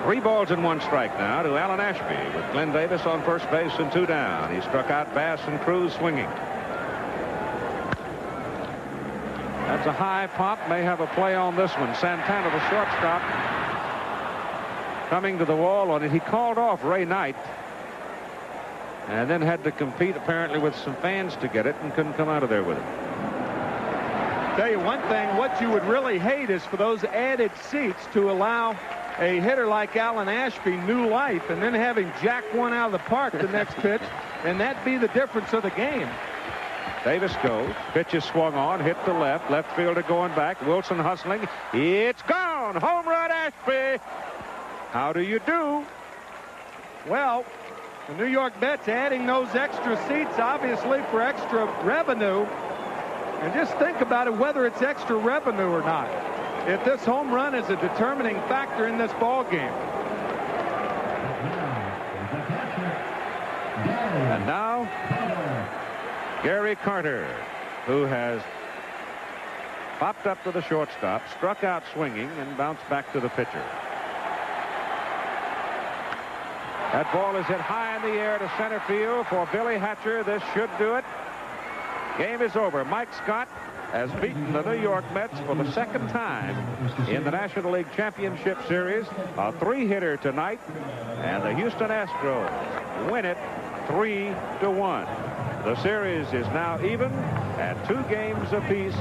3 balls and 1 strike now to Alan Ashby with Glenn Davis on first base and 2 down. He struck out Bass and Cruz swinging. That's a high pop. May have a play on this one. Santana, the shortstop, coming to the wall on it. He called off Ray Knight and then had to compete apparently with some fans to get it and couldn't come out of there with it. Tell you one thing, what you would really hate is for those added seats to allow a hitter like Alan Ashby new life and then have him jack one out of the park the next pitch, and that be the difference of the game. Davis goes. Pitch is swung on, hit to left. Left fielder going back. Wilson hustling. It's gone. Home run, Ashby. How do you do? Well, the New York Mets adding those extra seats, obviously for extra revenue. And just think about it, whether it's extra revenue or not. If this home run is a determining factor in this ball game. And now, Gary Carter, who has popped up to the shortstop, struck out swinging, and bounced back to the pitcher. That ball is hit high in the air to center field for Billy Hatcher. This should do it. Game is over. Mike Scott has beaten the New York Mets for the 2nd time in the National League Championship Series. A 3-hitter tonight, and the Houston Astros win it 3-1. The series is now even at 2 games apiece,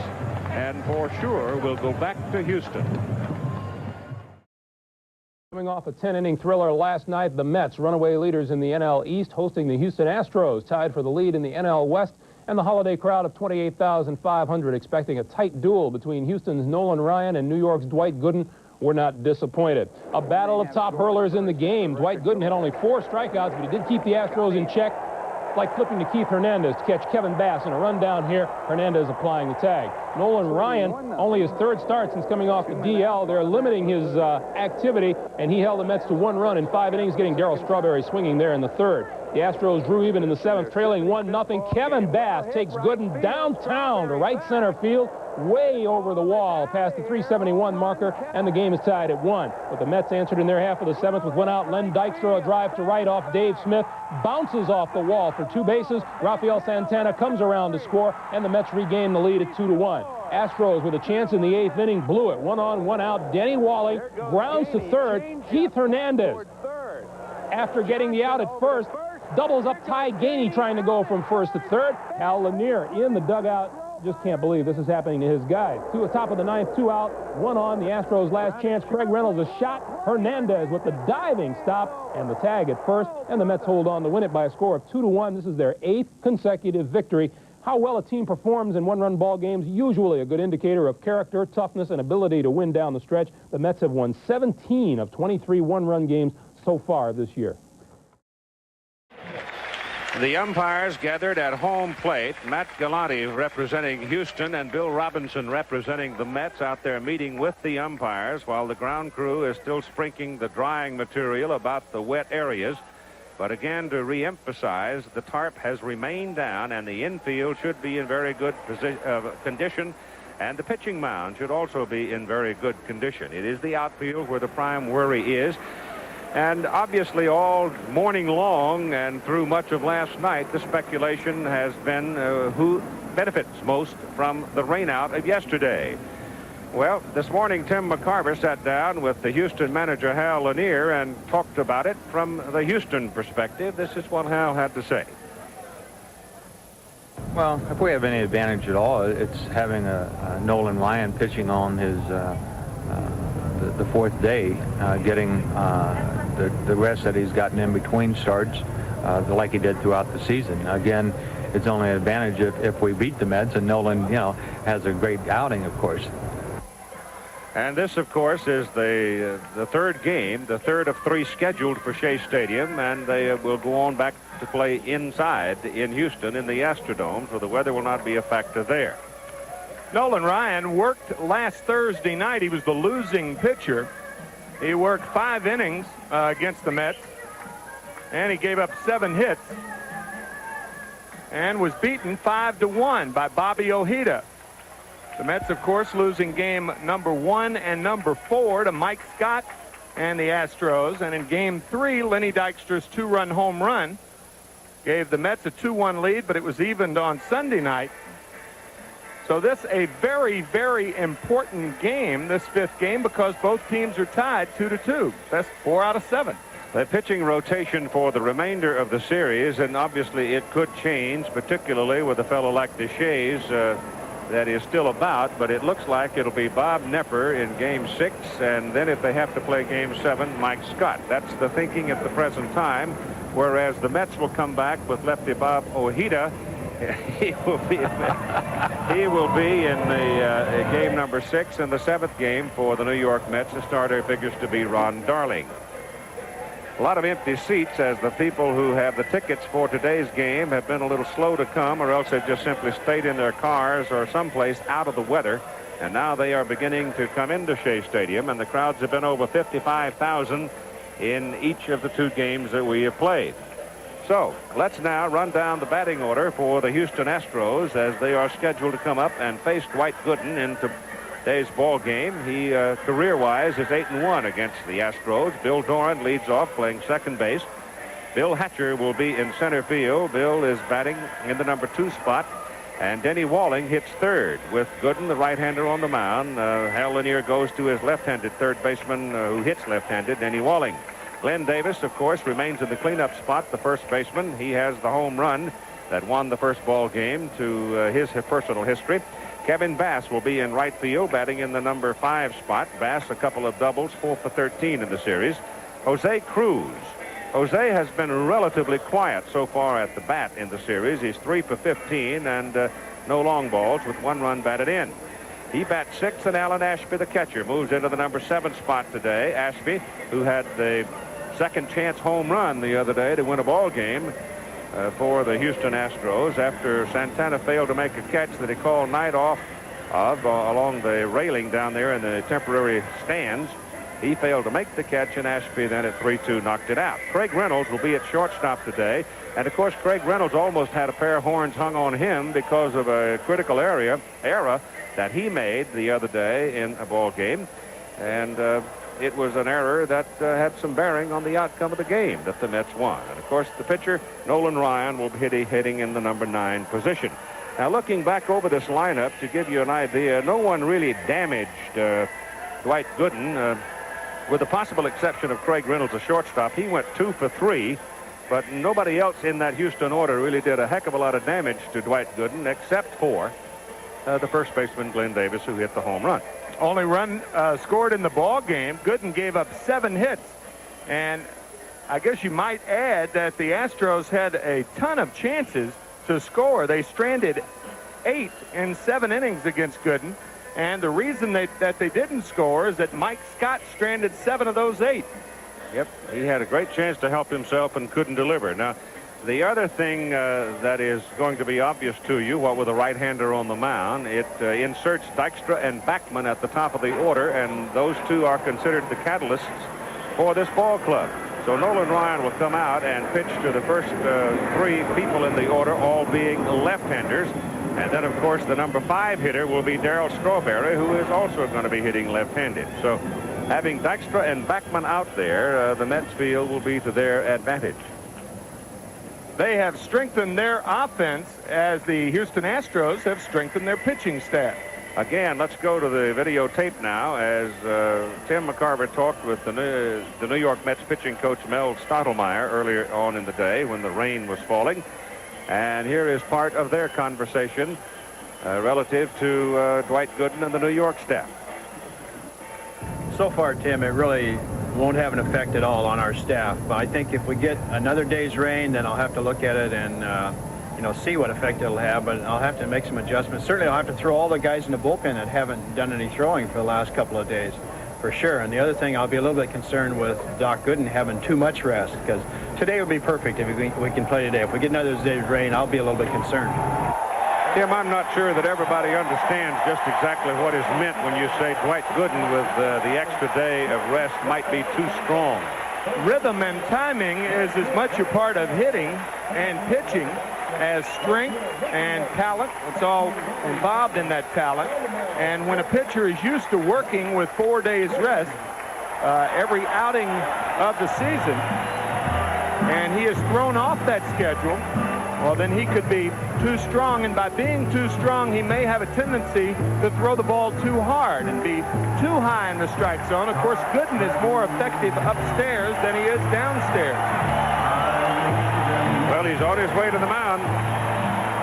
and for sure will go back to Houston. Coming off a 10-inning thriller last night, the Mets, runaway leaders in the NL East, hosting the Houston Astros, tied for the lead in the NL West, and the holiday crowd of 28,500 expecting a tight duel between Houston's Nolan Ryan and New York's Dwight Gooden were not disappointed. A battle of top hurlers in the game. Dwight Gooden had only 4 strikeouts, but he did keep the Astros in check, like flipping to Keith Hernandez to catch Kevin Bass in a run down here. Hernandez applying the tag. Nolan Ryan, only his 3rd start since coming off the DL. They're limiting his activity, and he held the Mets to 1 run in 5 innings, getting Darryl Strawberry swinging there in the 3rd. The Astros drew even in the 7th, trailing 1-0. Kevin Bass takes Gooden downtown to right center field, way over the wall, past the 371 marker, and the game is tied at 1. But the Mets answered in their half of the 7th with 1 out. Len Dykstra, a drive to right off Dave Smith, bounces off the wall for 2 bases. Rafael Santana comes around to score, and the Mets regain the lead at 2-1. Astros with a chance in the 8th inning, blew it. 1 on, 1 out. Denny Wally grounds to 3rd. Keith Hernandez, after getting the out at 1st, doubles up Ty Gainey trying to go from 1st to 3rd. Al Lanier in the dugout. Just can't believe this is happening to his guys. To the top of the 9th, 2 out, 1 on. The Astros' last chance. Craig Reynolds a shot. Hernandez with the diving stop and the tag at 1st. And the Mets hold on to win it by a score of 2-1. This is their 8th consecutive victory. How well a team performs in 1-run ball games, usually a good indicator of character, toughness, and ability to win down the stretch. The Mets have won 17 of 23 one-run games so far this year. The umpires gathered at home plate. Matt Galante representing Houston and Bill Robinson representing the Mets out there meeting with the umpires while the ground crew is still sprinkling the drying material about the wet areas. But again, to re-emphasize, the tarp has remained down and the infield should be in very good condition, and the pitching mound should also be in very good condition. It is the outfield where the prime worry is. And obviously all morning long and through much of last night, the speculation has been who benefits most from the rainout of yesterday. Well, this morning Tim McCarver sat down with the Houston manager Hal Lanier and talked about it from the Houston perspective. This is what Hal had to say. Well, if we have any advantage at all, it's having a Nolan Ryan pitching on his the 4th day, getting the rest that he's gotten in between starts, like he did throughout the season. Again, it's only an advantage if we beat the Mets, and Nolan, has a great outing, of course. And this, of course, is the 3rd game, the 3rd of 3 scheduled for Shea Stadium, and they will go on back to play inside in Houston in the Astrodome, so the weather will not be a factor there. Nolan Ryan worked last Thursday night. He was the losing pitcher. He worked 5 innings against the Mets, and he gave up 7 hits and was beaten 5-1 by Bobby Ojeda. The Mets, of course, losing game number 1 and number 4 to Mike Scott and the Astros. And in Game 3, Lenny Dykstra's 2-run home run gave the Mets a 2-1 lead, but it was evened on Sunday night. So this a very, very important game, this 5th game, because both teams are tied 2-2. That's 4 out of 7. The pitching rotation for the remainder of the series, and obviously it could change, particularly with a fellow like Shea that is still about, but it looks like it'll be Bob Knepper in Game 6, and then if they have to play Game 7, Mike Scott. That's the thinking at the present time, whereas the Mets will come back with lefty Bob Ojeda. He will be in the game number 6 in the 7th game for the New York Mets. The starter figures to be Ron Darling. A lot of empty seats as the people who have the tickets for today's game have been a little slow to come, or else they've just simply stayed in their cars or someplace out of the weather. And now they are beginning to come into Shea Stadium, and the crowds have been over 55,000 in each of the 2 games that we have played. So let's now run down the batting order for the Houston Astros as they are scheduled to come up and face Dwight Gooden in today's ball game. He career-wise is 8-1 against the Astros. Bill Doran leads off, playing second base. Bill Hatcher will be in center field. Bill is batting in the number 2 spot, and Denny Walling hits third with Gooden, the right-hander, on the mound. Hal Lanier goes to his left-handed third baseman who hits left-handed, Denny Walling. Glenn Davis, of course, remains in the cleanup spot, the first baseman. He has the home run that won the first ball game to his personal history. Kevin Bass will be in right field, batting in the number 5 spot. Bass, a couple of doubles, 4 for 13 in the series. Jose Cruz. Jose has been relatively quiet so far at the bat in the series. He's 3 for 15 and no long balls with 1 run batted in. He bats 6th, and Alan Ashby, the catcher, moves into the number 7 spot today. Ashby, who had the second chance home run the other day to win a ball game for the Houston Astros after Santana failed to make a catch that he called night off of along the railing down there in the temporary stands. He failed to make the catch, and Ashby then at 3-2 knocked it out. Craig Reynolds will be at shortstop today, and of course Craig Reynolds almost had a pair of horns hung on him because of a critical error that he made the other day in a ball game, and it was an error that had some bearing on the outcome of the game that the Mets won. And of course the pitcher Nolan Ryan will be hitting in the number 9 position. Now, looking back over this lineup to give you an idea, no one really damaged Dwight Gooden, with the possible exception of Craig Reynolds, a shortstop. He went 2 for 3, but nobody else in that Houston order really did a heck of a lot of damage to Dwight Gooden, except for the first baseman Glenn Davis, who hit the home run. Only run scored in the ball game. Gooden gave up 7 hits, and I guess you might add that the Astros had a ton of chances to score. They stranded 8 in 7 innings against Gooden, and the reason that they didn't score is that Mike Scott stranded 7 of those 8. Yep, he had a great chance to help himself and couldn't deliver. Now, the other thing that is going to be obvious to you, what with a right-hander on the mound, it inserts Dykstra and Backman at the top of the order, and those 2 are considered the catalysts for this ball club. So Nolan Ryan will come out and pitch to the first 3 people in the order, all being left-handers. And then, of course, the number 5 hitter will be Darryl Strawberry, who is also going to be hitting left-handed. So having Dykstra and Backman out there, the Mets field will be to their advantage. They have strengthened their offense as the Houston Astros have strengthened their pitching staff. Again, let's go to the videotape now as Tim McCarver talked with the New York Mets pitching coach Mel Stottlemyre earlier on in the day when the rain was falling. And here is part of their conversation relative to Dwight Gooden and the New York staff. So far, Tim, it really won't have an effect at all on our staff. I think if we get another day's rain, then I'll have to look at it and see what effect it'll have, but I'll have to make some adjustments. Certainly I'll have to throw all the guys in the bullpen that haven't done any throwing for the last couple of days, for sure. And the other thing, I'll be a little bit concerned with Doc Gooden having too much rest, because today would be perfect if we can play today. If we get another day's rain, I'll be a little bit concerned. Tim, I'm not sure that everybody understands just exactly what is meant when you say Dwight Gooden with the extra day of rest might be too strong. Rhythm and timing is as much a part of hitting and pitching as strength and talent. It's all involved in that talent. And when a pitcher is used to working with 4 days rest, every outing of the season, and he is thrown off that schedule, well, then he could be too strong, and by being too strong, he may have a tendency to throw the ball too hard and be too high in the strike zone. Of course, Gooden is more effective upstairs than he is downstairs. Well, he's on his way to the mound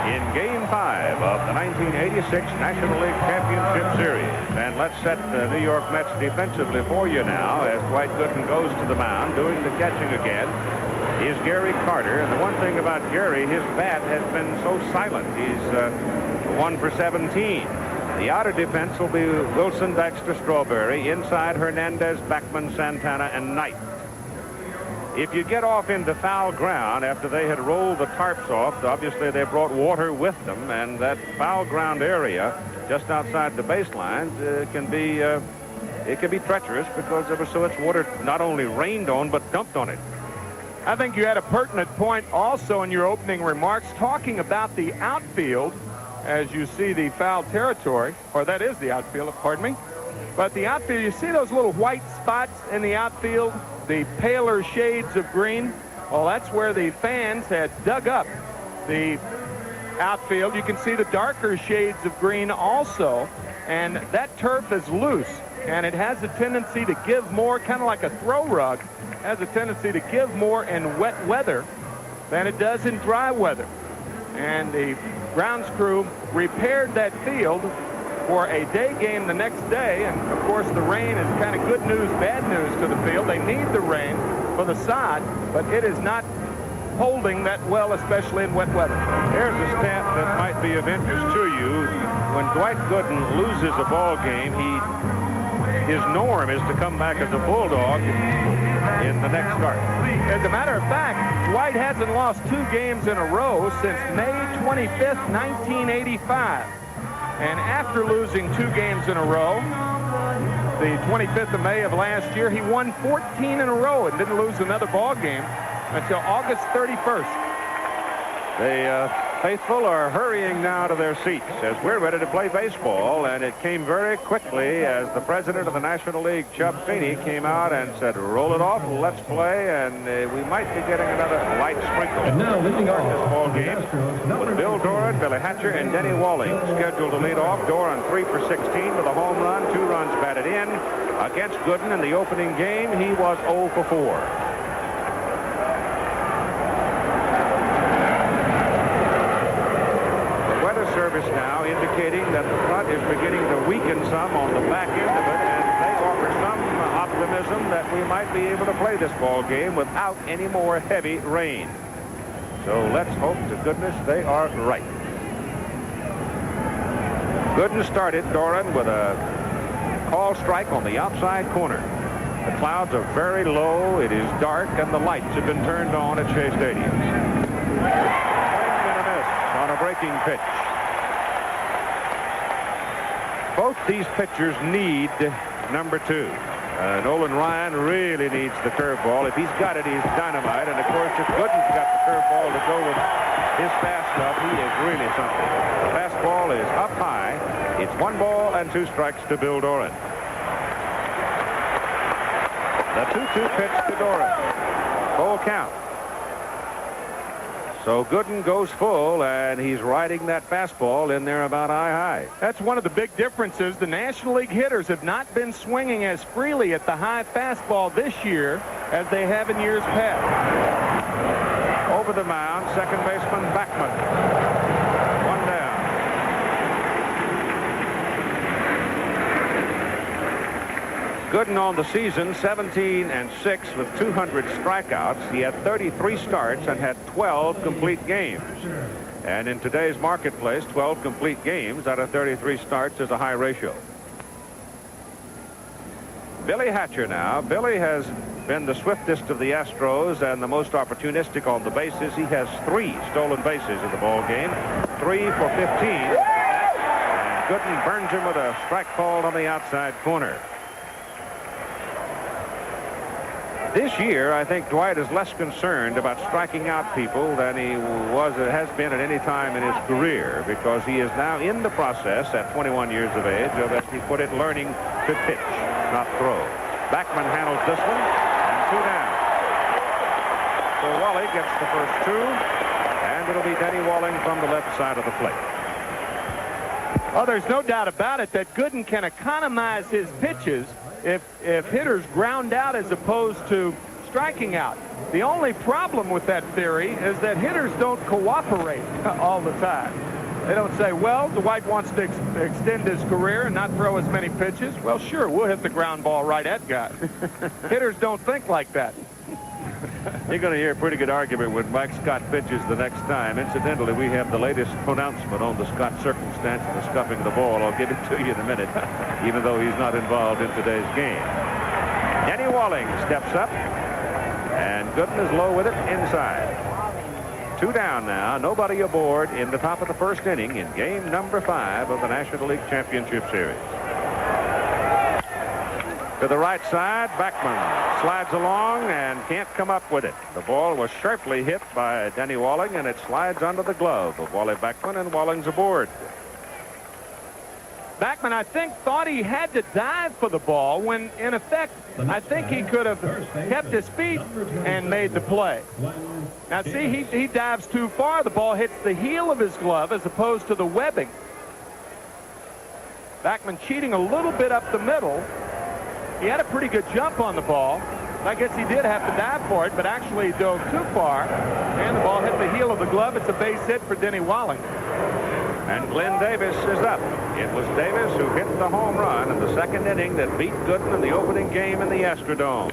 in Game 5 of the 1986 National League Championship Series. And let's set the New York Mets defensively for you now as Dwight Gooden goes to the mound, doing the catching again is Gary Carter. And the one thing about Gary, his bat has been so silent. He's 1 for 17. The outer defense will be Wilson, Baxter, Strawberry. Inside, Hernandez, Backman, Santana, and Knight. If you get off into foul ground after they had rolled the tarps off, obviously they brought water with them, and that foul ground area just outside the baseline can be treacherous because there was so much water not only rained on but dumped on it. I think you had a pertinent point also in your opening remarks talking about the outfield as you see the foul territory, or that is the outfield, pardon me. But the outfield, you see those little white spots in the outfield, the paler shades of green? Well, that's where the fans had dug up the outfield. You can see the darker shades of green also, and that turf is loose, and it has a tendency to give more, kind of like a throw rug, has a tendency to give more in wet weather than it does in dry weather. And the grounds crew repaired that field for a day game the next day, and of course the rain is kind of good news, bad news to the field. They need the rain for the sod, but it is not holding that well, especially in wet weather. Here's a stat that might be of interest to you. When Dwight Gooden loses a ball game, his norm is to come back as a Bulldog in the next start. As a matter of fact, Dwight hasn't lost 2 games in a row since May 25th, 1985. And after losing 2 games in a row, the 25th of May of last year, he won 14 in a row and didn't lose another ball game until August 31st. The faithful are hurrying now to their seats as we're ready to play baseball, and it came very quickly as the president of the National League, Chubb Feeney, came out and said, roll it off, let's play, and we might be getting another light sprinkle. And now leading start off this ball game with Bill Doran, Billy Hatcher, and Denny Walling scheduled to lead off. Doran 3 for 16 with a home run, 2 runs batted in. Against Gooden in the opening game, he was 0 for 4. Service now indicating that the front is beginning to weaken some on the back end of it, and they offer some optimism that we might be able to play this ball game without any more heavy rain. So let's hope to goodness they are right. Gooden started Doran with a call strike on the outside corner. The clouds are very low, it is dark, and the lights have been turned on at Shea Stadium. Swing and a miss on a breaking pitch. Both these pitchers need number 2. Nolan Ryan really needs the curveball. If he's got it, he's dynamite. And, of course, if Gooden's got the curveball to go with his fastball, he is really something. The fastball is up high. It's 1 ball and 2 strikes to Bill Doran. The 2-2 pitch to Doran. Full count. So Gooden goes full, and he's riding that fastball in there about eye-high. That's one of the big differences. The National League hitters have not been swinging as freely at the high fastball this year as they have in years past. Over the mound, second baseman Backman. 1 down. Gooden on the season, 17-6 with 200 strikeouts. He had 33 starts and had 12 complete games. And in today's marketplace, 12 complete games out of 33 starts is a high ratio. Billy Hatcher now. Billy has been the swiftest of the Astros and the most opportunistic on the bases. He has 3 stolen bases in the ball game, 3 for 15. And Gooden burns him with a strike called on the outside corner. This year, I think Dwight is less concerned about striking out people than he has been at any time in his career, because he is now in the process at 21 years of age of, as he put it, learning to pitch, not throw. Backman handles this one, and 2 down. So Wally gets the first 2, and it'll be Denny Walling from the left side of the plate. Well, there's no doubt about it that Gooden can economize his pitches if hitters ground out as opposed to striking out. The only problem with that theory is that hitters don't cooperate all the time. They don't say, well, Dwight wants to extend his career and not throw as many pitches. Well, sure, we'll hit the ground ball right at guys. Hitters don't think like that. You're going to hear a pretty good argument when Mike Scott pitches the next time. Incidentally, we have the latest pronouncement on the Scott circumstance of the scuffing the ball. I'll give it to you in a minute, even though he's not involved in today's game. Denny Walling steps up, and Gooden is low with it inside. 2 down now, nobody aboard in the top of the first inning in game number 5 of the National League Championship Series. To the right side, Backman slides along and can't come up with it. The ball was sharply hit by Denny Walling, and it slides under the glove of Wally Backman, and Walling's aboard. Backman, I think, thought he had to dive for the ball when, in effect, I think he could have kept his feet and made the play. Now, see, he dives too far. The ball hits the heel of his glove as opposed to the webbing. Backman cheating a little bit up the middle. He had a pretty good jump on the ball. I guess he did have to dive for it, but actually he dove too far, and the ball hit the heel of the glove. It's a base hit for Denny Walling. And Glenn Davis is up. It was Davis who hit the home run in the second inning that beat Gooden in the opening game in the Astrodome.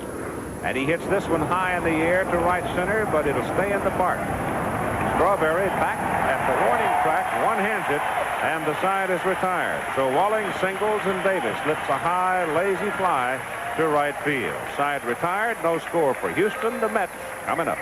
And he hits this one high in the air to right center, but it'll stay in the park. Strawberry back at the warning track, one-hands it, and the side is retired. So Walling singles, and Davis lifts a high, lazy fly to right field. Side retired, no score for Houston. The Mets coming up.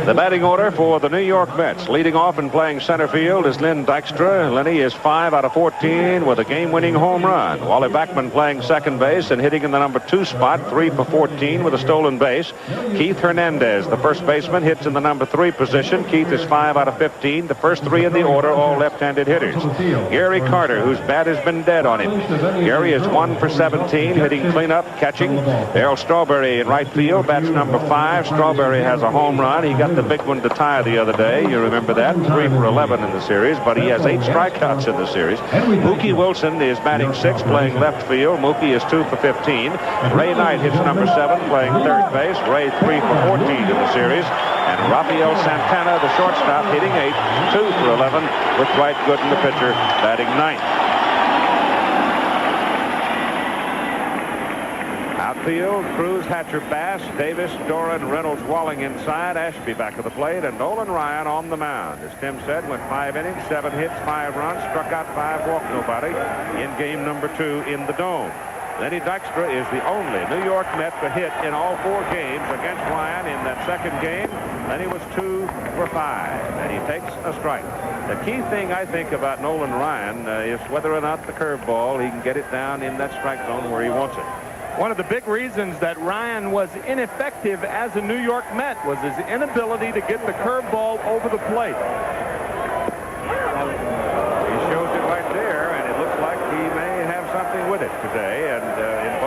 The batting order for the New York Mets. Leading off and playing center field is Lynn Dykstra. Lenny is 5 out of 14 with a game-winning home run. Wally Backman playing second base and hitting in the number 2 spot, 3 for 14 with a stolen base. Keith Hernandez, the first baseman, hits in the number 3 position. Keith is 5 out of 15. The first 3 in the order, all left-handed hitters. Gary Carter, whose bat has been dead on him. Gary is 1 for 17, hitting cleanup, catching. Darryl Strawberry in right field, bats number 5. Strawberry has a home run. He got the big one to tie the other day. You remember that? 3 for 11 in the series, but he has 8 strikeouts in the series. Mookie Wilson is batting 6, playing left field. Mookie is 2 for 15. Ray Knight hits number 7, playing third base. Ray 3 for 14 in the series. And Rafael Santana, the shortstop, hitting 8, 2 for 11, with Dwight Gooden, the pitcher, batting 9th. Outfield, Cruz, Hatcher, Bass, Davis, Doran, Reynolds, Walling inside, Ashby back of the plate, and Nolan Ryan on the mound. As Tim said, went 5 innings, 7 hits, 5 runs, struck out 5, walked nobody in game number 2 in the Dome. Lenny Dykstra is the only New York Met to hit in all 4 games against Ryan in that second game. Lenny was 2 for 5, and he takes a strike. The key thing I think about Nolan Ryan is whether or not the curveball, he can get it down in that strike zone where he wants it. One of the big reasons that Ryan was ineffective as a New York Met was his inability to get the curveball over the plate. He shows it right there, and it looks like he may have something with it today. And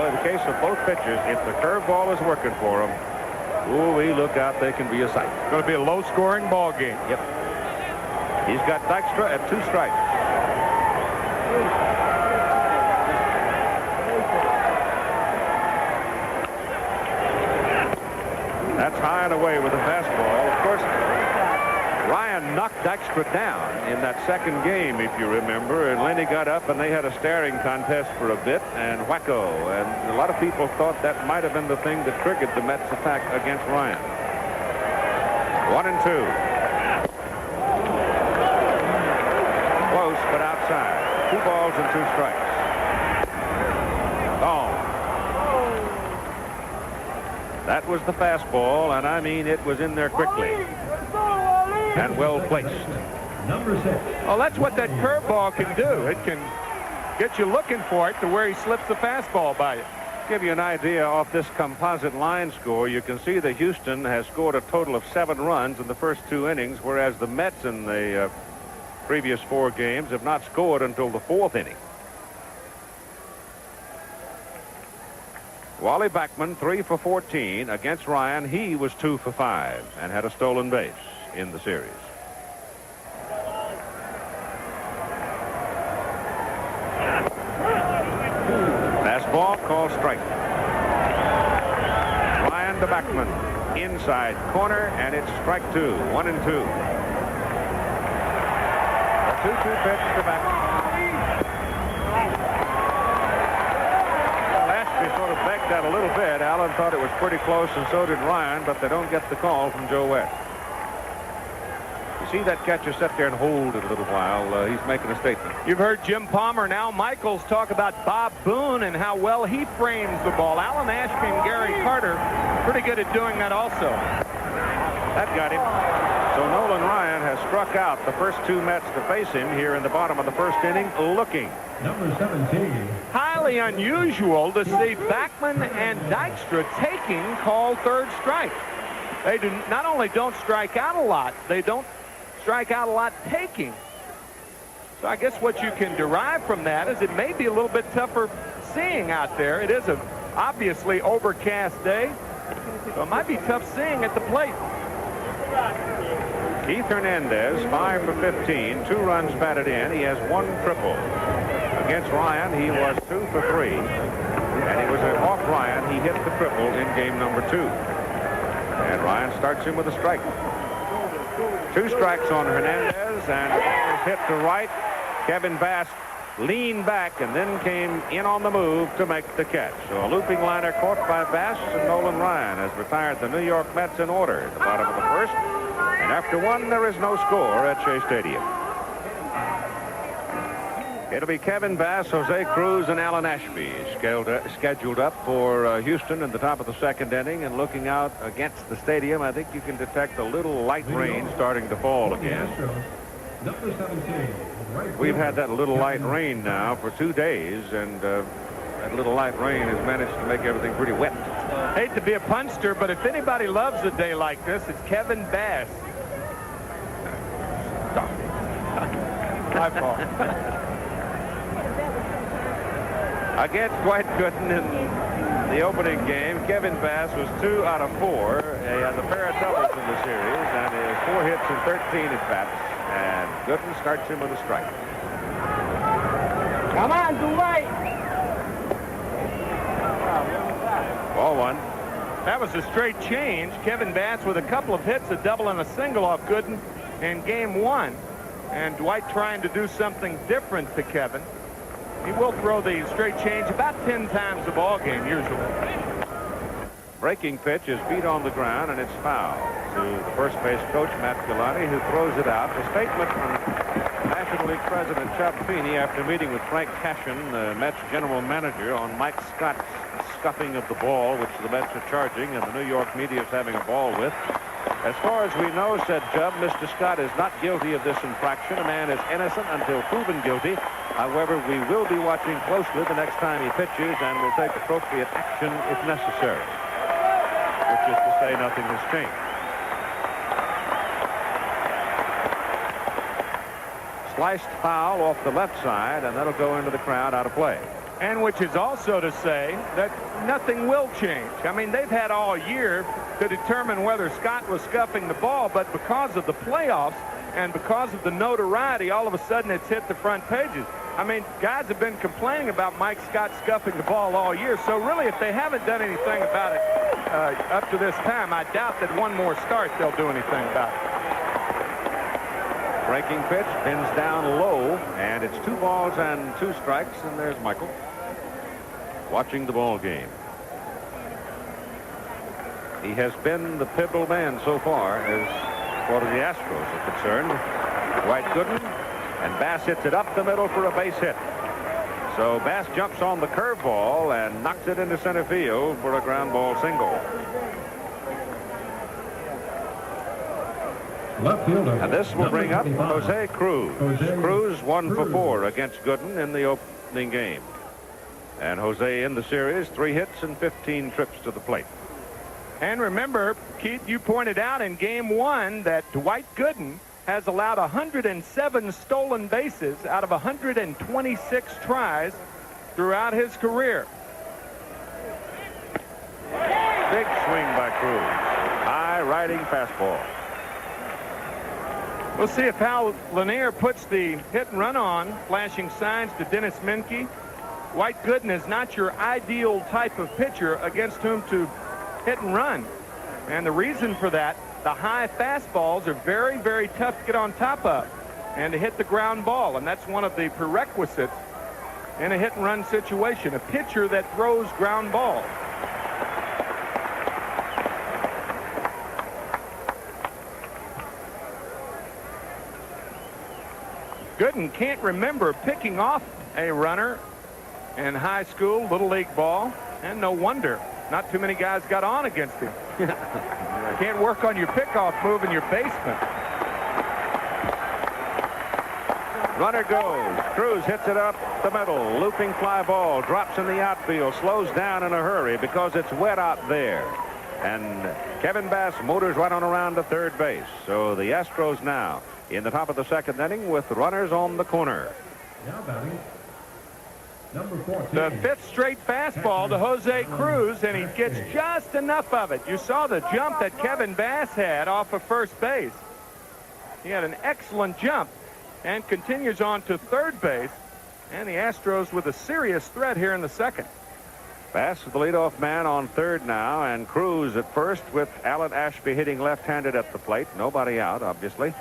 in the case of both pitchers, if the curveball is working for him, ooh-wee, look out, they can be a sight. It's going to be a low-scoring ball game. Yep. He's got Dykstra at 2 strikes. That's high and away with a fastball. Of course, Ryan knocked Dykstra down in that second game, if you remember, and Lenny got up and they had a staring contest for a bit, and whacko. And a lot of people thought that might have been the thing that triggered the Mets' attack against Ryan. 1-2. Close, but outside. 2 balls and 2 strikes. Gone. That was the fastball, and I mean it was in there quickly and well placed. Number 6. Well, that's what that curveball can do. It can get you looking for it to where he slips the fastball by you. Give you an idea off this composite line score. You can see that Houston has scored a total of 7 runs in the first 2 innings, whereas the Mets in the previous 4 games have not scored until the 4th inning. Wally Backman 3 for 14 against Ryan. He was 2 for 5 and had a stolen base in the series. Fastball called strike. Ryan to Backman, inside corner, and it's strike 2. 1-2. A 2-2 pitch to Backman. Sort of begged that a little bit. Allen thought it was pretty close, and so did Ryan, but they don't get the call from Joe West. You see that catcher sit there and hold it a little while. He's making a statement. You've heard Jim Palmer, now Michaels, talk about Bob Boone and how well he frames the ball. Alan Ashby and Gary Carter pretty good at doing that also. That got him. So Nolan Ryan has struck out the first 2 Mets to face him here in the bottom of the first inning, looking. Number 17. Highly unusual to see Backman and Dykstra taking called third strike. They do not only don't strike out a lot, they don't strike out a lot taking. So I guess what you can derive from that is it may be a little bit tougher seeing out there. It is a obviously overcast day, so it might be tough seeing at the plate. Keith Hernandez 5 for 15, 2 runs batted in. He has 1 triple. Against Ryan, he was 2 for 3, and he was off Ryan. He hit the triple in game number 2, and Ryan starts him with a strike. 2 strikes on Hernandez, and it was hit to right. Kevin Bass leaned back and then came in on the move to make the catch. So a looping liner caught by Bass, and Nolan Ryan has retired the New York Mets in order at the bottom of the first. And after 1, there is no score at Shea Stadium. It'll be Kevin Bass, Jose Cruz, and Alan Ashby scheduled up for Houston in the top of the second inning. And looking out against the stadium, I think you can detect a little light rain starting to fall again. Number 17. We've had that little light rain now for 2 days, and that little light rain has managed to make everything pretty wet. Hate to be a punster, but if anybody loves a day like this, it's Kevin Bass. My fault. Against Dwight Gooden in the opening game, Kevin Bass was 2 out of 4. He has a pair of doubles in the series, and he has 4 hits and 13 at-bats. And Gooden starts him with a strike. Come on, Dwight. Ball 1. That was a straight change. Kevin Bass with a couple of hits, a double and a single off Gooden in game 1. And Dwight trying to do something different to Kevin. He will throw the straight change about 10 times a ball game usually. Breaking pitch is beat on the ground, and it's foul to the first base coach, Matt Galante, who throws it out. The statement from National League President Chubb Feeney after meeting with Frank Cashin, the Mets general manager, on Mike Scott's scuffing of the ball, which the Mets are charging, and the New York media is having a ball with. As far as we know, said Chubb, Mr. Scott is not guilty of this infraction. A man is innocent until proven guilty. However, we will be watching closely the next time he pitches, and will take appropriate action if necessary. Which is to say nothing has changed. Sliced foul off the left side, and that'll go into the crowd out of play. And which is also to say that nothing will change. I mean, they've had all year to determine whether Scott was scuffing the ball, but because of the playoffs and because of the notoriety, all of a sudden it's hit the front pages. I mean, guys have been complaining about Mike Scott scuffing the ball all year, so really if they haven't done anything about it up to this time, I doubt that one more start they'll do anything about it. Breaking pitch, pins down low, and it's 2 balls and 2 strikes, and there's Michael watching the ball game. He has been the pivotal man so far as far as the Astros are concerned. Dwight Gooden, and Bass hits it up the middle for a base hit. So Bass jumps on the curveball and knocks it into center field for a ground ball single. Left fielder. And this will bring up 25. Jose Cruz. Cruz 1 for 4 against Gooden in the opening game. And Jose in the series, 3 hits and 15 trips to the plate. And remember, Keith, you pointed out in game 1 that Dwight Gooden has allowed 107 stolen bases out of 126 tries throughout his career. Cruz. High riding fastball. We'll see if Hal Lanier puts the hit and run on, flashing signs to Dennis Menke. Dwight Gooden is not your ideal type of pitcher against whom to hit and run. And the reason for that, the high fastballs are very, very tough to get on top of and to hit the ground ball. And that's one of the prerequisites in a hit and run situation, a pitcher that throws ground balls. Gooden can't remember picking off a runner in high school, little league ball, and no wonder. Not too many guys got on against him. Can't work on your pickoff move in your basement. Runner goes. Cruz hits it up the middle. Looping fly ball. Drops in the outfield. Slows down in a hurry because it's wet out there. And Kevin Bass motors right on around to third base. So the Astros now in the top of the second inning with runners on the corner. Now batting, number 14. The fifth straight fastball to Jose Cruz, and he gets just enough of it. You saw the jump that Kevin Bass had off of first base. He had an excellent jump and continues on to third base. And the Astros with a serious threat here in the second. Bass is the leadoff man on third now, and Cruz at first with Alan Ashby hitting left-handed at the plate. Nobody out, obviously.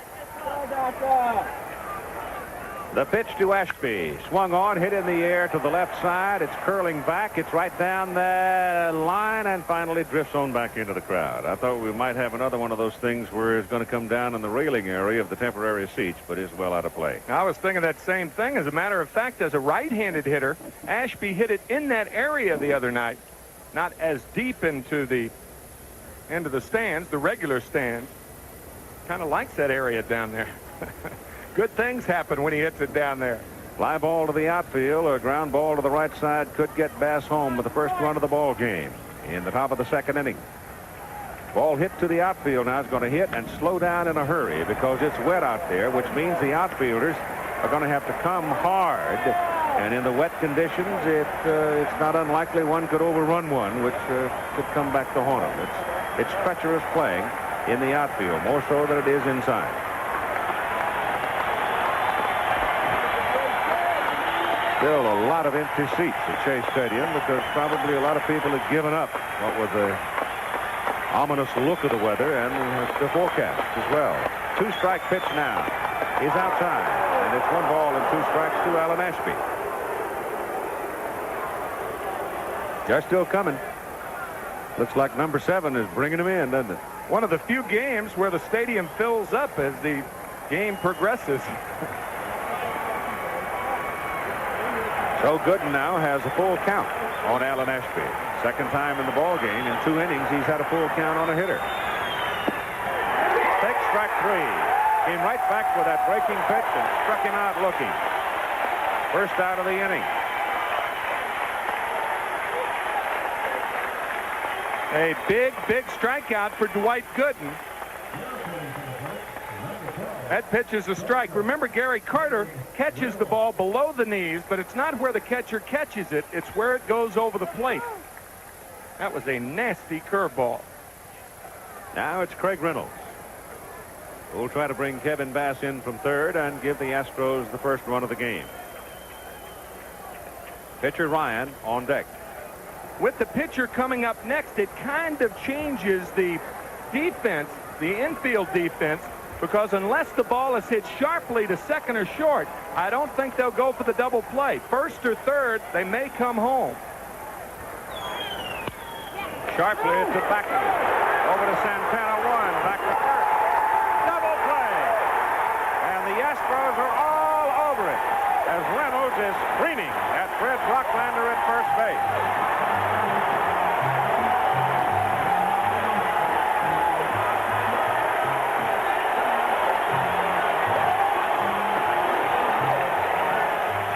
The pitch to Ashby. Swung on, hit in the air to the left side. It's curling back. It's right down the line and finally drifts on back into the crowd. I thought we might have another one of those things where it's going to come down in the railing area of the temporary seats, but is well out of play. I was thinking that same thing. As a matter of fact, as a right-handed hitter, Ashby hit it in that area the other night. Not as deep into the end of the stands, the regular stands. Kind of likes that area down there. Good things happen when he hits it down there. Fly ball to the outfield or ground ball to the right side could get Bass home with the first run of the ball game in the top of the second inning. Ball hit to the outfield now is going to hit and slow down in a hurry because it's wet out there, which means the outfielders are going to have to come hard. And in the wet conditions, it's not unlikely one could overrun one, which could come back to haunt him. It's treacherous playing in the outfield, more so than it is inside. Still a lot of empty seats at Shea Stadium because probably a lot of people have given up what was the ominous look of the weather and the forecast as well. Two-strike pitch now. He's outside, and it's 1 ball and 2 strikes to Alan Ashby. They're still coming. Looks like number 7 is bringing him in, doesn't it? One of the few games where the stadium fills up as the game progresses. So Gooden now has a full count on Alan Ashby. Second time in the ball game. In 2 innings, he's had a full count on a hitter. Take strike 3. Came right back with that breaking pitch and struck him out looking. First out of the inning. A big, big strikeout for Dwight Gooden. That pitch is a strike. Remember, Gary Carter catches the ball below the knees, but it's not where the catcher catches it. It's where it goes over the plate. That was a nasty curveball. Now it's Craig Reynolds. We'll try to bring Kevin Bass in from third and give the Astros the first run of the game. Pitcher Ryan on deck. With the pitcher coming up next, it kind of changes the defense, the infield defense, because unless the ball is hit sharply to second or short, I don't think they'll go for the double play. First or third, they may come home. Sharply to Backman. Over to Santana, 1. Back to first. Double play. And the Astros are all over it as Reynolds is screaming at Fred Brocklander at first base.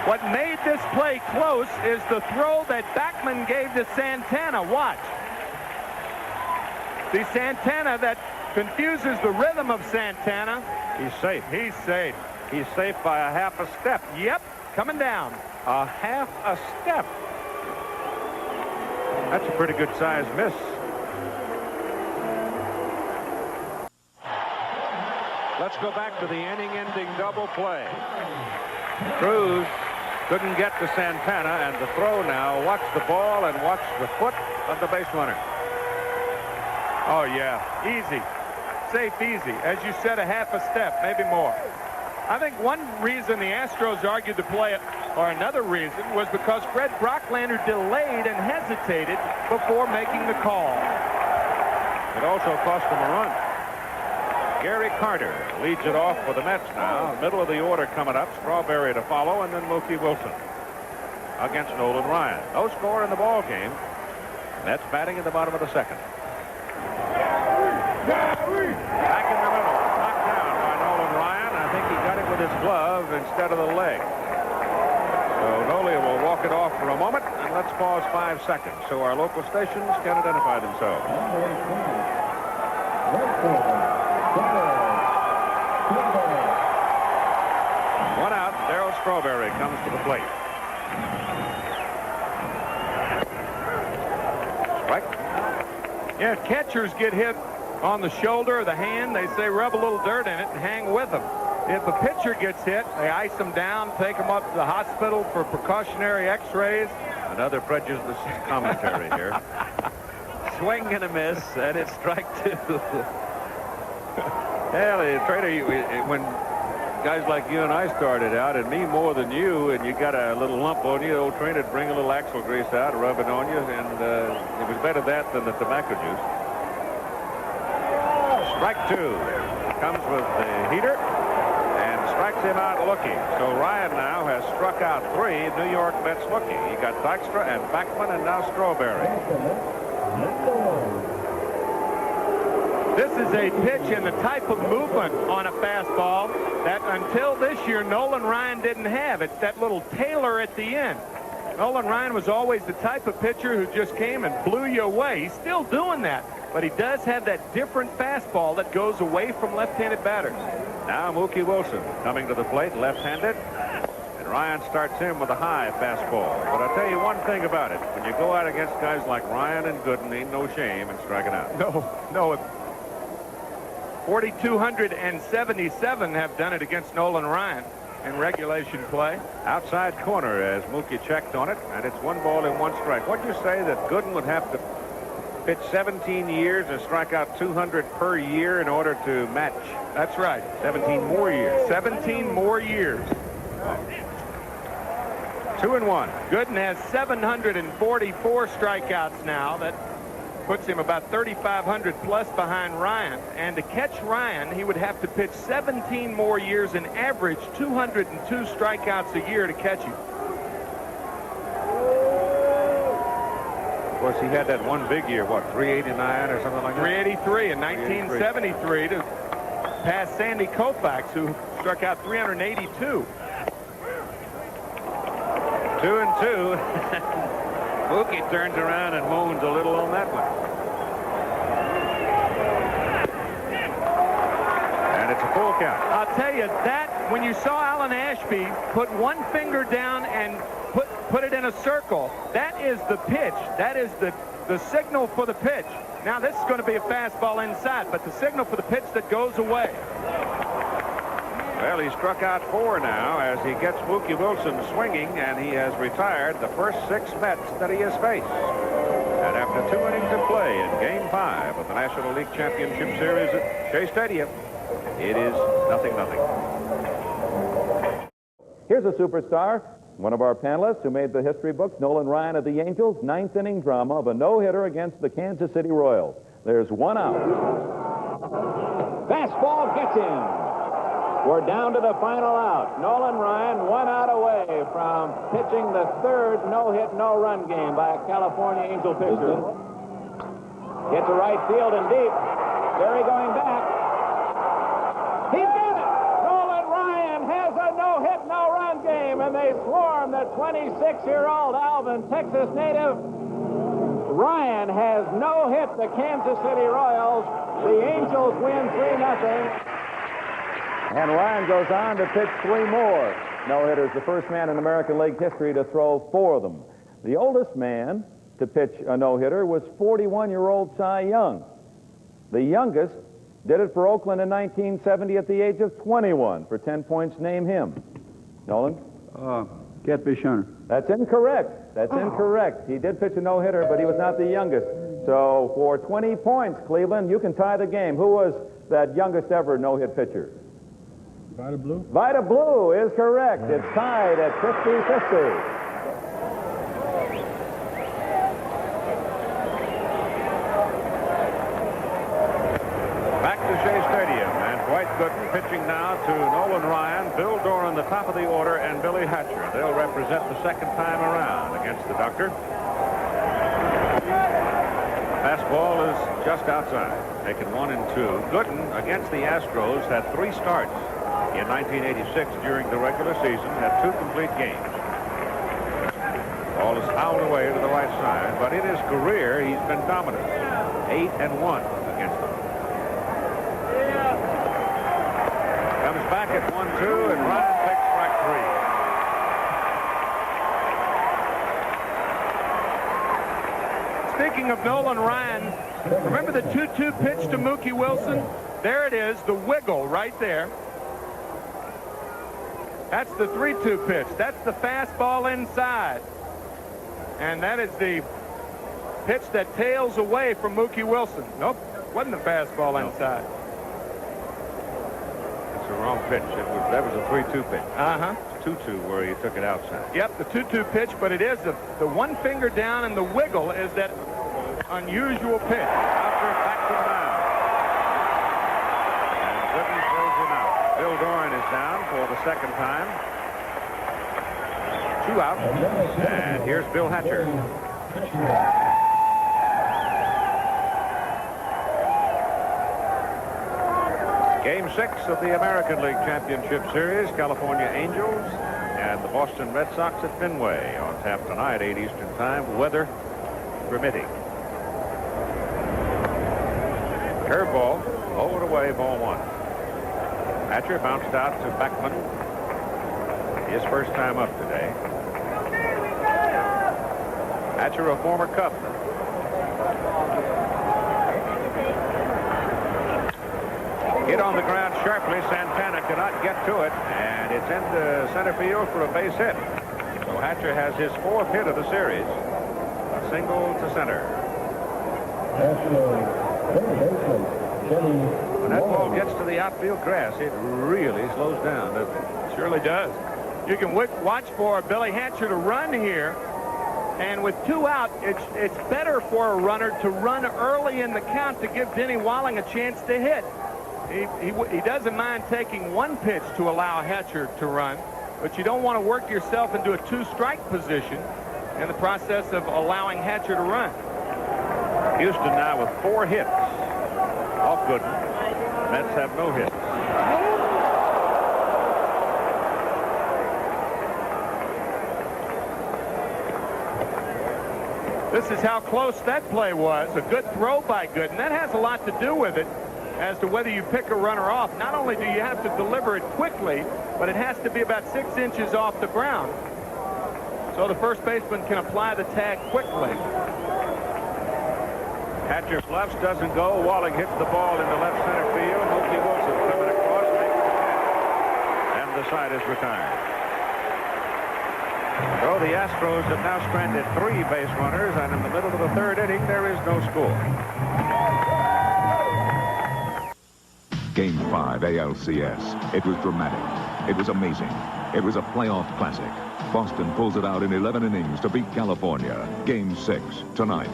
What made this play close is the throw that Backman gave to Santana. Watch. The Santana that confuses the rhythm of Santana. He's safe. He's safe. He's safe by a half a step. Yep, coming down. A half a step. That's a pretty good size miss. Let's go back to the inning-ending double play. Cruz couldn't get to Santana, and the throw now. Watch the ball and watch the foot of the base runner. Oh, yeah. Easy. Safe, easy. As you said, a half a step, maybe more. I think one reason the Astros argued the play, or another reason, was because Fred Brocklander delayed and hesitated before making the call. It also cost him a run. Gary Carter leads it off for the Mets now. Middle of the order coming up. Strawberry to follow, and then Mookie Wilson against Nolan Ryan. No score in the ball game. Mets batting in the bottom of the second. Back in the middle, knocked down by Nolan Ryan. I think he got it with his glove instead of the leg. So Nolia will walk it off for a moment, and let's pause 5 seconds so our local stations can identify themselves. One out. Darryl Strawberry comes to the plate. Strike. Yeah, catchers get hit on the shoulder or the hand. They say rub a little dirt in it and hang with them. If a pitcher gets hit, they ice them down, take them up to the hospital for precautionary x-rays. Another prejudiced commentary here. Swing and a miss, and it's strike 2. Hell, Trader, when guys like you and I started out, and me more than you, and you got a little lump on you, the old trainer would bring a little axle grease out, rub it on you, and it was better that than the tobacco juice. Strike 2 comes with the heater and strikes him out looking. So Ryan now has struck out 3 New York Mets looking. He got Dykstra and Backman and now Strawberry. This is a pitch and the type of movement on a fastball that until this year Nolan Ryan didn't have. It's that little tailer at the end. Nolan Ryan was always the type of pitcher who just came and blew you away. He's still doing that, but he does have that different fastball that goes away from left-handed batters. Now Mookie Wilson coming to the plate, left-handed. And Ryan starts him with a high fastball. But I'll tell you one thing about it. When you go out against guys like Ryan and Gooden, ain't no shame in striking out. No. 4,277 have done it against Nolan Ryan in regulation play. Outside corner as Mookie checked on it, and it's 1 ball and 1 strike. What'd you say that Gooden would have to pitch 17 years and strike out 200 per year in order to match? That's right. 17 more years. 17 more years. 2-1. Gooden has 744 strikeouts now. That puts him about 3,500 plus behind Ryan. And to catch Ryan, he would have to pitch 17 more years and average 202 strikeouts a year to catch him. Of course, he had that one big year, what, 389 or something like that? 383 in 1973 to pass Sandy Koufax, who struck out 382. 2-2. Mookie turns around and moans a little on that one. And it's a full count. I'll tell you that when you saw Alan Ashby put one finger down and put it in a circle, that is the pitch. That is the signal for the pitch. Now this is going to be a fastball inside, but the signal for the pitch that goes away. Well, he struck out 4 now as he gets Mookie Wilson swinging, and he has retired the first 6 Mets that he has faced. And after 2 innings of play in Game 5 of the National League Championship Series at Shea Stadium, it is 0-0. Here's a superstar, one of our panelists who made the history books, Nolan Ryan of the Angels, 9th inning drama of a no-hitter against the Kansas City Royals. There's 1 out. Fastball gets him. We're down to the final out. Nolan Ryan 1 out away from pitching the 3rd no-hit, no-run game by a California Angel pitcher. Gets to right field and deep. Barry going back. He's got it! Nolan Ryan has a no-hit, no-run game, and they swarm the 26-year-old Alvin, Texas native. Ryan has no-hit the Kansas City Royals. The Angels win 3-0. And Ryan goes on to pitch 3 more no-hitters, the first man in American League history to throw 4 of them. The oldest man to pitch a no-hitter was 41-year-old Cy Young. The youngest Did it for Oakland in 1970 at the age of 21. For 10 points, name him. Nolan? Catfish Hunter. That's incorrect. That's incorrect. He did pitch a no-hitter, but he was not the youngest. So for 20 points, Cleveland, you can tie the game. Who was that youngest ever no-hit pitcher? Vida Blue? Vida Blue is correct. It's tied at 50-50. Back to Shea Stadium, and Dwight Gooden pitching now to Nolan Ryan, Bill Doran, the top of the order, and Billy Hatcher. They'll represent the second time around against the Doctor. Fastball is just outside, making 1 and 2. Gooden against the Astros had 3 starts in 1986 during the regular season, had 2 complete games. Ball is fouled away to the right side, but in his career he's been dominant. 8 and 1 against them. Comes back at 1-2, and Ryan takes strike 3. Speaking of Nolan Ryan, remember the 2-2 pitch to Mookie Wilson? There it is, the wiggle right there. That's the 3-2 pitch. That's the fastball inside. And that is the pitch that tails away from Mookie Wilson. Nope, wasn't the fastball inside. It's the wrong pitch. That was a 3-2 pitch. Uh-huh. 2-2 where he took it outside. Yep, the 2-2 pitch, but it is the one finger down, and the wiggle is that unusual pitch. After back to the mound. And Gooden throws him out. Bill Doran is down for the second time. 2 out. And here's Bill Hatcher. Game 6 of the American League Championship Series, California Angels and the Boston Red Sox at Fenway on tap tonight, 8 Eastern Time, weather permitting. Curveball, lowered away, ball 1. Hatcher bounced out to Beckman. His first time up today. Hatcher, a former Cub. Hit on the ground sharply. Santana cannot get to it, and it's into center field for a base hit. So Hatcher has his 4th hit of the series. A single to center. When that ball gets to the outfield grass, it really slows down, doesn't it? Surely does. You can watch for Billy Hatcher to run here, and with 2 out, it's better for a runner to run early in the count to give Denny Walling a chance to hit. He doesn't mind taking 1 pitch to allow Hatcher to run, but you don't want to work yourself into a 2-strike position in the process of allowing Hatcher to run. Houston now with 4 hits off Gooden. Mets have no hits. This is how close that play was. A good throw by Gooden. That has a lot to do with it as to whether you pick a runner off. Not only do you have to deliver it quickly, but it has to be about 6 inches off the ground, so the first baseman can apply the tag quickly. Hatcher bluffs, doesn't go. Walling hits the ball into left center field. Mookie Wilson coming across, makes the catch, and the side is retired. So the Astros have now stranded 3 base runners, and in the middle of the 3rd inning, there is no score. Game 5 ALCS. It was dramatic. It was amazing. It was a playoff classic. Boston pulls it out in 11 innings to beat California. Game 6 tonight.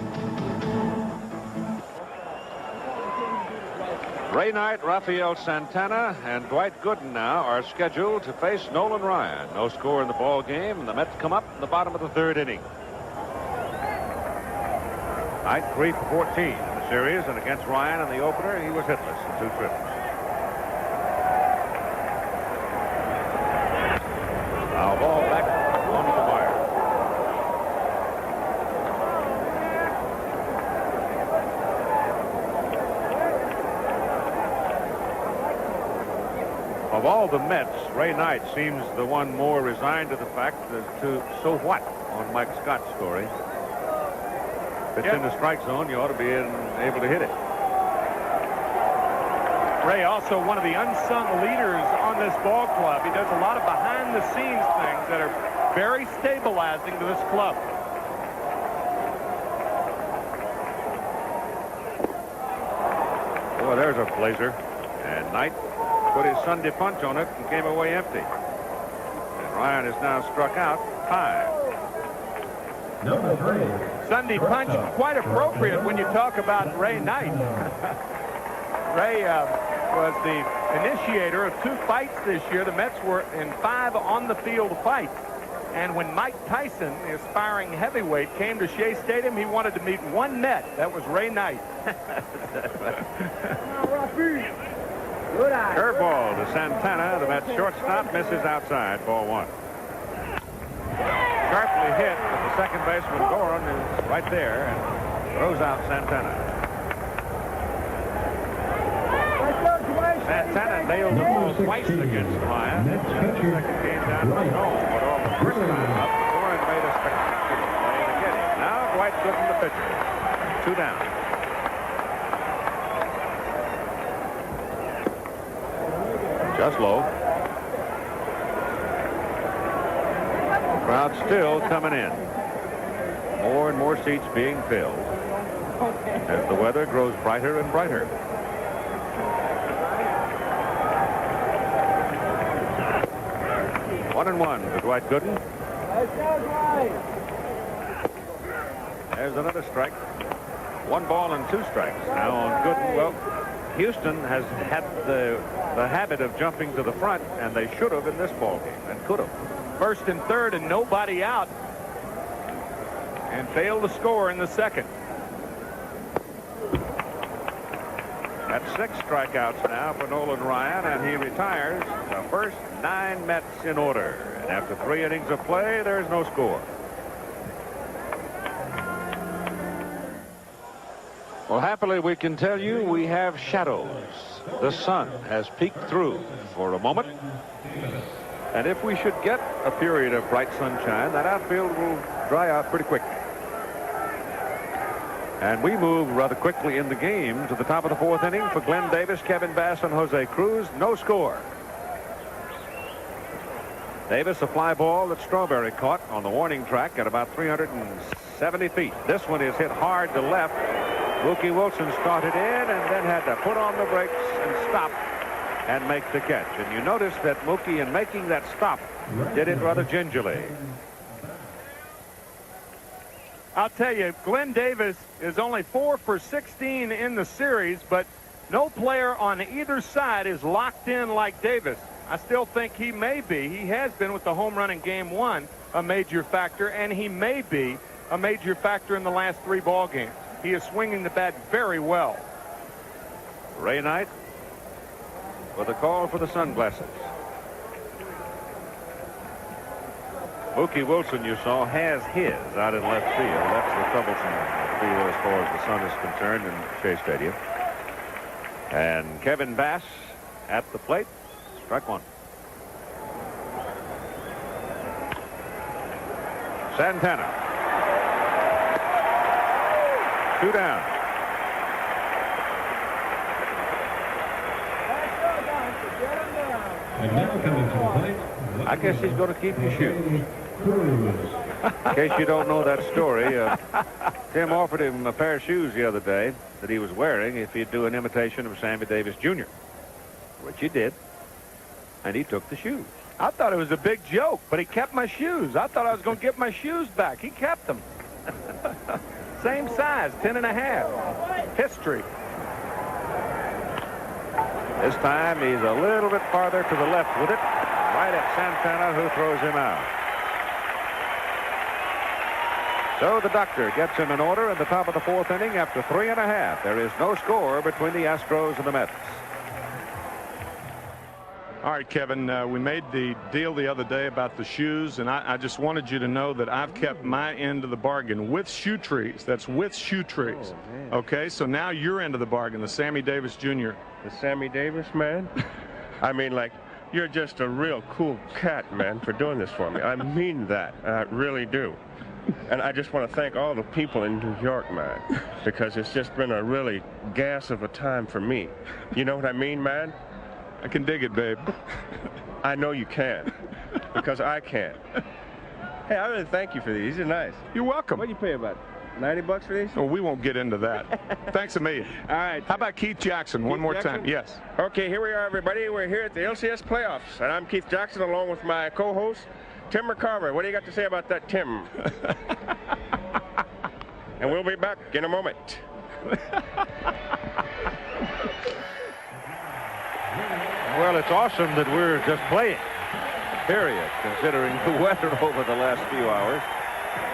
Ray Knight, Rafael Santana, and Dwight Gooden now are scheduled to face Nolan Ryan. No score in the ball game, and the Mets come up in the bottom of the 3rd inning. Knight 3 for 14 in the series, and against Ryan in the opener, he was hitless in 2 trips. Now ball back on the wire. Of all the Mets, Ray Knight seems the one more resigned to the fact as to so what on Mike Scott's story. If it's in the strike zone, you ought to be able to hit it. Ray, also one of the unsung leaders on this ball club. He does a lot of behind-the-scenes things that are very stabilizing to this club. Boy, there's a blazer. And Knight put his Sunday punch on it and came away empty. And Ryan is now struck out 5. Number 3. Sunday punch, quite appropriate when you talk about Ray Knight. Ray was the initiator of 2 fights this year. The Mets were in 5 on-the-field fights. And when Mike Tyson, the aspiring heavyweight, came to Shea Stadium, he wanted to meet one Met. That was Ray Knight. Curveball to Santana. The Mets shortstop misses outside. Ball 1. Sharply hit, but the second baseman Gorin is right there and throws out Santana. Santana nailed the ball twice against Ryan. The second game down to home, but all the first time up, Gorin made a spectacular play to get him. Now Dwight Gooden, the pitcher. 2 down. Just low. Crowd still coming in. More and more seats being filled as the weather grows brighter and brighter. One and one to Dwight Gooden. There's another strike. 1 ball and 2 strikes now on Gooden. Well, Houston has had the habit of jumping to the front, and they should have in this ball game and could have. First and third and nobody out, and failed to score in the second. That's 6 strikeouts now for Nolan Ryan, and he retires the first 9 Mets in order. And after 3 innings of play, there's no score. Well, happily, we can tell you we have shadows. The sun has peeked through for a moment. And if we should get a period of bright sunshine, that outfield will dry out pretty quickly. And we move rather quickly in the game to the top of the 4th inning for Glenn Davis, Kevin Bass, and Jose Cruz. No score. Davis, a fly ball that Strawberry caught on the warning track at about 370 feet. This one is hit hard to left. Mookie Wilson started in and then had to put on the brakes and stop and make the catch. And you notice that Mookie, in making that stop, did it rather gingerly. I'll tell you, Glenn Davis is only 4 for 16 in the series, but no player on either side is locked in like Davis. I still think he has been with the home run in game 1, a major factor, and he may be a major factor in the last 3 ball games. He is swinging the bat very well. Ray Knight with a call for the sunglasses. Mookie Wilson, you saw, has his out in left field. That's the troublesome field as far as the sun is concerned in Shea Stadium. And Kevin Bass at the plate. Strike 1. Santana. 2 down. And now coming to the plate. I guess he's going to keep his shoes. In case you don't know that story, Tim offered him a pair of shoes the other day that he was wearing if he'd do an imitation of Sammy Davis Jr., which he did, and he took the shoes. I thought it was a big joke, but he kept my shoes. I thought I was going to get my shoes back. He kept them. Same size, 10.5. History. This time he's a little bit farther to the left with it, right at Santana, who throws him out. So the doctor gets him in order in the top of the 4th inning after 3.5. There is no score between the Astros and the Mets. All right, Kevin, we made the deal the other day about the shoes, and I just wanted you to know that I've kept my end of the bargain with shoe trees. That's with shoe trees. Oh, okay, so now your end of the bargain, the Sammy Davis Jr. The Sammy Davis, man? I mean, like, you're just a real cool cat, man, for doing this for me. I mean that. I really do. And I just want to thank all the people in New York, man, because it's just been a really gas of a time for me. You know what I mean, man? I can dig it, babe. I know you can, because I can. Hey, I really thank you for these. These are nice. You're welcome. What do you pay about? 90 bucks for these? Oh, we won't get into that. Thanks a million. All right. How about Keith Jackson? One more time. Yes. Okay, here we are, everybody. We're here at the LCS playoffs, and I'm Keith Jackson along with my co-host, Tim McCarver. What do you got to say about that, Tim? And we'll be back in a moment. Well, it's awesome that we're just playing, period, considering the weather over the last few hours.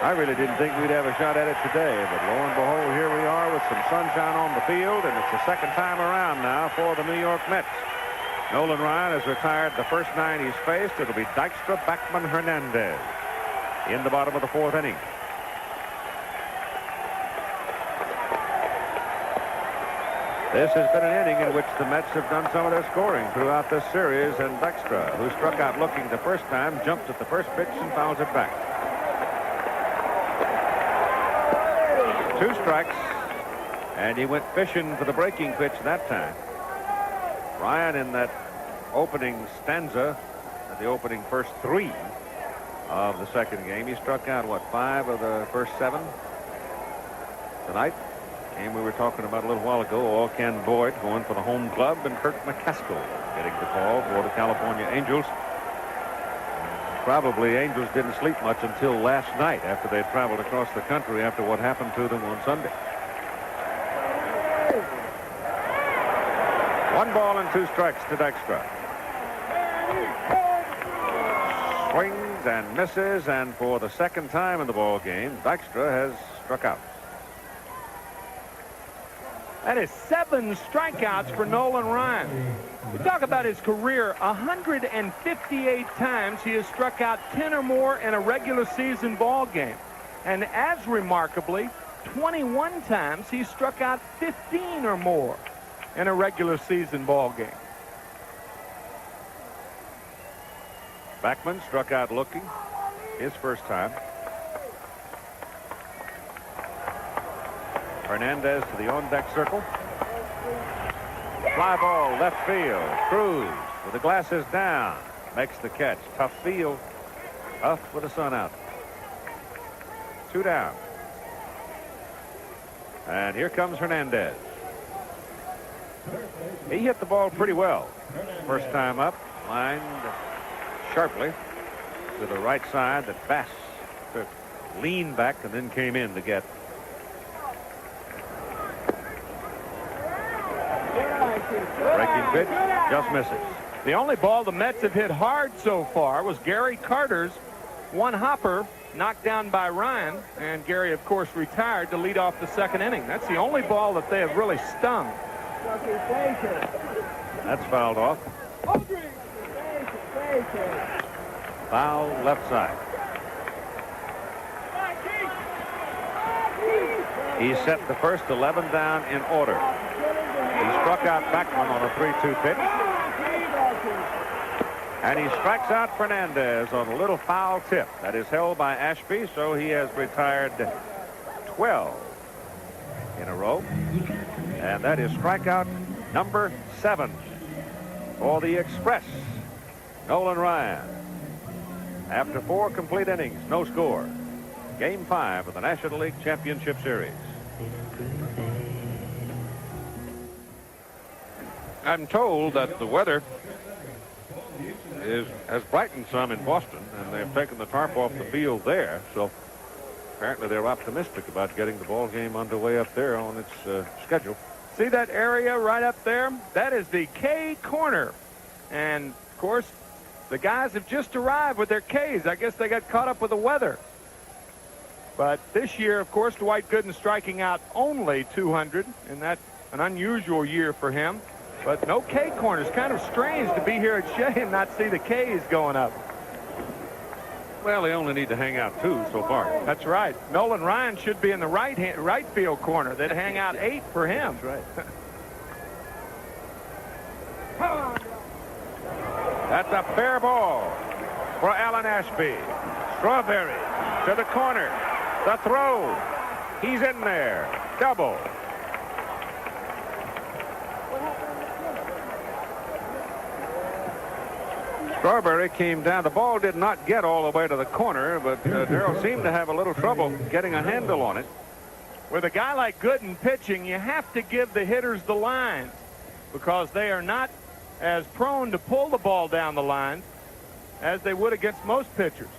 I really didn't think we'd have a shot at it today, but lo and behold, here we are with some sunshine on the field, and it's the second time around now for the New York Mets. Nolan Ryan has retired the first 9 he's faced. It'll be Dykstra, Backman, Hernandez in the bottom of the 4th inning. This has been an inning in which the Mets have done some of their scoring throughout this series, and Dykstra, who struck out looking the first time, jumped at the first pitch and fouls it back. 2 strikes, and he went fishing for the breaking pitch that time. Ryan, in that opening stanza, the opening first 3 of the second game, he struck out, what, 5 of the first 7 tonight? Game we were talking about a little while ago, all Ken Boyd going for the home club, and Kirk McCaskill getting the call for the California Angels. Probably Angels didn't sleep much until last night after they traveled across the country after what happened to them on Sunday. 1 ball and 2 strikes to Dykstra. Swings and misses, and for the second time in the ball game, Dykstra has struck out. That is 7 strikeouts for Nolan Ryan. We talk about his career. 158 times he has struck out 10 or more in a regular season ball game. And as remarkably, 21 times he struck out 15 or more in a regular season ball game. Backman struck out looking his first time. Hernandez to the on-deck circle. Fly ball left field. Cruz with the glasses down makes the catch. Tough field. Tough with the sun out. 2 down. And here comes Hernandez. He hit the ball pretty well. First time up, lined sharply to the right side that Bass took lean back and then came in to get. Breaking pitch just misses. The only ball the Mets have hit hard so far was Gary Carter's 1 hopper knocked down by Ryan, and Gary, of course, retired to lead off the second inning. That's the only ball that they have really stung. That's fouled off. Foul left side. He set the first 11 down in order. He struck out Backman on a 3-2 pitch. And he strikes out Fernandez on a little foul tip that is held by Ashby, so he has retired 12 in a row. And that is strikeout number 7 for the Express, Nolan Ryan. After 4 complete innings, no score. Game 5 of the National League Championship Series. I'm told that the weather has brightened some in Boston, and they've taken the tarp off the field there. So apparently they're optimistic about getting the ball game underway up there on its schedule. See that area right up there? That is the K corner. And, of course, the guys have just arrived with their Ks. I guess they got caught up with the weather. But this year, of course, Dwight Gooden striking out only 200, and that's an unusual year for him. But no K corners. Kind of strange to be here at Shea and not see the Ks going up. Well, they only need to hang out 2 so far. That's right. Nolan Ryan should be in the right field corner. They'd hang out 8 for him. That's right. That's a fair ball for Alan Ashby. Strawberry to the corner. The throw. He's in there. Double. Strawberry came down. The ball did not get all the way to the corner, but Darrell seemed to have a little trouble getting a handle on it. With a guy like Gooden pitching, you have to give the hitters the lines because they are not as prone to pull the ball down the lines as they would against most pitchers.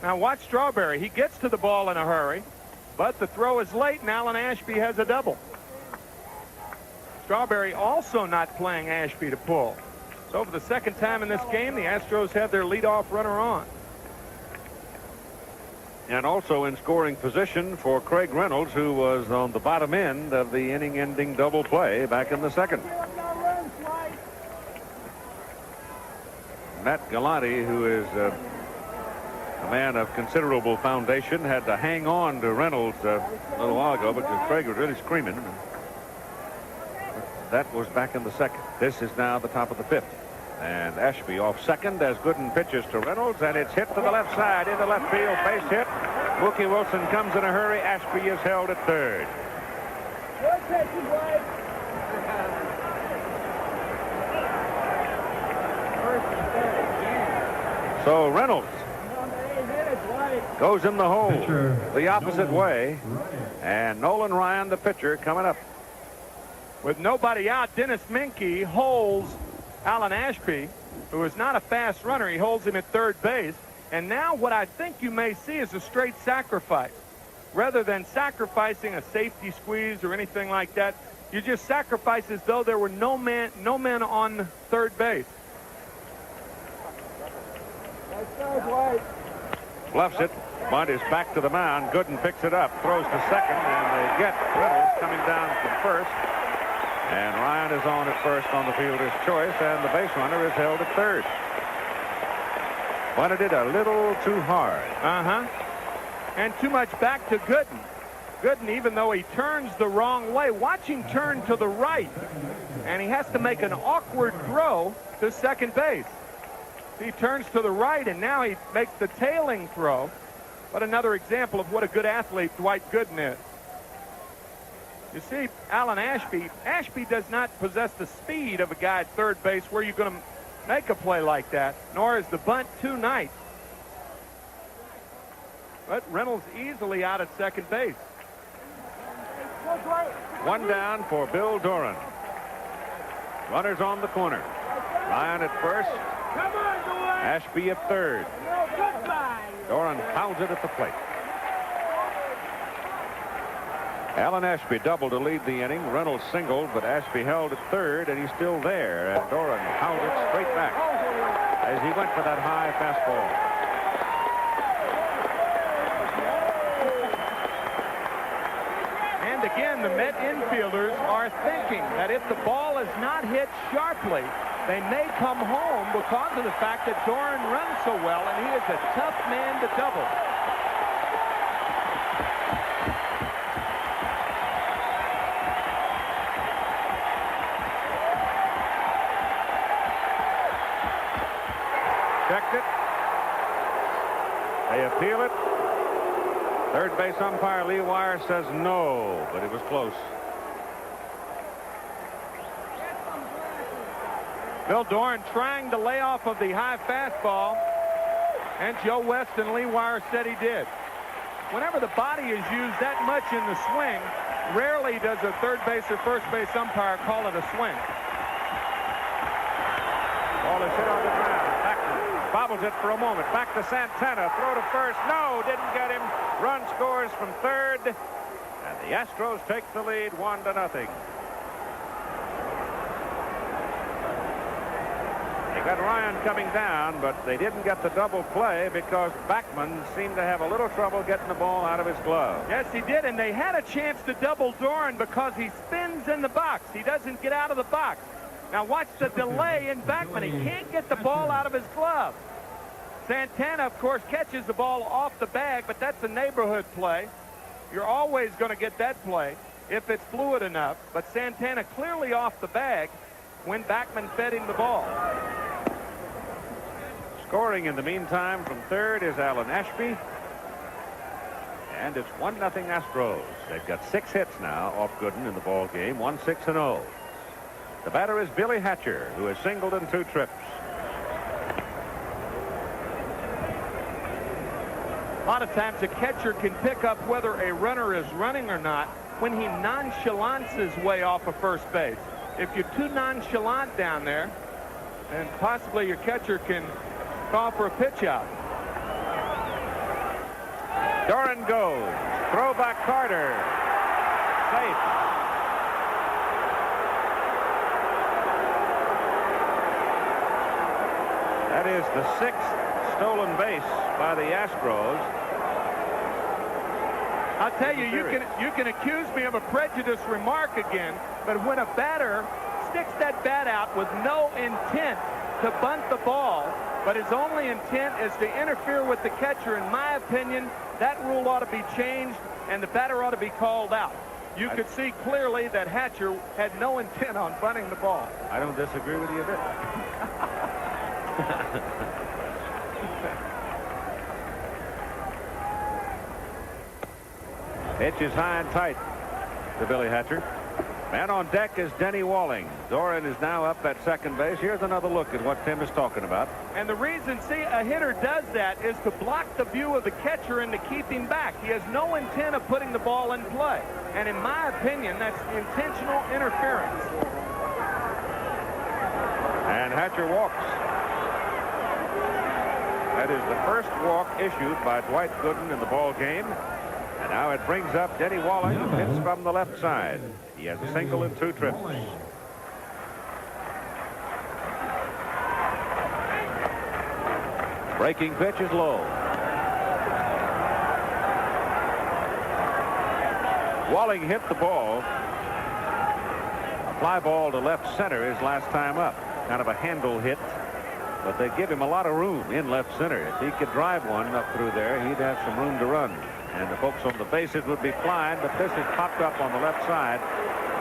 Now watch Strawberry. He gets to the ball in a hurry, but the throw is late, and Alan Ashby has a double. Strawberry also not playing Ashby to pull. So for the second time in this game, the Astros have their leadoff runner on. And also in scoring position for Craig Reynolds, who was on the bottom end of the inning-ending double play back in the second. Matt Galante, who is a man of considerable foundation, had to hang on to Reynolds a little while ago because Craig was really screaming. That was back in the second. This is now the top of the fifth. And Ashby off second as Gooden pitches to Reynolds, and it's hit to the left side into left field. Base hit. Mookie Wilson comes in a hurry. Ashby is held at third. So Reynolds goes in the hole the opposite way, and Nolan Ryan, the pitcher, coming up. With nobody out, Dennis Menke holds Alan Ashby, who is not a fast runner. He holds him at third base. And now what I think you may see is a straight sacrifice. Rather than sacrificing a safety squeeze or anything like that, you just sacrifice as though there were no men on third base. Bluffs it. Bunt is back to the mound. Gooden picks it up, throws to second, and they get Reynolds coming down from first. And Ryan is on at first on the fielder's choice, and the base runner is held at third. Bunted it a little too hard. And too much back to Gooden. Gooden, even though he turns the wrong way, watch him turn to the right. And he has to make an awkward throw to second base. He turns to the right, and now he makes the tailing throw. But another example of what a good athlete Dwight Gooden is. You see, Alan Ashby does not possess the speed of a guy at third base where you're going to make a play like that, nor is the bunt too nice. But Reynolds easily out at second base. One down for Bill Doran. Runners on the corner. Ryan at first. Ashby at third. Doran pounds it at the plate. Alan Ashby doubled to lead the inning. Reynolds singled, but Ashby held at third, and he's still there. And Doran pounded it straight back as he went for that high fastball. And again, the Met infielders are thinking that if the ball is not hit sharply, they may come home because of the fact that Doran runs so well, and he is a tough man to double. Checked it. They appeal it. Third base umpire Lee Wire says no, but it was close. Bill Doran trying to lay off of the high fastball, and Joe West and Lee Wire said he did. Whenever the body is used that much in the swing, rarely does a third base or first base umpire call it a swing. Ball is hit on the ground. Bobbles it for a moment. Back to Santana. Throw to first. No, didn't get him. Run scores from third. And the Astros take the lead 1-0. They got Ryan coming down, but they didn't get the double play because Backman seemed to have a little trouble getting the ball out of his glove. Yes, he did, and they had a chance to double Doran because he spins in the box. He doesn't get out of the box. Now watch the delay in Backman. He can't get the ball out of his glove. Santana, of course, catches the ball off the bag, but that's a neighborhood play. You're always going to get that play if it's fluid enough. But Santana clearly off the bag when Backman fed him the ball. Scoring in the meantime from third is Alan Ashby. And it's 1-0 Astros. They've got 6 hits now off Gooden in the ball game. 1-6-0. The batter is Billy Hatcher, who has singled in 2 trips. A lot of times a catcher can pick up whether a runner is running or not when he nonchalants his way off of first base. If you're too nonchalant down there, and possibly your catcher can call for a pitch out. Doran goes. Throw back Carter. Safe. That is the 6th stolen base by the Astros. I'll tell you, you can accuse me of a prejudiced remark again, but when a batter sticks that bat out with no intent to bunt the ball, but his only intent is to interfere with the catcher, in my opinion, that rule ought to be changed and the batter ought to be called out. You could see clearly that Hatcher had no intent on bunting the ball. I don't disagree with you a bit. Pitch is high and tight to Billy Hatcher. Man on deck is Denny Walling. Doran is now up at second base. Here's another look at what Tim is talking about. And the reason, see, a hitter does that is to block the view of the catcher and to keep him back. He has no intent of putting the ball in play. And in my opinion, that's intentional interference. And Hatcher walks. That is the first walk issued by Dwight Gooden in the ball game. And now it brings up Denny Walling, who hits from the left side. He has a single in 2 trips. Breaking pitch is low. Walling hit the ball. A fly ball to left center his last time up. Kind of a handle hit. But they give him a lot of room in left center. If he could drive one up through there, he'd have some room to run. And the folks on the bases would be flying, but this is popped up on the left side.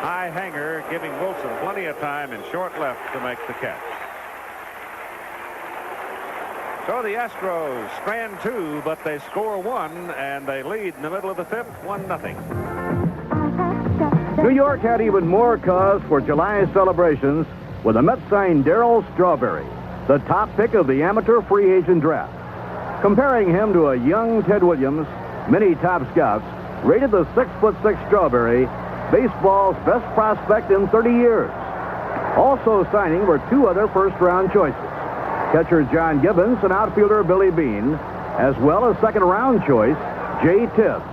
High hanger, giving Wilson plenty of time in short left to make the catch. So the Astros strand 2, but they score 1, and they lead in the middle of the 5th, 1-0. New York had even more cause for July celebrations with a Mets signed Darryl Strawberry, the top pick of the amateur free agent draft. Comparing him to a young Ted Williams, many top scouts rated the 6'6" Strawberry baseball's best prospect in 30 years. Also signing were 2 other first-round choices, catcher John Gibbons and outfielder Billy Bean, as well as second-round choice Jay Tibbs.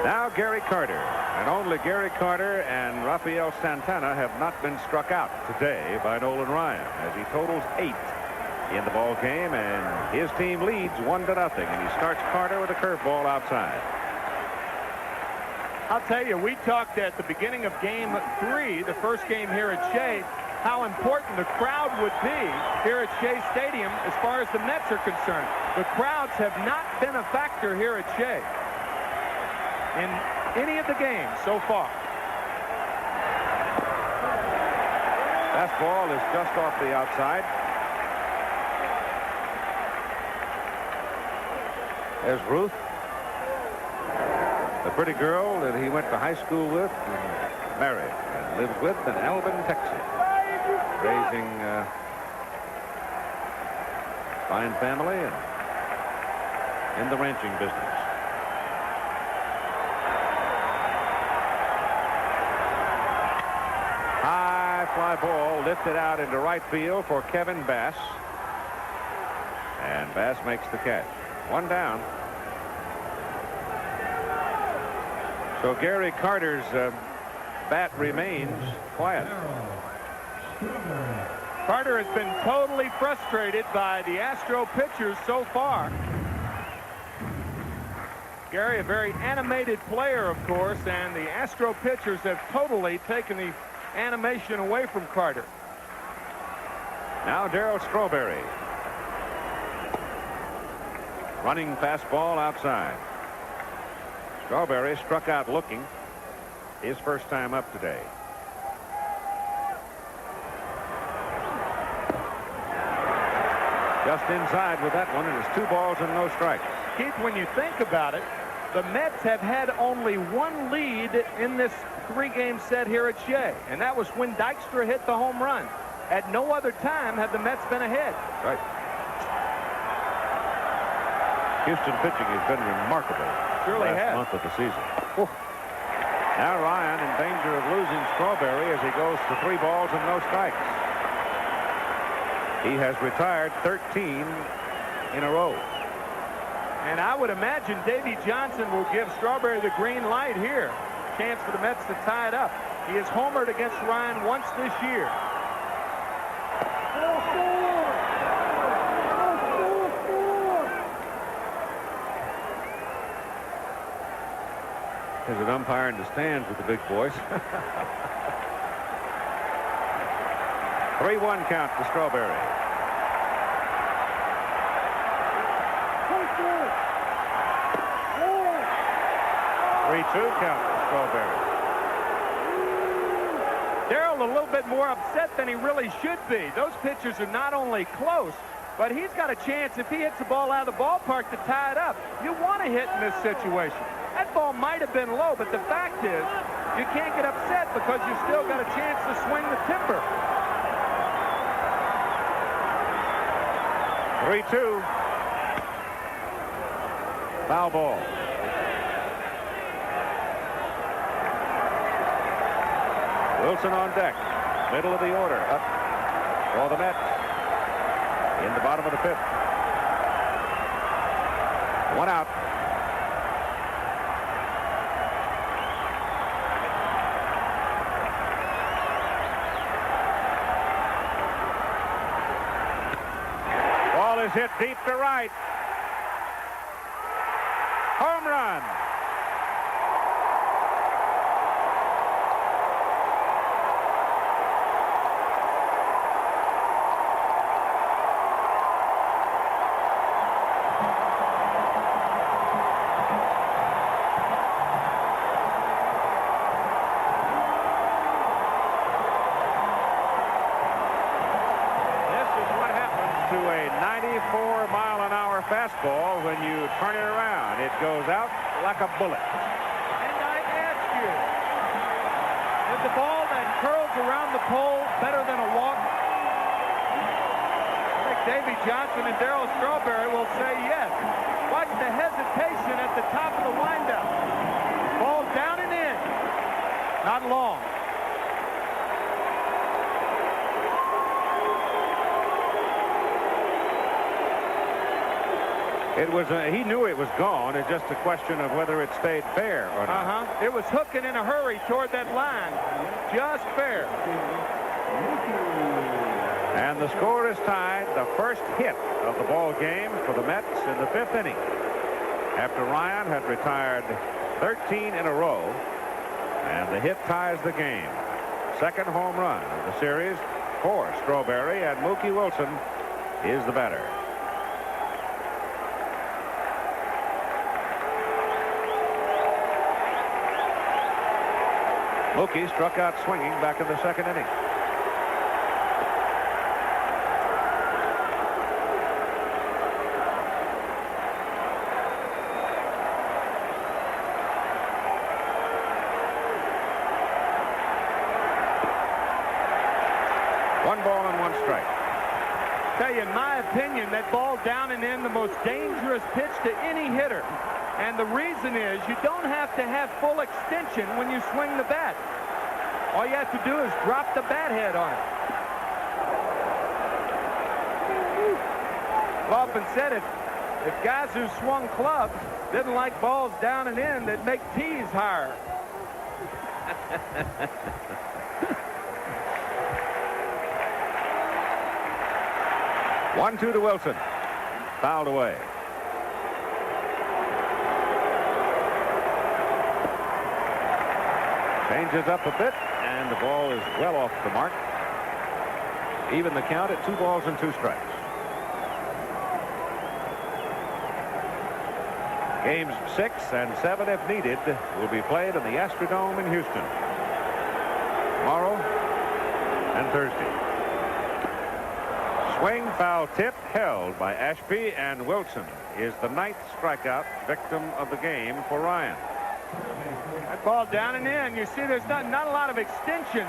Now Gary Carter, and only Gary Carter and Rafael Santana have not been struck out today by Nolan Ryan, as he totals 8 in the ball game, and his team leads 1-0, and he starts Carter with a curveball outside. I'll tell you, we talked at the beginning of game 3, the first game here at Shea, how important the crowd would be here at Shea Stadium as far as the Mets are concerned. The crowds have not been a factor here at Shea in any of the games so far. Fastball is just off the outside. There's Ruth, the pretty girl that he went to high school with and married and lives with in Albin, Texas, raising a fine family and in the ranching business. High fly ball lifted out into right field for Kevin Bass, and Bass makes the catch. 1 down. So Gary Carter's bat remains quiet. Carter has been totally frustrated by the Astro pitchers so far. Gary, a very animated player, of course, and the Astro pitchers have totally taken the animation away from Carter. Now Darryl Strawberry. Running fastball outside. Strawberry struck out looking. His first time up today. Just inside with that one, and it's 2 balls and no strikes. Keith, when you think about it, the Mets have had only one lead in this 3-game set here at Shea, and that was when Dykstra hit the home run. At no other time have the Mets been ahead. Right. Houston pitching has been remarkable. Surely last has. month of the season. Oof. Now Ryan in danger of losing Strawberry as he goes to 3 balls and no strikes. He has retired 13 in a row. And I would imagine Davy Johnson will give Strawberry the green light here. Chance for the Mets to tie it up. He has homered against Ryan once this year. There's an umpire in the stands with the big boys. 3-1 count to Strawberry. 3-2 count to Strawberry. Darrell a little bit more upset than he really should be. Those pitchers are not only close, but he's got a chance if he hits the ball out of the ballpark to tie it up. You want to hit in this situation. That ball might have been low, but the fact is you can't get upset because you still got a chance to swing the timber. 3-2. Foul ball. Wilson on deck. Middle of the order. Up for the Mets. In the bottom of the 5th. 1 out. Ball is hit deep to right. Home run. Fastball, when you turn it around, it goes out like a bullet. And I ask you, is the ball that curls around the pole better than a walk? I think Davy Johnson and Darrell Strawberry will say yes. Watch the hesitation at the top of the windup. Ball down and in. Not long. It was he knew it was gone. It's just a question of whether it stayed fair or not. It was hooking in a hurry toward that line. Just fair. And the score is tied. The first hit of the ball game for the Mets in the 5th inning. After Ryan had retired 13 in a row, and the hit ties the game. Second home run of the series for Strawberry, and Mookie Wilson is the batter. Mookie struck out swinging back in the 2nd inning. One ball and 1 strike. Tell you, in my opinion, that ball down and in, the most dangerous pitch to any hitter. And the reason is you don't have to have full extension when you swing the bat. All you have to do is drop the bat head on it. I've often said it, if guys who swung clubs didn't like balls down and in, they'd make tees higher. 1-2 to Wilson. Fouled away. Changes up a bit, and the ball is well off the mark. Even the count at 2 balls and 2 strikes. Games 6 and 7, if needed, will be played in the Astrodome in Houston tomorrow and Thursday. Swing, foul tip, held by Ashby, and Wilson is the 9th strikeout victim of the game for Ryan. That ball down and in. You see there's not a lot of extension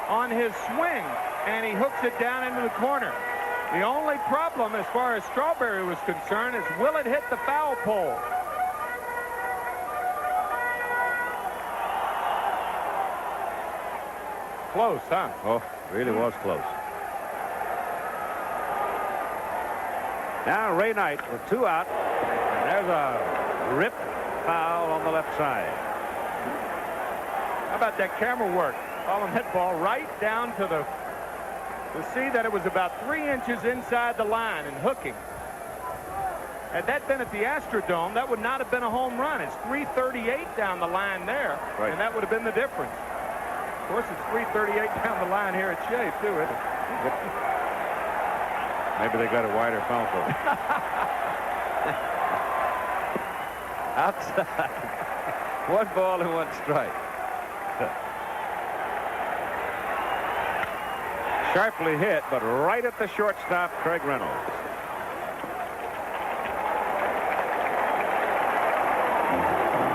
on his swing, and he hooks it down into the corner. The only problem as far as Strawberry was concerned is will it hit the foul pole? Close, huh? Oh, really was close. Now Ray Knight with 2 out. And there's a rip foul on the left side. How about that camera work? Following that ball right down to see that it was about 3 inches inside the line and hooking. Had that been at the Astrodome, that would not have been a home run. It's 338 down the line there, right, and that would have been the difference. Of course, it's 338 down the line here at Shea, too, isn't it? Maybe they got a wider foul pole. Outside. 1 ball and 1 strike. Sharply hit, but right at the shortstop, Craig Reynolds.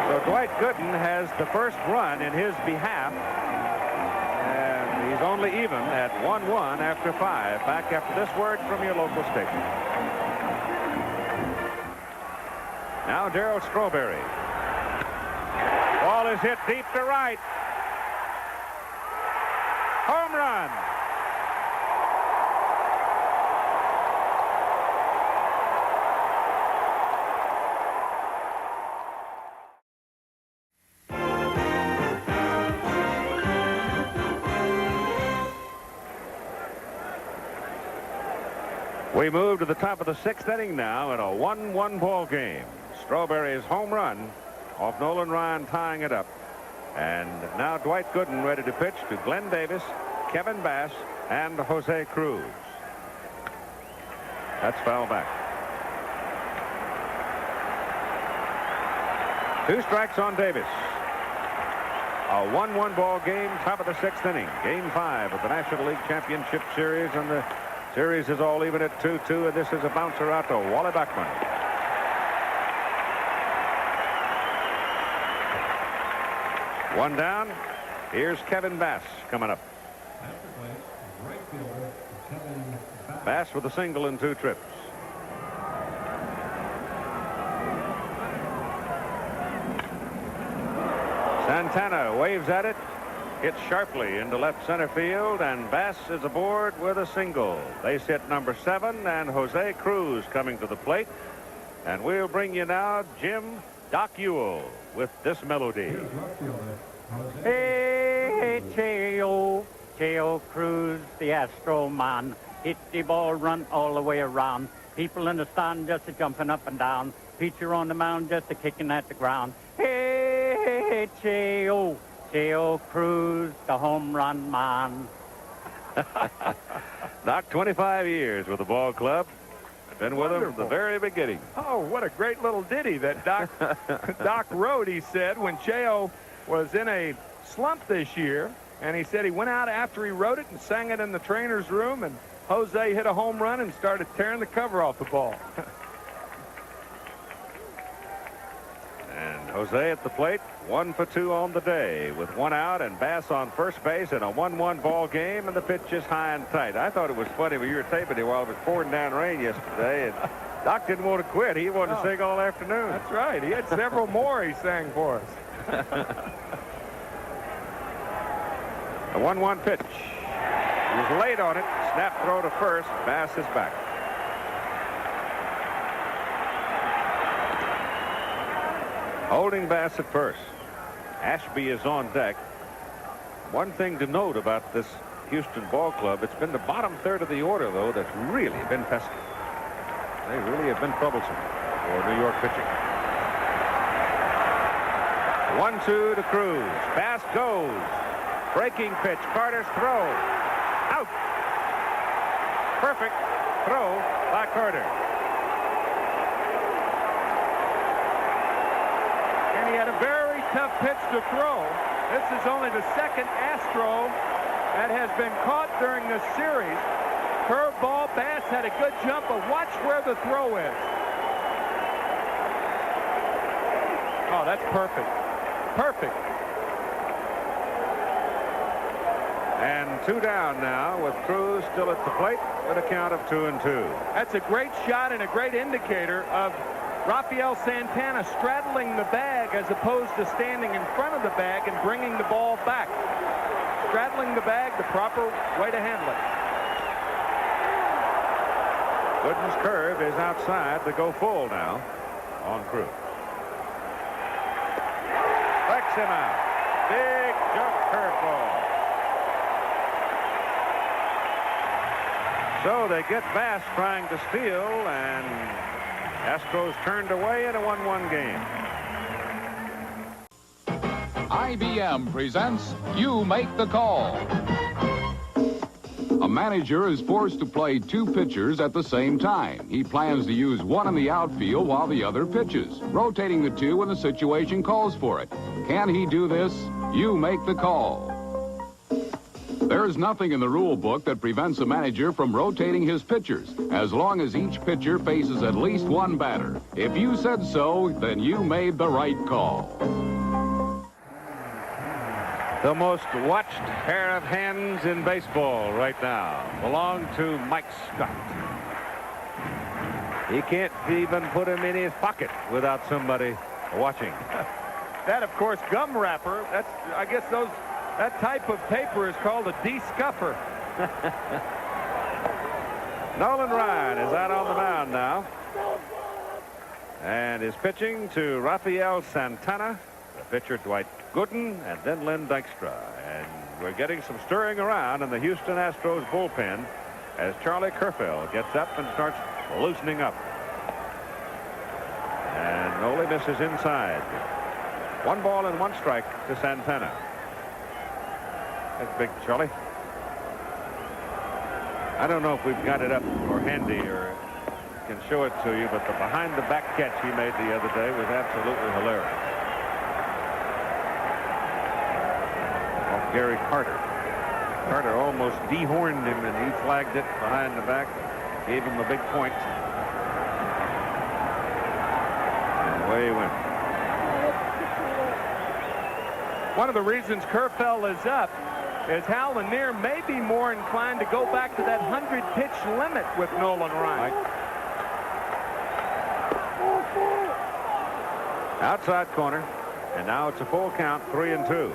So Dwight Gooden has the first run in his behalf. And he's only even at 1-1 after 5. Back after this word from your local station. Now Darryl Strawberry. Ball is hit deep to right. Home run. We move to the top of the 6th inning now in a 1-1 ball game. Strawberry's home run off Nolan Ryan tying it up. And now Dwight Gooden ready to pitch to Glenn Davis, Kevin Bass, and Jose Cruz. That's foul back. 2 strikes on Davis. A 1-1 ball game, top of the 6th inning. Game 5 of the National League Championship Series, and the series is all even at 2-2, and this is a bouncer out to Wally Backman. One down. Here's Kevin Bass coming up. Bass with a single and 2 trips. Santana waves at it. Hits sharply into left center field, and Bass is aboard with a single. They sit number 7, and Jose Cruz coming to the plate. And we'll bring you now Jim Doc Ewell with this melody. Hey, Cheo Cruz, the Astro man. Hit the ball, run all the way around. People in the stand just a jumping up and down. Pitcher on the mound just a kicking at the ground. Hey, Cheo Cruz, the home run man. Doc, 25 years with the ball club. Been with him from the very beginning. Oh, what a great little ditty that Doc wrote, he said, when Cheo was in a slump this year. And he said he went out after he wrote it and sang it in the trainer's room, and Jose hit a home run and started tearing the cover off the ball. And Jose at the plate, 1 for 2 on the day with 1 out, and Bass on first base in a 1-1 ball game, and the pitch is high and tight. I thought it was funny when you were taping it while it was pouring down rain yesterday, and Doc didn't want to quit. He wanted to sing all afternoon. That's right. He had several more he sang for us. A 1-1 pitch. He was late on it. Snap throw to first. Bass is back. Holding Bass at first. Ashby is on deck. One thing to note about this Houston ball club, it's been the bottom third of the order, though, that's really been pesky. They really have been troublesome for New York pitching. 1-2 to Cruz. Bass goes. Breaking pitch. Carter's throw. Out. Perfect throw by Carter. And he had a very tough pitch to throw. This is only the second Astro that has been caught during this series. Curveball. Bass had a good jump, but watch where the throw is. Oh, that's perfect. Perfect. And 2 down now with Cruz still at the plate with a count of 2-2. That's a great shot and a great indicator of Rafael Santana straddling the bag as opposed to standing in front of the bag and bringing the ball back. Straddling the bag, the proper way to handle it. Gooden's curve is outside to go full now on Cruz. Strikes him out. Big jump curveball. So they get Bass trying to steal, and Astros turned away in a 1-1 game. IBM presents You Make the Call. A manager is forced to play 2 pitchers at the same time. He plans to use one in the outfield while the other pitches, rotating the 2 when the situation calls for it. Can he do this? You make the call. There's nothing in the rule book that prevents a manager from rotating his pitchers, as long as each pitcher faces at least one batter. If you said so, then you made the right call. The most watched pair of hands in baseball right now belong to Mike Scott. He can't even put him in his pocket without somebody watching. That, of course, gum wrapper. That's, I guess that type of paper is called a de-scuffer. Nolan Ryan is out on the mound now and is pitching to Rafael Santana, the pitcher Dwight Gooden, and then Len Dykstra. And we're getting some stirring around in the Houston Astros bullpen as Charlie Kerfell gets up and starts loosening up. And Noli misses inside. 1 ball and 1 strike to Santana. That's big, Charlie. I don't know if we've got it up or handy or can show it to you, but the behind-the-back catch he made the other day was absolutely hilarious. Off Gary Carter. Carter almost dehorned him, and he flagged it behind the back, gave him a big point. And away he went. One of the reasons Kerfell is up is Hal Lanier may be more inclined to go back to that 100-pitch limit with Nolan Ryan. Outside corner, and now it's a full count, 3-2.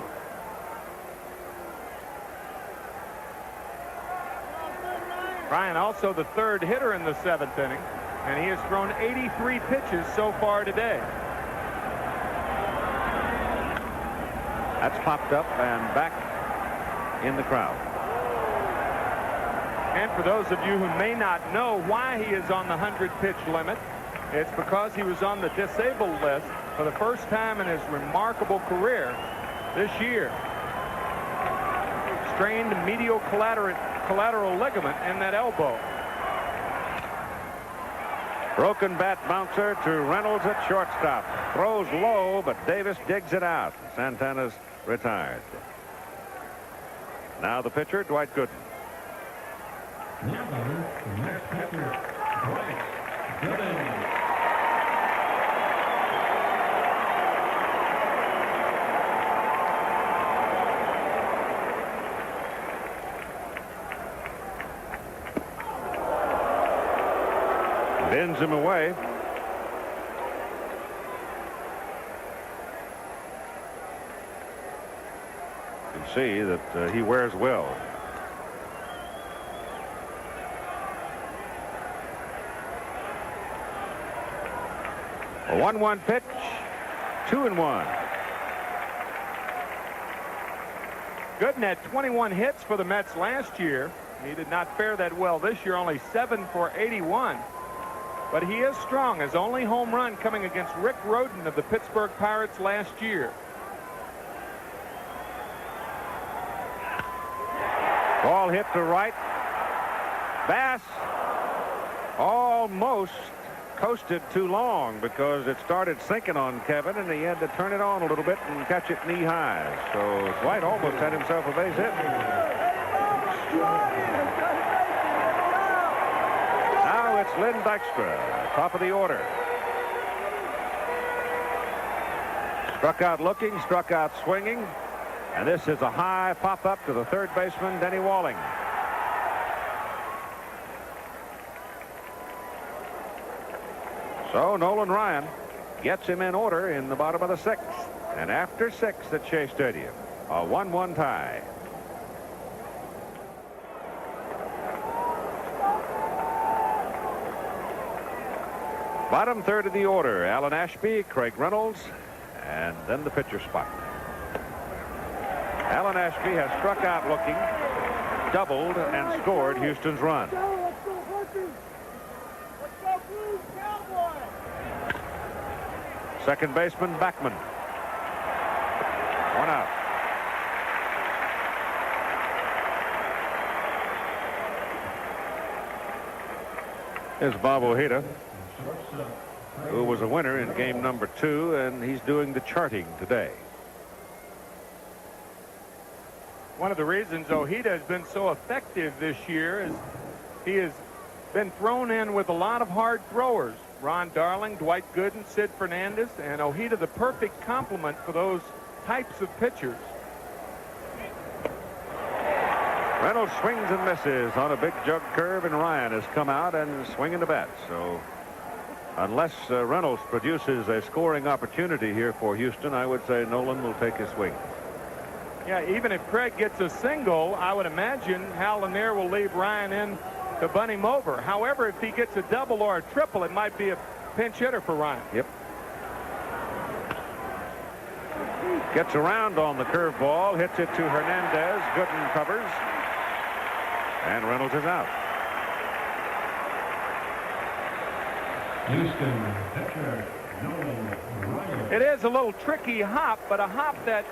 Ryan also the 3rd hitter in the 7th inning, and he has thrown 83 pitches so far today. That's popped up and back in the crowd. And for those of you who may not know why he is on the 100-pitch limit, it's because he was on the disabled list for the first time in his remarkable career this year. Strained medial collateral ligament in that elbow. Broken bat bouncer to Reynolds at shortstop. Throws low, but Davis digs it out. Santana's retired. Now the pitcher, Dwight Gooden. Now, the next pitcher, Dwight Gooden. Bends him away. You can see that he wears well. A 1-1 pitch, 2-1. Gooden had 21 hits for the Mets last year. He did not fare that well this year, only 7 for 81. But he is strong. His only home run coming against Rick Rhoden of the Pittsburgh Pirates last year. Ball hit to right. Bass almost coasted too long because it started sinking on Kevin, and he had to turn it on a little bit and catch it knee high. So Dwight almost had himself a base hit. Now it's Len Dykstra, top of the order. Struck out looking, struck out swinging. And this is a high pop-up to the third baseman, Denny Walling. So Nolan Ryan gets him in order in the bottom of the sixth. And after 6 at Shea Stadium, a 1-1 tie. Bottom third of the order, Alan Ashby, Craig Reynolds, and then the pitcher spot. Alan Ashby has struck out looking, doubled, and scored Houston's run. Second baseman Backman. 1 out. Here's Bob Ojeda, who was a winner in game number 2, and he's doing the charting today. One of the reasons Ojeda has been so effective this year is he has been thrown in with a lot of hard throwers. Ron Darling, Dwight Gooden, Sid Fernandez, and Ojeda the perfect complement for those types of pitchers. Reynolds swings and misses on a big jug curve, and Ryan has come out and swinging the bat. So unless Reynolds produces a scoring opportunity here for Houston, I would say Nolan will take his swing. Yeah, even if Craig gets a single, I would imagine Hal Lanier will leave Ryan in to bunt him over. However, if he gets a double or a triple, it might be a pinch hitter for Ryan. Yep. Gets around on the curveball, hits it to Hernandez. Gooden covers, and Reynolds is out. Houston pitcher Nolan Ryan. It is a little tricky hop, but a hop that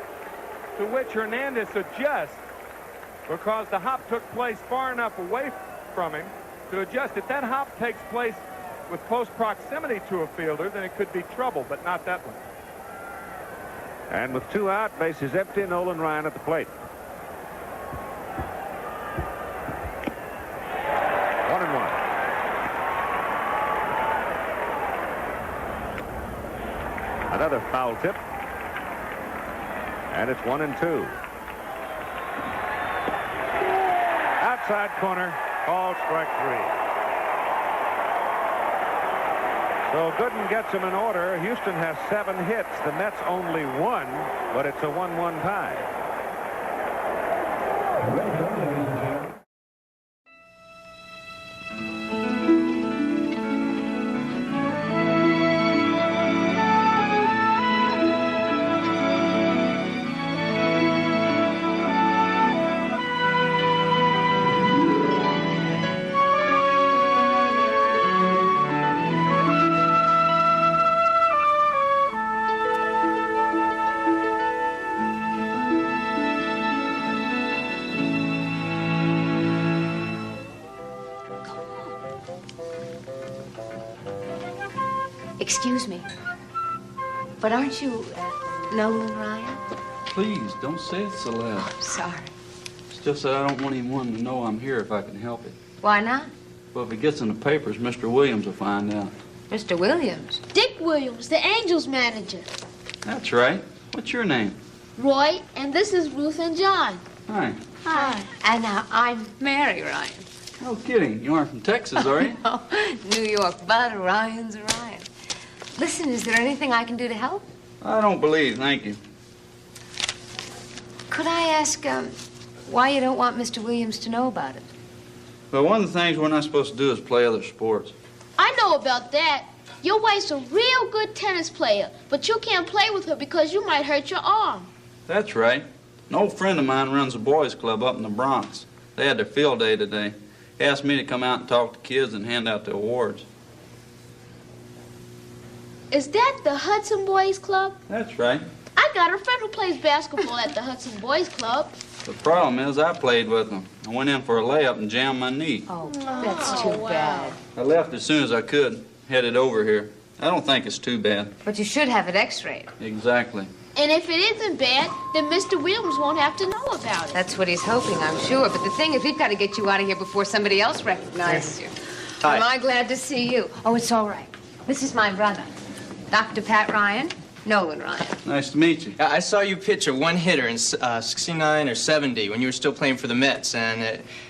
to which Hernandez adjusts, because the hop took place far enough away from him to adjust. If that hop takes place with close proximity to a fielder, then it could be trouble, but not that one. And with 2 out, bases empty, Nolan Ryan at the plate. 1-1. Another foul tip. And it's 1-2. Outside corner, called strike 3. So Gooden gets him in order. Houston has 7 hits. The Mets only 1, but it's a 1-1 tie. Excuse me, but aren't you Nolan Ryan? Please, don't say it so loud. I'm sorry. It's just that I don't want anyone to know I'm here if I can help it. Why not? Well, if it gets in the papers, Mr. Williams will find out. Mr. Williams? Dick Williams, the Angels manager. That's right. What's your name? Roy, and this is Ruth and John. Hi. Hi. And now I'm Mary Ryan. No kidding. You aren't from Texas, are you? No, New York, but Ryan's a Ryan. Listen, is there anything I can do to help? I don't believe, thank you. Could I ask, why you don't want Mr. Williams to know about it? Well, one of the things we're not supposed to do is play other sports. I know about that. Your wife's a real good tennis player, but you can't play with her because you might hurt your arm. That's right. An old friend of mine runs a boys' club up in the Bronx. They had their field day today. He asked me to come out and talk to kids and hand out the awards. Is that the Hudson Boys Club? That's right. I got a friend who plays basketball at the Hudson Boys Club. The problem is I played with them. I went in for a layup and jammed my knee. Oh, that's too bad. I left as soon as I could, headed over here. I don't think it's too bad. But you should have it x-rayed. Exactly. And if it isn't bad, then Mr. Williams won't have to know about it. That's what he's hoping, I'm sure. But the thing is, we've got to get you out of here before somebody else recognizes you. Hi. Am I glad to see you? Oh, it's all right. This is my brother, Dr. Pat Ryan. Nolan Ryan. Nice to meet you. I saw you pitch a one-hitter in 69 or 70 when you were still playing for the Mets, and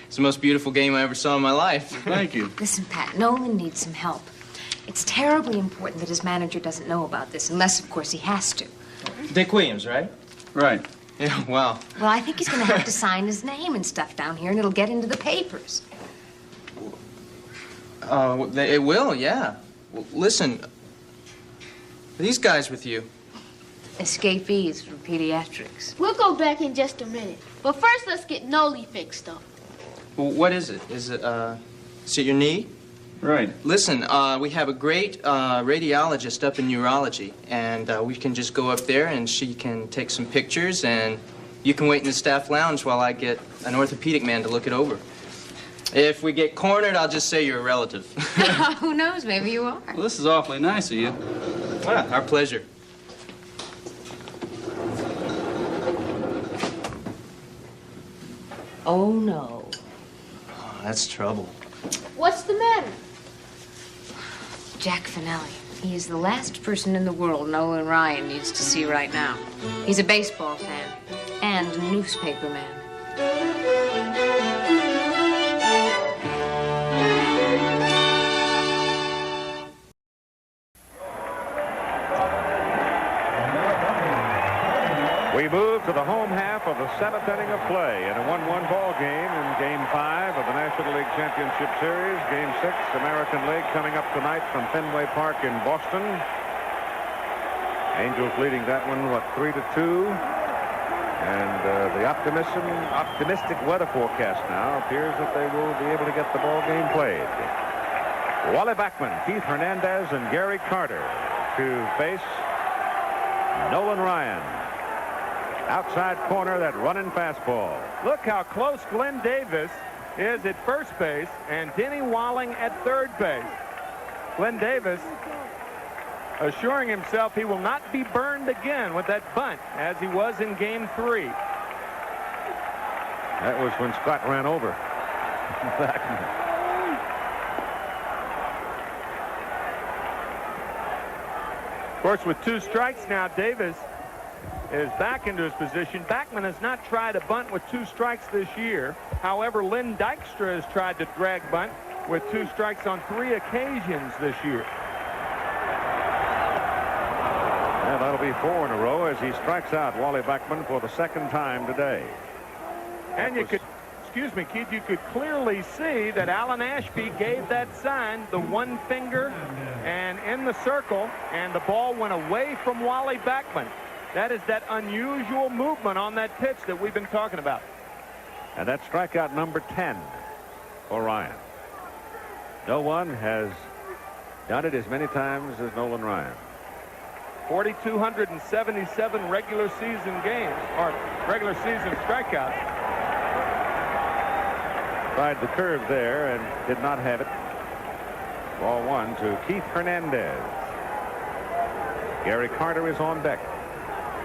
it's the most beautiful game I ever saw in my life. Thank you. Listen, Pat, Nolan needs some help. It's terribly important that his manager doesn't know about this, unless, of course, he has to. Dick Williams, right? Right. Yeah, wow. Well, I think he's going to have to sign his name and stuff down here, and it'll get into the papers. It will, yeah. Well, listen, are these guys with you? Escapees from pediatrics. We'll go back in just a minute. But first, let's get Noli fixed up. Well, what is it? Is it your knee? Right. Listen, we have a great radiologist up in neurology, and we can just go up there and she can take some pictures, and you can wait in the staff lounge while I get an orthopedic man to look it over. If we get cornered, I'll just say you're a relative. Who knows? Maybe you are. Well, this is awfully nice of you. Well, our pleasure. Oh, no. Oh, that's trouble. What's the matter? Jack Finelli. He is the last person in the world Nolan Ryan needs to see right now. He's a baseball fan and a newspaper man. We move to the home half of the 7th inning of play in a 1-1 ball game in Game 5 of the National League Championship Series. Game 6, American League, coming up tonight from Fenway Park in Boston. Angels leading that one, 3-2. And the optimistic weather forecast now appears that they will be able to get the ball game played. Wally Backman, Keith Hernandez, and Gary Carter to face Nolan Ryan. Outside corner, that running fastball. Look how close Glenn Davis is at first base and Denny Walling at third base. Glenn Davis assuring himself he will not be burned again with that bunt as he was in Game 3. That was when Scott ran over Backman. Of course, with 2 strikes now, Davis is back into his position. Backman has not tried a bunt with 2 strikes this year. However, Lynn Dykstra has tried to drag bunt with 2 strikes on 3 occasions this year. Yeah, that'll be 4 in a row as he strikes out Wally Backman for the 2nd time today. And you could, excuse me, Keith, you could clearly see that Alan Ashby gave that sign, the 1 finger and in the circle, and the ball went away from Wally Backman. That is that unusual movement on that pitch that we've been talking about. And that's strikeout number 10 for Ryan. No one has done it as many times as Nolan Ryan. 4,277 regular season games, or regular season strikeouts. Tried the curve there and did not have it. Ball 1 to Keith Hernandez. Gary Carter is on deck.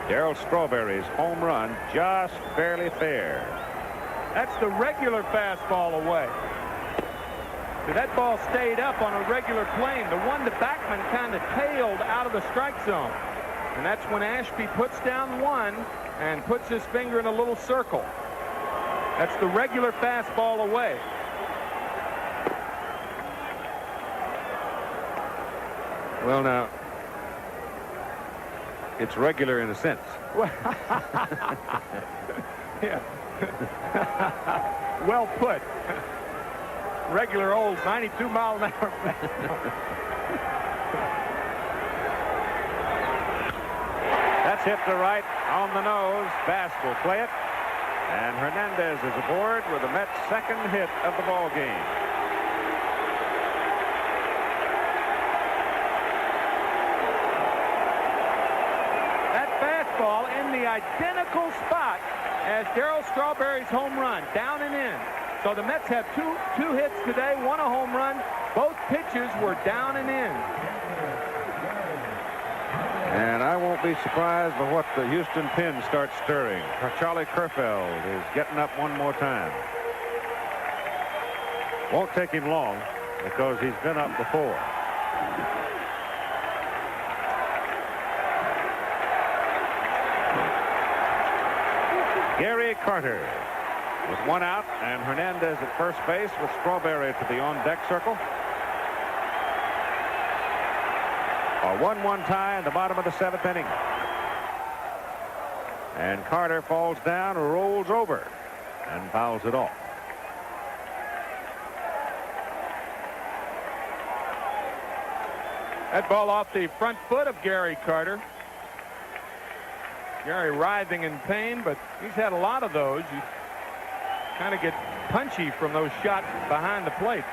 Darryl Strawberry's home run just barely fair. That's the regular fastball away. So that ball stayed up on a regular plane. The one to Backman kind of tailed out of the strike zone. And that's when Ashby puts down 1 and puts his finger in a little circle. That's the regular fastball away. Well, now, it's regular in a sense. Yeah. Well put. Regular old 92-mile-an-hour fastball. That's hit to right on the nose. Bass will play it. And Hernandez is aboard with the Mets' 2nd hit of the ball game. Fastball in the identical spot as Darryl Strawberry's home run, down and in. So the Mets have two hits today, 1 a home run. Both pitches were down and in. And I won't be surprised by what the Houston pen starts stirring. Charlie Kerfeld is getting up one more time. Won't take him long because he's been up before. Gary Carter with 1 out, and Hernandez at first base with Strawberry to the on-deck circle. A 1-1 tie in the bottom of the 7th inning. And Carter falls down, rolls over, and fouls it off. That ball off the front foot of Gary Carter. Gary writhing in pain, but he's had a lot of those. You kind of get punchy from those shots behind the plate.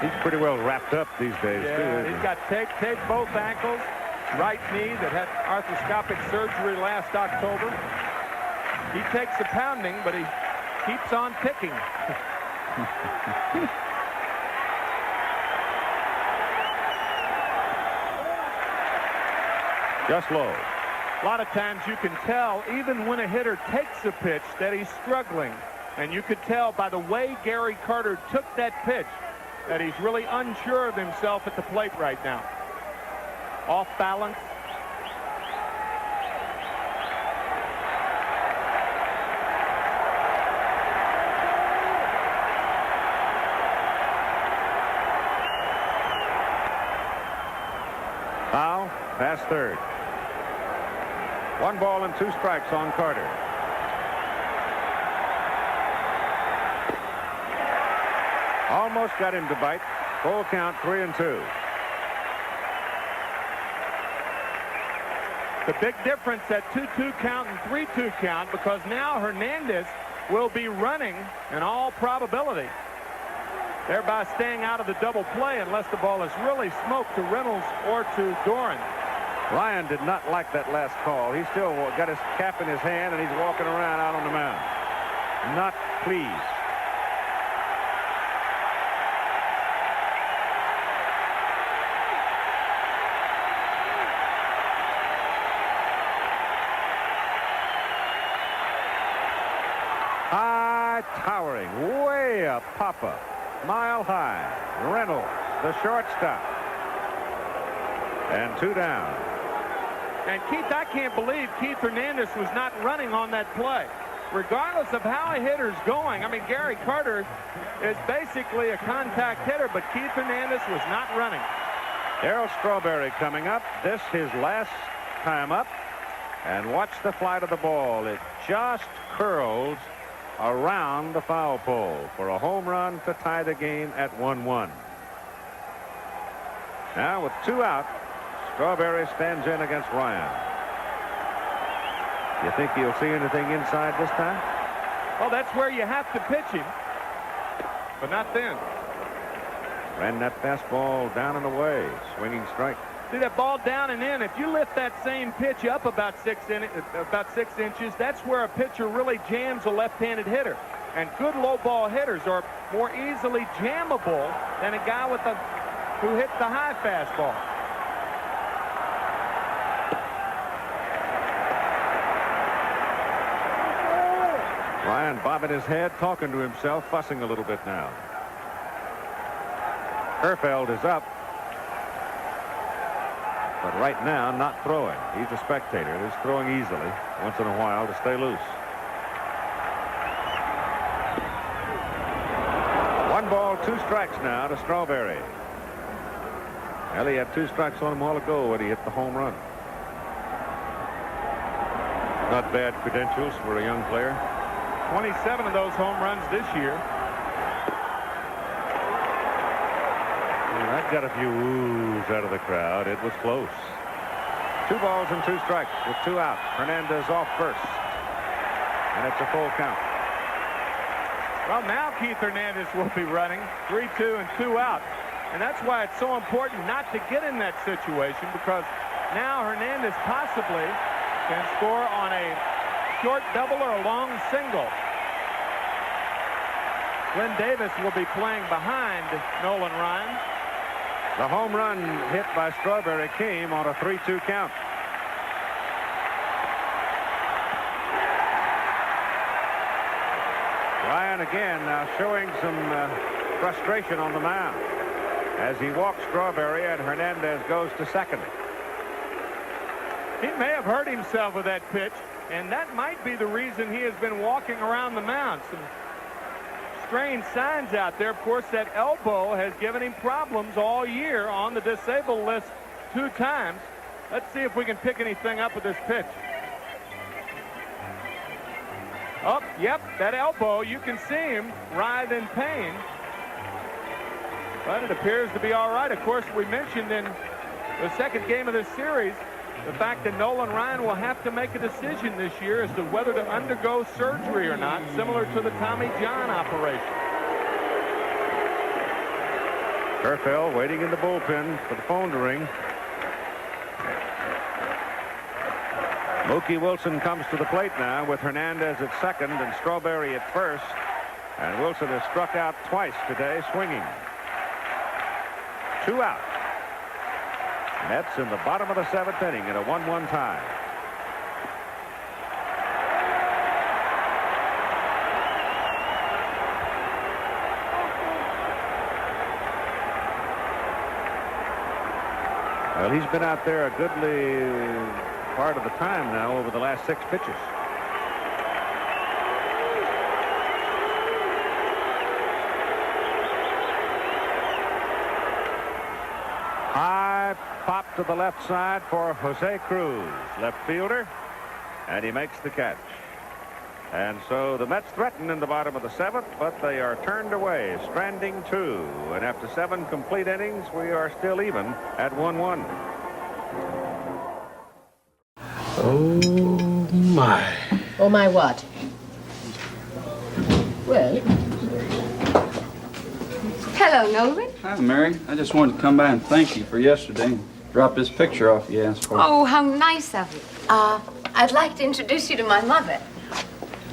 He's pretty well wrapped up these days, Yeah, too. he's got taped both ankles, right knee that had arthroscopic surgery last October. He takes a pounding, but he keeps on picking. Just low. A lot of times you can tell, even when a hitter takes a pitch, that he's struggling. And you could tell by the way Gary Carter took that pitch that he's really unsure of himself at the plate right now. Off balance. Foul, past third. 1 ball and 2 strikes on Carter. Almost got him to bite. Full count, 3-2. The big difference at 2-2 count and 3-2 count, because now Hernandez will be running in all probability, thereby staying out of the double play unless the ball is really smoked to Reynolds or to Doran. Ryan did not like that last call. He still got his cap in his hand, and he's walking around out on the mound. Not pleased. High towering, way up, Papa, mile high. Reynolds, the shortstop. And 2 down. And Keith, I can't believe Keith Hernandez was not running on that play. Regardless of how a hitter's going, I mean, Gary Carter is basically a contact hitter, but Keith Hernandez was not running. Darryl Strawberry coming up. This his last time up. And watch the flight of the ball. It just curls around the foul pole for a home run to tie the game at 1-1. Now with 2 out, Strawberry stands in against Ryan. You think he'll see anything inside this time? Well, that's where you have to pitch him, but not then. Ran that fastball down and away. Swinging strike. See that ball down and in. If you lift that same pitch up about 6 inches, that's where a pitcher really jams a left-handed hitter. And good low ball hitters are more easily jammable than a guy who hits the high fastball. Ryan bobbing his head, talking to himself, fussing a little bit now. Herfeld is up, but right now not throwing. He's a spectator. He's throwing easily once in a while to stay loose. 1 ball, 2 strikes now to Strawberry. Well, he had 2 strikes on him a while ago when he hit the home run. Not bad credentials for a young player. 27 of those home runs this year. That got a few woos out of the crowd. It was close. 2 balls and 2 strikes with 2 out. Hernandez off first. And it's a full count. Well, now Keith Hernandez will be running 3-2 and 2 out. And that's why it's so important not to get in that situation, because now Hernandez possibly can score on a short double or a long single. Glenn Davis will be playing behind Nolan Ryan. The home run hit by Strawberry came on a 3-2 count. Ryan again now showing some frustration on the mound as he walks Strawberry, and Hernandez goes to second. He may have hurt himself with that pitch. And that might be the reason he has been walking around the mound. Some strange signs out there. Of course, that elbow has given him problems all year, on the disabled list 2 times. Let's see if we can pick anything up with this pitch. Oh, yep, that elbow, you can see him writhe in pain. But it appears to be all right. Of course, we mentioned in the second game of this series the fact that Nolan Ryan will have to make a decision this year as to whether to undergo surgery or not, similar to the Tommy John operation. Kerfell waiting in the bullpen for the phone to ring. Mookie Wilson comes to the plate now with Hernandez at second and Strawberry at first. And Wilson has struck out twice today, swinging. 2 out. Mets in the bottom of the 7th inning in a 1-1 tie. Well, he's been out there a goodly part of the time now over the last 6 pitches. High pop to the left side for Jose Cruz, left fielder, and he makes the catch. And so the Mets threaten in the bottom of the 7th, but they are turned away, stranding 2. And after 7 complete innings, we are still even at 1-1. Oh, my. Oh, my what? Well. Hello, Nolan. Hi, Mary. I just wanted to come by and thank you for yesterday and drop this picture off you asked for. Oh, how nice of you. I'd like to introduce you to my mother.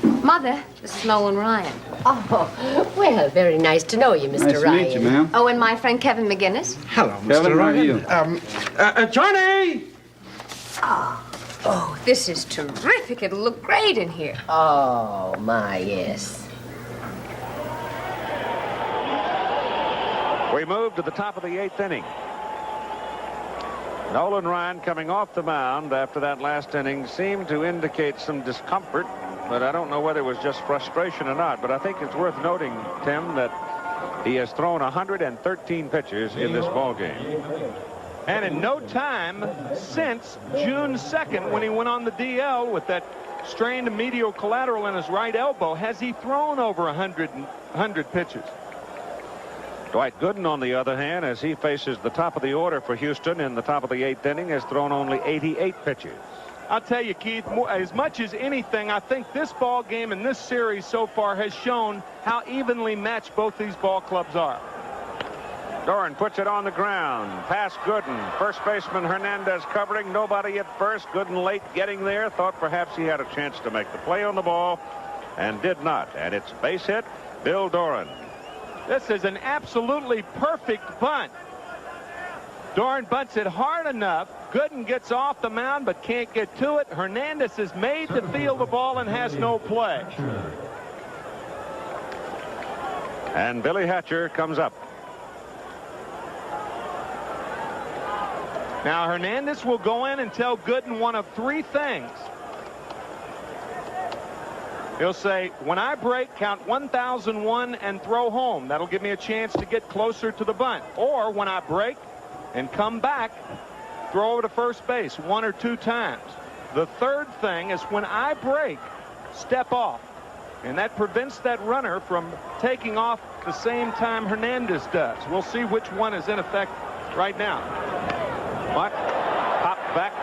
Mother, this is Nolan Ryan. Oh, well, very nice to know you, Mr. Nice to Ryan. meet you, ma'am. Oh, and my friend Kevin McGinnis. Hello, Kevin, Mr. Ryan. how are you? Johnny! Oh, this is terrific. It'll look great in here. Oh, my, yes. We move to the top of the 8th inning. Nolan Ryan, coming off the mound after that last inning, seemed to indicate some discomfort, but I don't know whether it was just frustration or not. But I think it's worth noting, Tim, that he has thrown 113 pitches in this ball game. And in no time since June 2nd, when he went on the DL with that strained medial collateral in his right elbow, has he thrown over 100 pitches. Dwight Gooden, on the other hand, as he faces the top of the order for Houston in the top of the 8th inning, has thrown only 88 pitches. I'll tell you, Keith, as much as anything, I think this ball game and this series so far has shown how evenly matched both these ball clubs are. Doran puts it on the ground. Past Gooden. First baseman Hernandez covering. Nobody at first. Gooden late getting there. Thought perhaps he had a chance to make the play on the ball and did not. And it's base hit, Bill Doran. This is an absolutely perfect bunt. Doran bunts it hard enough. Gooden gets off the mound but can't get to it. Hernandez is made to field the ball and has no play. And Billy Hatcher comes up. Now Hernandez will go in and tell Gooden one of 3 things. He'll say, when I break, count 1001 and throw home. That'll give me a chance to get closer to the bunt. Or when I break and come back, throw over to first base 1 or 2 times. The third thing is when I break, step off. And that prevents that runner from taking off the same time Hernandez does. We'll see which one is in effect right now. But popped back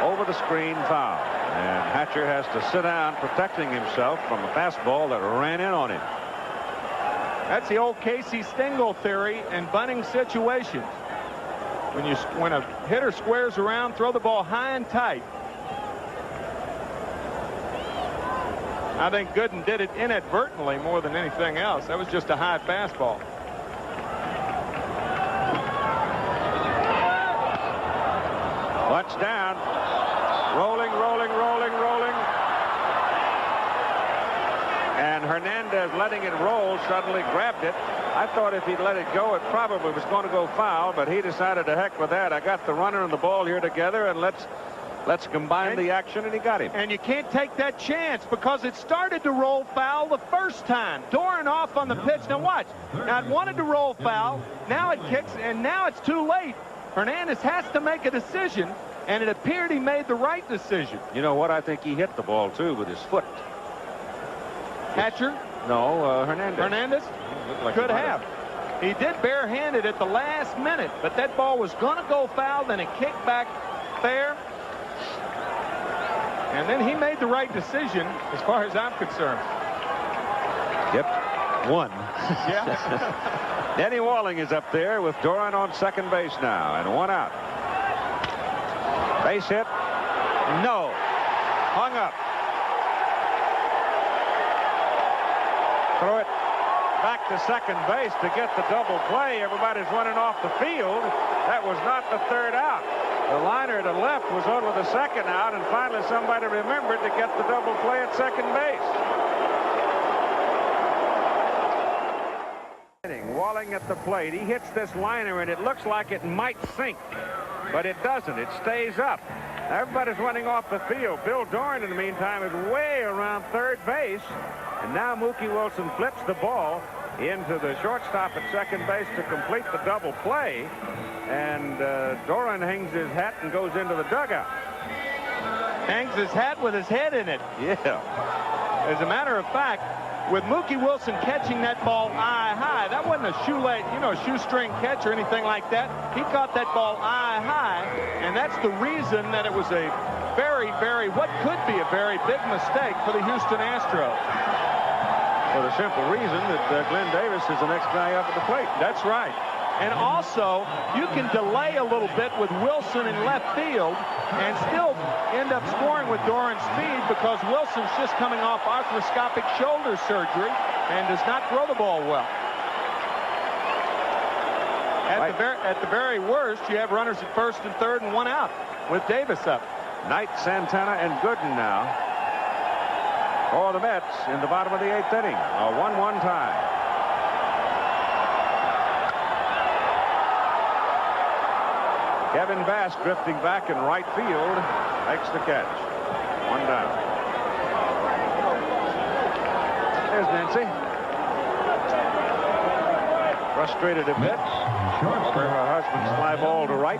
over the screen, foul. And Hatcher has to sit down, protecting himself from a fastball that ran in on him. That's the old Casey Stengel theory in bunting situations. When a hitter squares around, throw the ball high and tight. I think Gooden did it inadvertently more than anything else. That was just a high fastball. Butts down. Rolling, rolling, rolling, rolling. And Hernandez, letting it roll, suddenly grabbed it. I thought if he'd let it go, it probably was going to go foul, but he decided to heck with that. I got the runner and the ball here together, and let's Let's combine the action, and he got him. And you can't take that chance because it started to roll foul the first time. Doran off on the pitch. Now watch. Now it wanted to roll foul. Now it kicks, and now it's too late. Hernandez has to make a decision, and it appeared he made the right decision. You know what? I think he hit the ball, too, with his foot. Catcher? No, Hernandez. Hernandez? Like could have. He did barehanded at the last minute, but that ball was going to go foul, then it kicked back fair. And then he made the right decision as far as I'm concerned. Yep. One. Yeah. Denny Walling is up there with Doran on second base now, and one out. Base hit. No. Hung up. Throw it back to second base to get the double play. Everybody's running off the field. That was not the third out. The liner to left was on with the second out, and finally somebody remembered to get the double play at second base. Walling at the plate. He hits this liner, and it looks like it might sink, but it doesn't. It stays up. Everybody's running off the field. Bill Doran, in the meantime, is way around third base, and now Mookie Wilson flips the ball into the shortstop at second base to complete the double play, and Doran hangs his hat and goes into the dugout. Hangs his hat with his head in it. Yeah. As a matter of fact, with Mookie Wilson catching that ball eye high, that wasn't a shoestring catch or anything like that. He caught that ball eye high, and that's the reason that it was a what could be a very big mistake for the Houston Astros. For the simple reason that Glenn Davis is the next guy up at the plate. That's right. And also, you can delay a little bit with Wilson in left field and still end up scoring with Doran's speed because Wilson's just coming off arthroscopic shoulder surgery and does not throw the ball well. At the very worst, you have runners at first and third and one out with Davis up. Knight, Santana, and Gooden now for the Mets in the bottom of the 8th inning. A 1-1 tie. Kevin Bass drifting back in right field makes the catch. One down. There's Nancy. Frustrated a bit over her husband's fly ball to right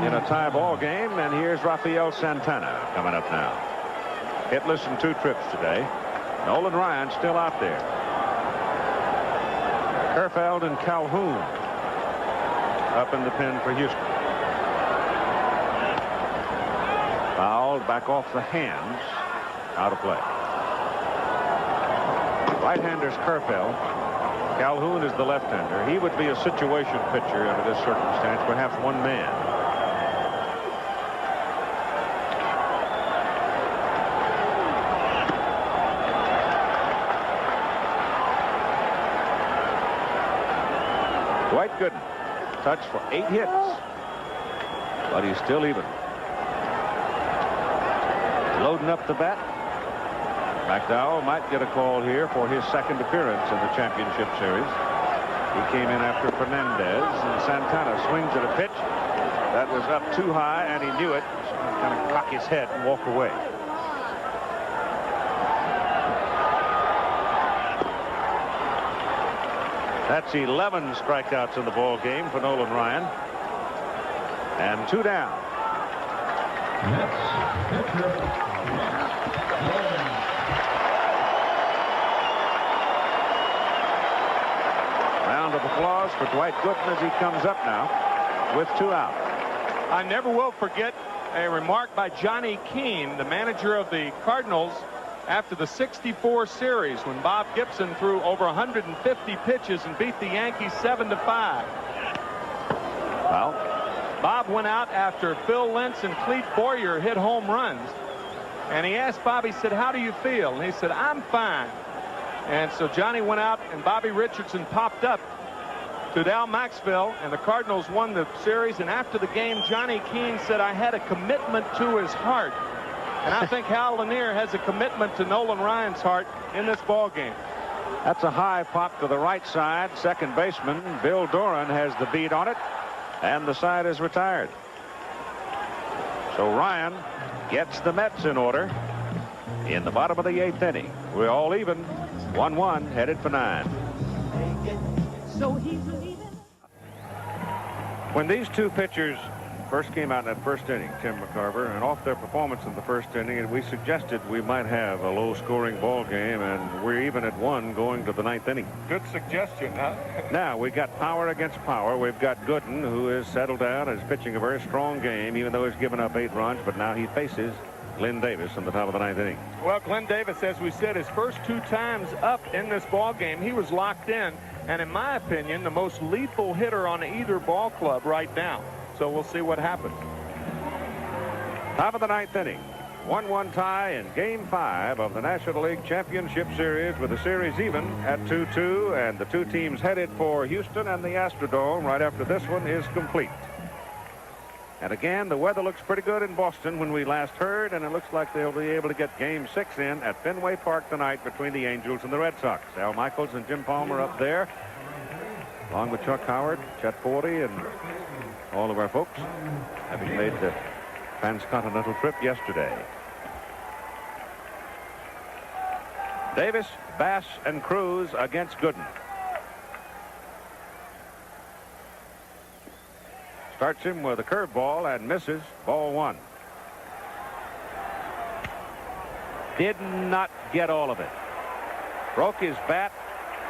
in a tie ball game. And here's Rafael Santana coming up now. Hitless in 2 trips today. Nolan Ryan still out there. Kerfeld and Calhoun up in the pen for Houston. Fouled back off the hands. Out of play. Right-hander's Kerfeld. Calhoun is the left-hander. He would be a situation pitcher under this circumstance, perhaps one man. Dwight Gooden, touch for 8 hits, but he's still even. Loading up the bat. McDowell might get a call here for his second appearance in the championship series. He came in after Fernandez, and Santana swings at a pitch that was up too high, and he knew it. So he kind of cock his head and walk away. That's 11 strikeouts in the ball game for Nolan Ryan, and 2 down. Round of applause for Dwight Gooden as he comes up now with 2 out. I never will forget a remark by Johnny Keane, the manager of the Cardinals, after the '64 series when Bob Gibson threw over 150 pitches and beat the Yankees 7-5. Well, Bob went out after Phil Lentz and Clete Boyer hit home runs, and he asked Bob, he said, "How do you feel?" And he said, "I'm fine." And so Johnny went out, and Bobby Richardson popped up to Dal Maxwell, and the Cardinals won the series. And after the game, Johnny Keane said, "I had a commitment to his heart." And I think Hal Lanier has a commitment to Nolan Ryan's heart in this ball game. That's a high pop to the right side. Second baseman Bill Doran has the beat on it, and the side is retired. So Ryan gets the Mets in order in the bottom of the 8th inning. We're all even. 1-1, headed for 9. When these two pitchers first came out in that first inning, Tim McCarver, and off their performance in the first inning, and we suggested we might have a low-scoring ball game, and we're even at 1 going to the 9th inning. Good suggestion, huh? Now, we've got power against power. We've got Gooden, who is settled down, is pitching a very strong game, even though he's given up 8 runs, but now he faces Glenn Davis in the top of the 9th inning. Well, Glenn Davis, as we said, his first 2 times up in this ball game, he was locked in, and in my opinion, the most lethal hitter on either ball club right now. So we'll see what happens. Top of the 9th inning. 1-1 tie in Game 5 of the National League Championship Series, with the series even at 2-2, and the two teams headed for Houston and the Astrodome right after this one is complete. And again, the weather looks pretty good in Boston when we last heard, and it looks like they'll be able to get Game 6 in at Fenway Park tonight between the Angels and the Red Sox. Al Michaels and Jim Palmer up there, along with Chuck Howard, Chet Forty, and all of our folks, having made the transcontinental trip yesterday. Davis, Bass, and Cruz against Gooden. Starts him with a curveball and misses. Ball 1. Did not get all of it. Broke his bat,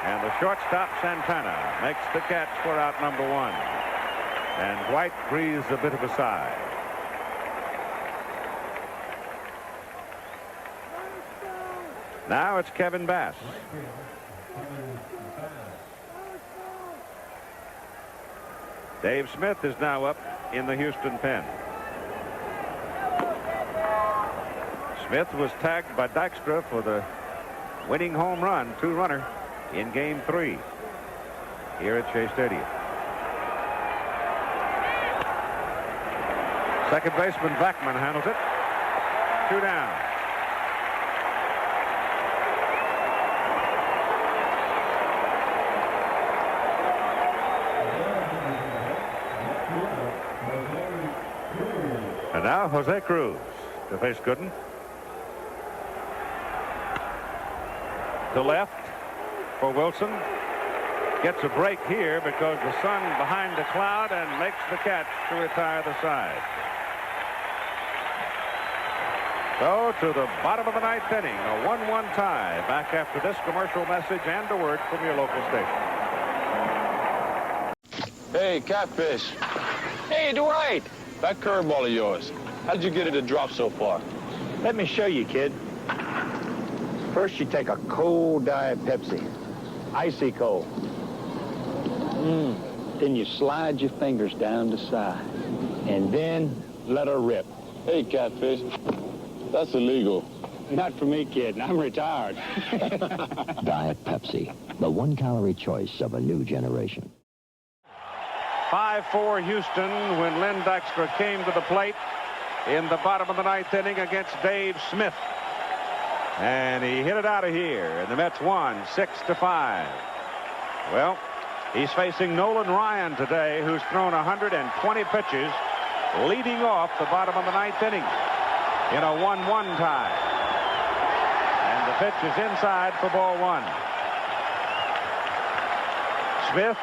and the shortstop Santana makes the catch for out number 1. And Dwight breathes a bit of a sigh. Now it's Kevin Bass. Dave Smith is now up in the Houston pen. Smith was tagged by Dykstra for the winning home run, 2-runner, in Game 3 here at Shea Stadium. Second baseman Blackman handles it. 2 down. And now Jose Cruz to face Gooden. To left for Wilson. Gets a break here because the sun behind the cloud, and makes the catch to retire the side. So to the bottom of the 9th inning, a 1-1 tie. Back after this commercial message and a word from your local station. Hey, Catfish. Hey, Dwight. That curveball of yours, how did you get it to drop so far? Let me show you, kid. First, you take a cold Diet Pepsi. Icy cold. Then you slide your fingers down the side. And then let her rip. Hey, Catfish. That's illegal. Not for me, kid. I'm retired. Diet Pepsi, the 1-calorie choice of a new generation. 5-4 Houston when Len Dykstra came to the plate in the bottom of the 9th inning against Dave Smith. And he hit it out of here, and the Mets won 6-5. Well, he's facing Nolan Ryan today, who's thrown 120 pitches, leading off the bottom of the 9th inning in a 1-1 tie. And the pitch is inside for ball 1. Smith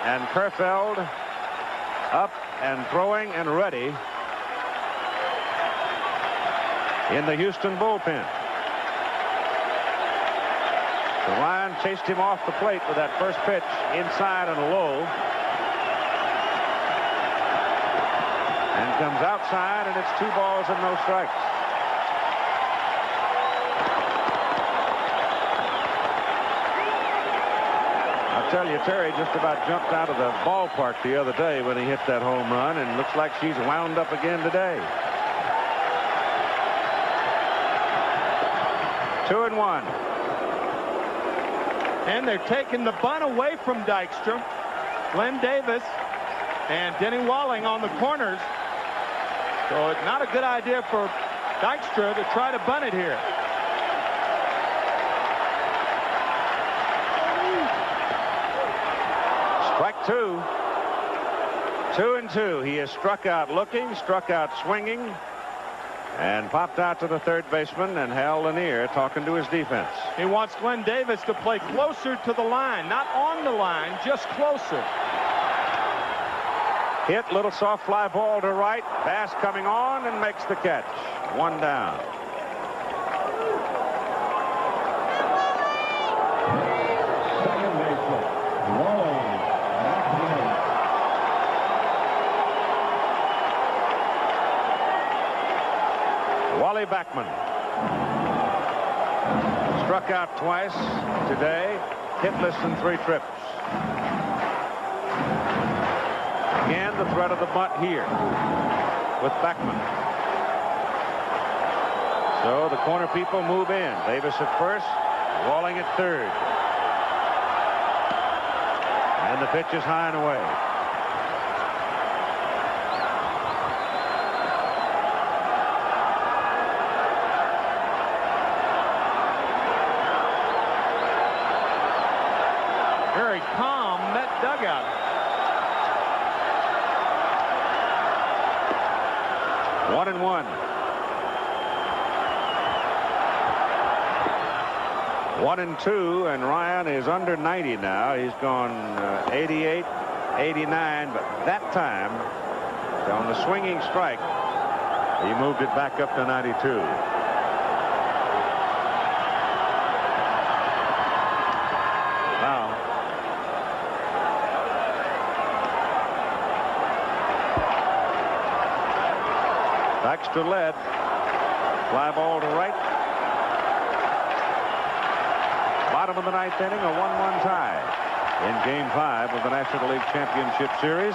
and Kerfeld up and throwing and ready in the Houston bullpen. So Ryan chased him off the plate with that first pitch inside and low. And comes outside, and it's 2 balls and no strikes. I'll tell you, Terry just about jumped out of the ballpark the other day when he hit that home run, and looks like she's wound up again today. 2-1. And they're taking the bunt away from Dykstra. Glenn Davis and Denny Walling on the corners. So it's not a good idea for Dykstra to try to bunt it here. Strike 2. 2-2. He has struck out looking, struck out swinging, And popped out to the third baseman, and Hal Lanier talking to his defense. He wants Glenn Davis to play closer to the line, not on the line, just closer. Hit, little soft fly ball to right. Bass coming on and makes the catch. One down. Second baseman, Wally Backman. Struck out twice today. Hitless in 3 trips. Again, the threat of the bunt here with Backman. So the corner people move in. Davis at first, Walling at third. And the pitch is high and away. Very calm Met dugout. One and one. 1-2, and Ryan is under 90 now. He's gone 88, 89, but that time on the swinging strike, he moved it back up to 92. Extra lead. Fly ball to right. Bottom of the 9th inning, a 1-1 tie in Game 5 of the National League Championship Series.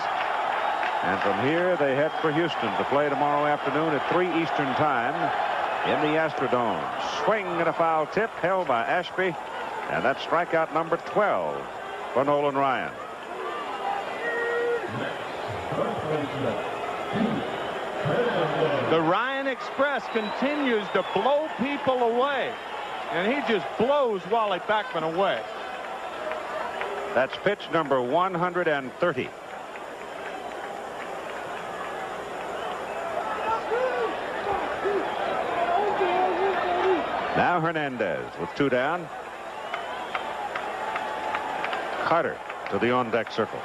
And from here, they head for Houston to play tomorrow afternoon at 3 Eastern Time in the Astrodome. Swing and a foul tip held by Ashby, and that's strikeout number 12 for Nolan Ryan. The Ryan Express continues to blow people away, and he just blows Wally Backman away. That's pitch number 130. Now Hernandez with 2 down. Carter to the on-deck circle.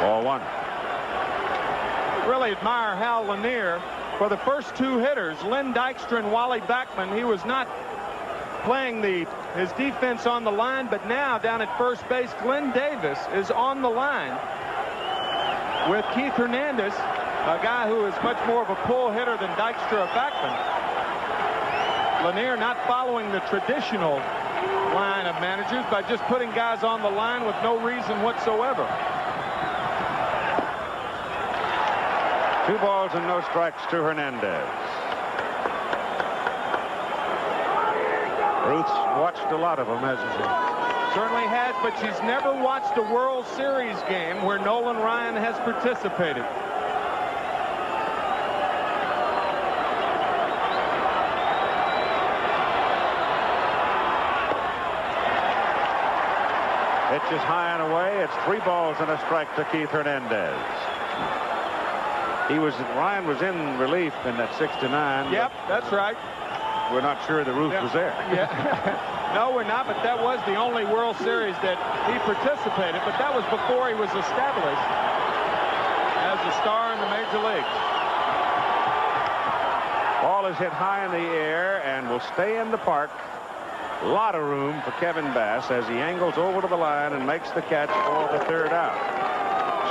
Ball 1. Really admire Hal Lanier. For the first 2 hitters, Len Dykstra and Wally Backman, he was not playing his defense on the line, but now down at first base, Glenn Davis is on the line with Keith Hernandez, a guy who is much more of a pull hitter than Dykstra or Backman. Lanier not following the traditional line of managers by just putting guys on the line with no reason whatsoever. 2 balls and no strikes to Hernandez. Ruth's watched a lot of them, hasn't she? Certainly has, but she's never watched a World Series game where Nolan Ryan has participated. Pitch is high and away. It's 3 balls and a strike to Keith Hernandez. Ryan was in relief in that 6-9. Yep, that's right. We're not sure the Ruth was there. Yeah. No, we're not, but that was the only World Series that he participated, but that was before he was established as a star in the major leagues. Ball is hit high in the air and will stay in the park. A lot of room for Kevin Bass as he angles over to the line and makes the catch for the 3rd out.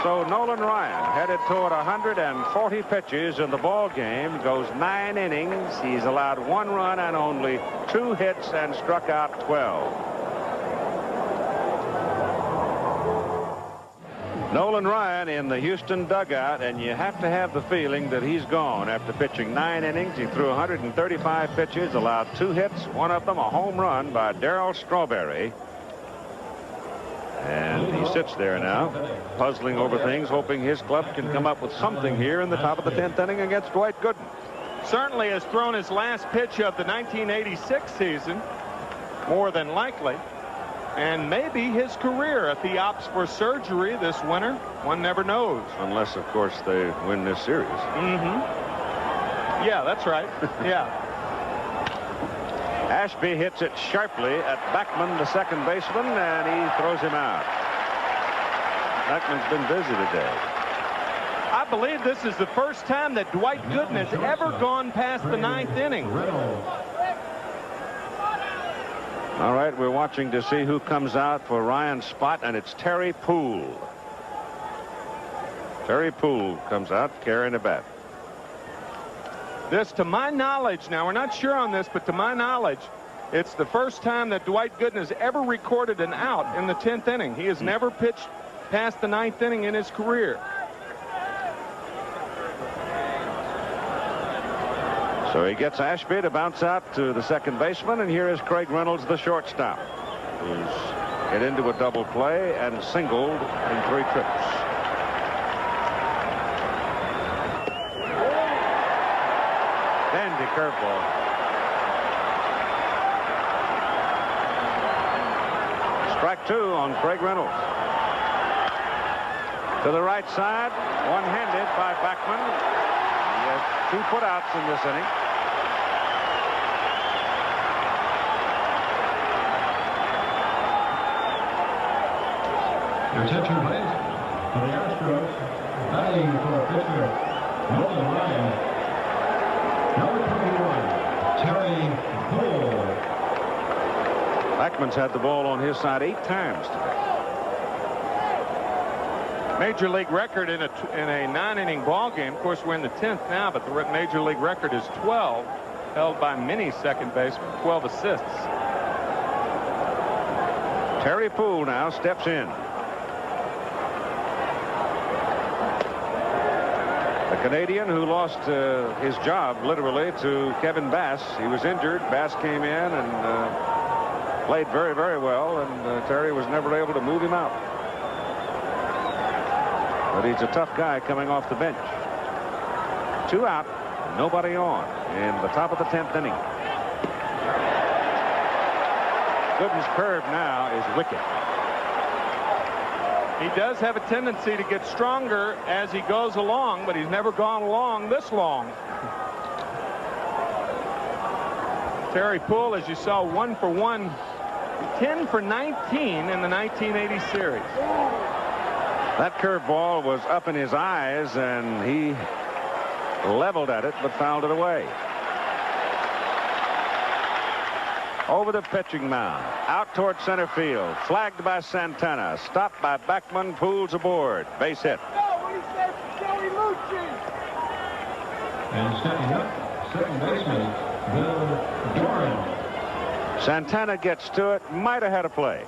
So Nolan Ryan headed toward 140 pitches in the ball game, goes 9 innings. He's allowed 1 run and only 2 hits and struck out 12. Nolan Ryan in the Houston dugout, and you have to have the feeling that he's gone after pitching 9 innings. He threw 135 pitches, allowed 2 hits, one of them a home run by Darryl Strawberry. And he sits there now, puzzling over things, hoping his club can come up with something here in the top of the 10th inning against Dwight Gooden. Certainly has thrown his last pitch of the 1986 season, more than likely. and maybe his career if he opts for surgery this winter. One never knows. Unless, of course, they win this series. Yeah, that's right. Yeah. Ashby hits it sharply at Backman, the second baseman, and he throws him out. Backman's been busy today. I believe this is the first time that Dwight Gooden has ever gone past the 9th inning. All right, we're watching to see who comes out for Ryan's spot, and it's Terry Poole. Terry Poole comes out carrying a bat. This, to my knowledge, now we're not sure on this, but to my knowledge, it's the first time that Dwight Gooden has ever recorded an out in the 10th inning. He has never pitched past the 9th inning in his career. So he gets Ashby to bounce out to the second baseman, and here is Craig Reynolds, the shortstop, who's hit into a double play and singled in 3 trips. Dandy curveball. Strike 2 on Craig Reynolds. To the right side, one-handed by Backman. He has 2 putouts in this inning. Attention, please. For the Astros, batting for pitcher Nolan Ryan. Number 21, Terry Poole. Backman's had the ball on his side 8 times today. Major league record in a 9-inning ball game. Of course, we're in the 10th now, but the major league record is 12, held by many second basemen, 12 assists. Terry Poole now steps in. The Canadian who lost his job literally to Kevin Bass. He was injured. Bass came in and played very, very well, and Terry was never able to move him out. But he's a tough guy coming off the bench. 2 out, nobody on in the top of the 10th inning. Gooden's curve now is wicked. He does have a tendency to get stronger as he goes along, but he's never gone along this long. Terry Poole, as you saw, 1 for 1, 10 for 19 in the 1980 series. That curveball was up in his eyes, and he leveled at it, but fouled it away. Over the pitching mound, out toward center field, flagged by Santana, stopped by Backman. Poole's aboard, base hit. And stepping up, second baseman Bill Doran. Santana gets to it, might have had a play.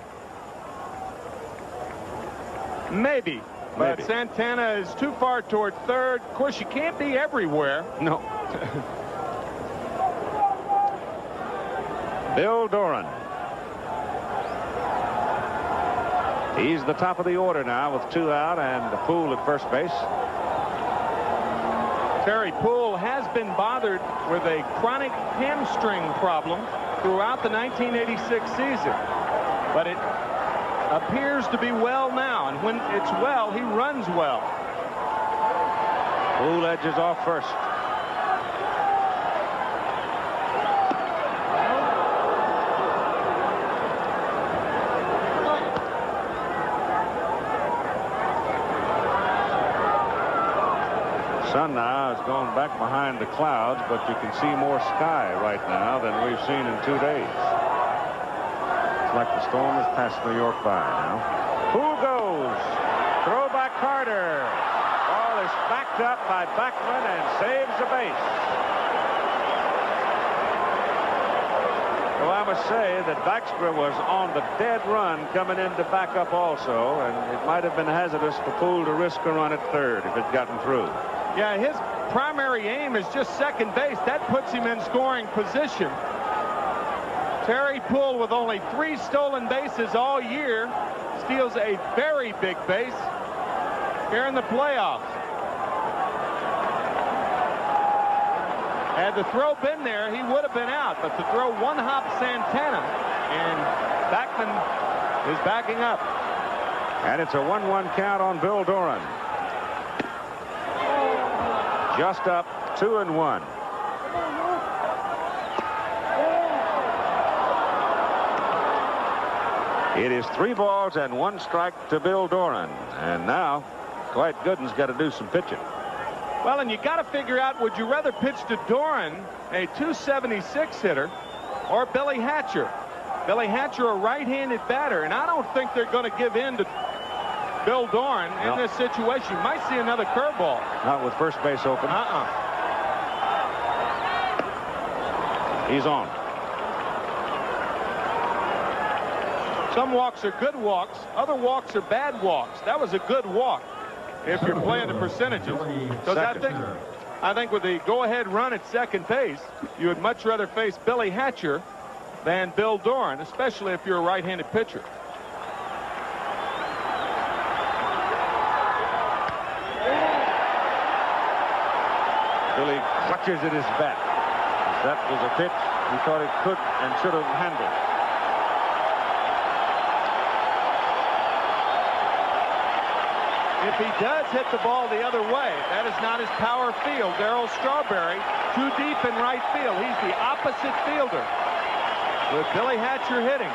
Maybe, but Santana is too far toward third. Of course, you can't be everywhere. No. Bill Doran. He's the top of the order now with 2 out and the Poole at first base. Terry Poole has been bothered with a chronic hamstring problem throughout the 1986 season, but it appears to be well now, and when it's well, he runs well. Poole edges off first. Sun now has gone back behind the clouds, but you can see more sky right now than we've seen in 2 days. It's like the storm has passed New York by now. Poole goes. Throw by Carter. Ball is backed up by Backman and saves the base. Well, I must say that Baxter was on the dead run coming in to back up also, and it might have been hazardous for Poole to risk a run at third if it gotten through. Yeah, his primary aim is just second base. That puts him in scoring position. Terry Poole, with only 3 stolen bases all year, steals a very big base here in the playoffs. Had the throw been there, he would have been out, but the throw one-hop Santana, and Backman is backing up. And it's a 1-1 count on Bill Doran. Just up 2-1. It is 3 balls and 1 strike to Bill Doran. And now Dwight Gooden's got to do some pitching. Well, and you got to figure out, would you rather pitch to Doran, a 276 hitter, or Billy Hatcher? Billy Hatcher, a right-handed batter, and I don't think they're going to give in to Bill Doran in this situation. You might see another curveball. Not with first base open. He's on. Some walks are good walks. Other walks are bad walks. That was a good walk if you're playing the percentages. Because I think with the go-ahead run at second base, you would much rather face Billy Hatcher than Bill Doran, especially if you're a right-handed pitcher. Billy clutches at his bat. That was a pitch he thought he could and should have handled. If he does hit the ball the other way, that is not his power field. Darryl Strawberry, too deep in right field. He's the opposite fielder with Billy Hatcher hitting.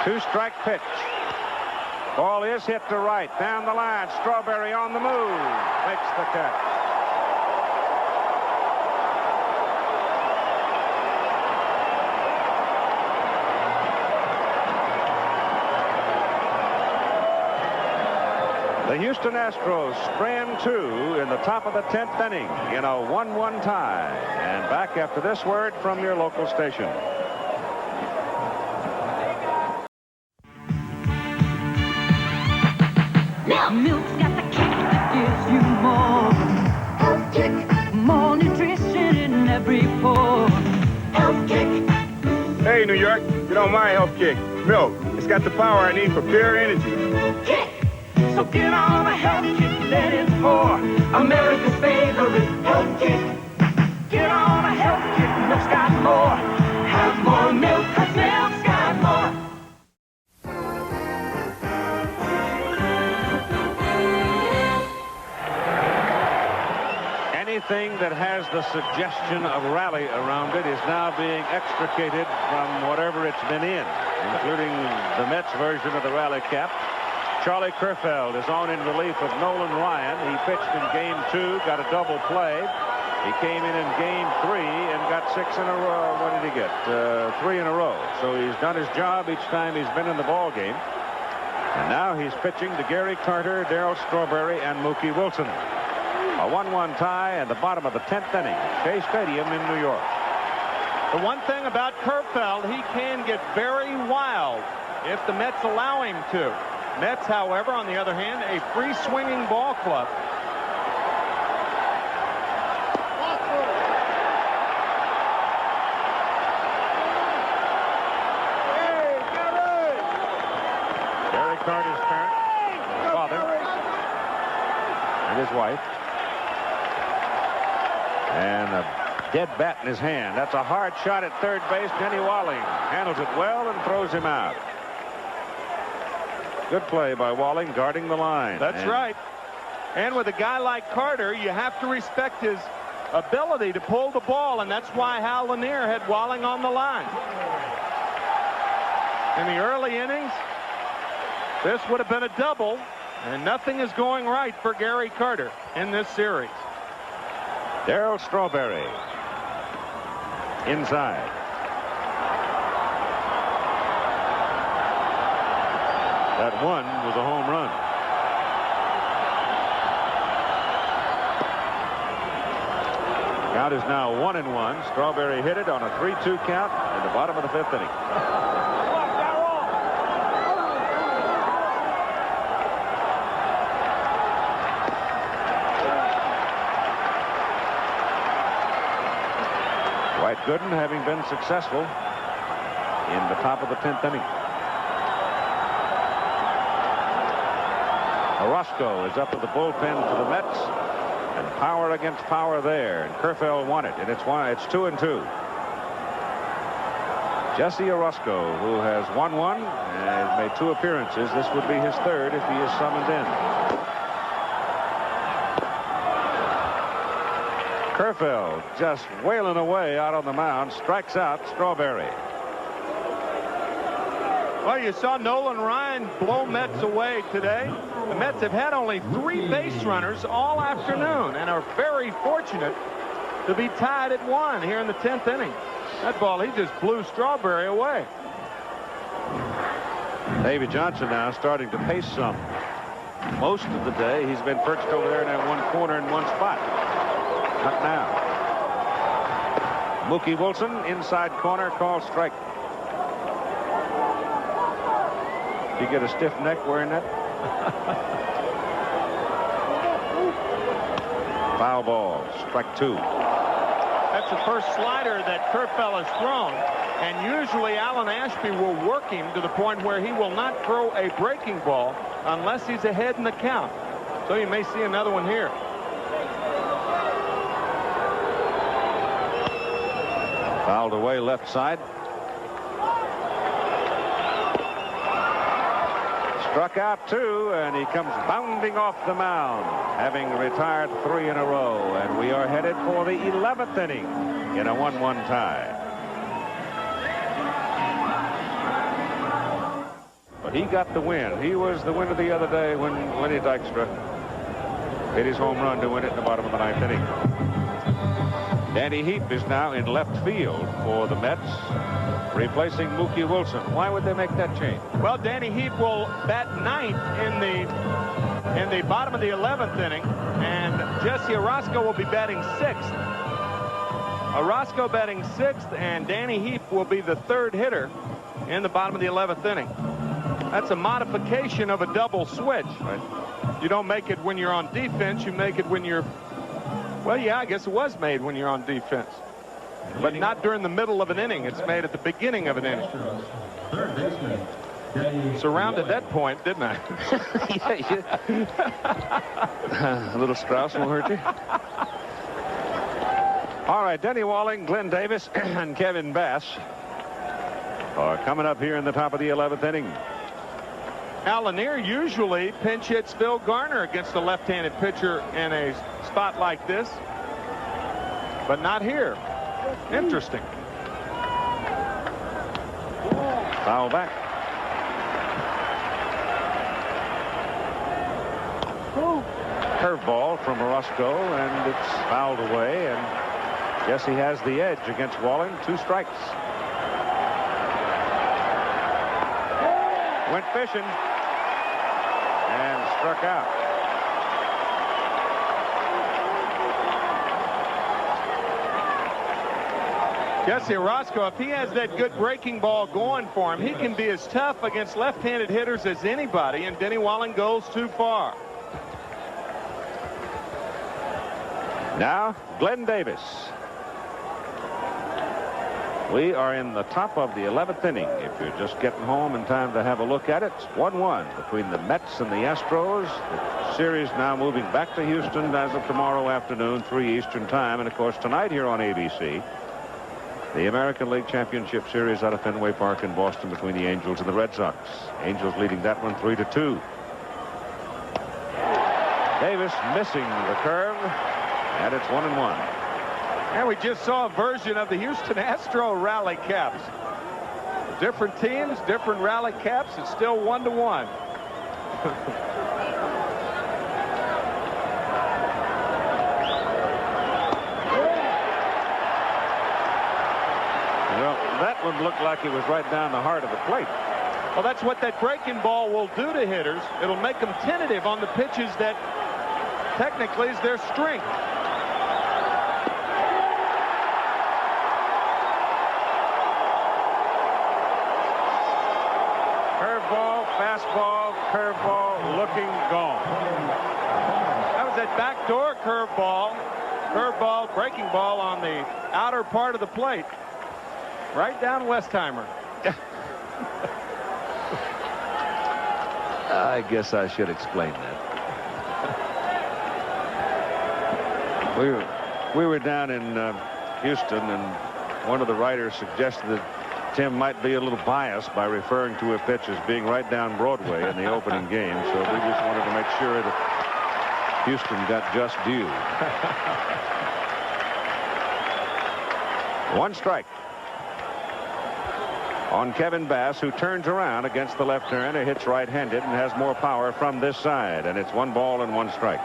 Two-strike pitch. Ball is hit to right. Down the line. Strawberry on the move. Makes the catch. The Houston Astros strand 2 in the top of the 10th inning in a 1-1 tie. And back after this word from your local station. Milk's got the kick that gives you more. Health kick. More nutrition in every pour. Health kick. Hey, New York, get on my Health Kick. Milk. It's got the power I need for pure energy. Kick. So get on a Health Kick, let it pour. America's favorite Health Kick. Get on a Health Kick, milk's got more. Have more milk, 'cause milk's got more. Anything that has the suggestion of rally around it is now being extricated from whatever it's been in, including the Mets version of the rally cap. Charlie Kerfeld is on in relief of Nolan Ryan. He pitched in Game 2, got a double play. He came in Game 3 and got 6 in a row. What did he get? 3 in a row. So he's done his job each time he's been in the ball game. And now he's pitching to Gary Carter, Darryl Strawberry, and Mookie Wilson. A 1-1 tie at the bottom of the 10th inning at Shea Stadium in New York. The one thing about Kerfeld, he can get very wild if the Mets allow him to. Mets, however, on the other hand, a free-swinging ball club. Gary Carter's parent, his father, and his wife. And a dead bat in his hand. That's a hard shot at third base. Denny Walling handles it well and throws him out. Good play by Walling, guarding the line. That's right. And with a guy like Carter, you have to respect his ability to pull the ball, and that's why Hal Lanier had Walling on the line. In the early innings, this would have been a double, and nothing is going right for Gary Carter in this series. Darryl Strawberry inside. That one was a home run. Count is now 1-1. Strawberry hit it on a 3-2 count in the bottom of the 5th inning. Dwight Gooden having been successful in the top of the 10th inning. Orozco is up to the bullpen for the Mets, and power against power there. And Kerfeld won it, and it's 2-2. Jesse Orozco, who has won one and made 2 appearances. This would be his 3rd if he is summoned in. Kerfeld just wailing away out on the mound, strikes out Strawberry. Well, you saw Nolan Ryan blow Mets away today. The Mets have had only 3 base runners all afternoon and are very fortunate to be tied at 1 here in the 10th inning. That ball, he just blew Strawberry away. Davey Johnson now starting to pace some. Most of the day he's been perched over there in that one corner in one spot. Not now. Mookie Wilson, inside corner, called strike. You get a stiff neck wearing that? Foul ball, strike 2. That's the first slider that Kerfeld has thrown. And usually Alan Ashby will work him to the point where he will not throw a breaking ball unless he's ahead in the count. So you may see another one here. Fouled away left side. Struck out 2, and he comes bounding off the mound, having retired 3 in a row. And we are headed for the 11th inning in a 1-1 tie. But he got the win. He was the winner the other day when Lenny Dykstra hit his home run to win it in the bottom of the 9th inning. Danny Heap is now in left field for the Mets, replacing Mookie Wilson. Why would they make that change? Well, Danny Heap will bat 9th in the bottom of the 11th inning, and Jesse Orozco will be batting 6th. Orozco batting 6th, and Danny Heap will be the 3rd hitter in the bottom of the 11th inning. That's a modification of a double switch. Right. You don't make it when you're on defense. You make it when you're, well, yeah, I guess it was made when you're on defense. But not during the middle of an inning. It's made at the beginning of an inning. Third baseman. Surrounded that point, didn't I? A little Strauss won't hurt you. All right, Denny Walling, Glenn Davis, and Kevin Bass are coming up here in the top of the 11th inning. Al Lanier usually pinch hits Phil Garner against a left-handed pitcher in a spot like this, but not here. Interesting. Foul back. Curveball from Orozco, and it's fouled away, and Jesse has the edge against Walling. 2 strikes. Went fishing and struck out. Jesse Orozco, if he has that good breaking ball going for him, he can be as tough against left-handed hitters as anybody, and Denny Walling goes too far. Now, Glenn Davis. We are in the top of the 11th inning. If you're just getting home in time to have a look at it, it's 1-1 between the Mets and the Astros. The series now moving back to Houston as of tomorrow afternoon, 3 Eastern time. And, of course, tonight here on ABC, the American League Championship Series out of Fenway Park in Boston between the Angels and the Red Sox. Angels leading that one 3-2. Davis missing the curve, and it's 1-1. And we just saw a version of the Houston Astro rally caps. Different teams, different rally caps. It's still 1-1. Well, that one looked like it was right down the heart of the plate. Well, that's what that breaking ball will do to hitters. It'll make them tentative on the pitches that technically is their strength. Curveball, fastball, curveball, looking gone. That was that backdoor curveball, breaking ball on the outer part of the plate. Right down Westheimer. I guess I should explain that. We were down in Houston, and one of the writers suggested that Tim might be a little biased by referring to a pitch as being right down Broadway in the opening game. So we just wanted to make sure that Houston got just due. 1 strike on Kevin Bass, who turns around against the left-hander, hits right-handed, and has more power from this side. And it's 1 ball and 1 strike.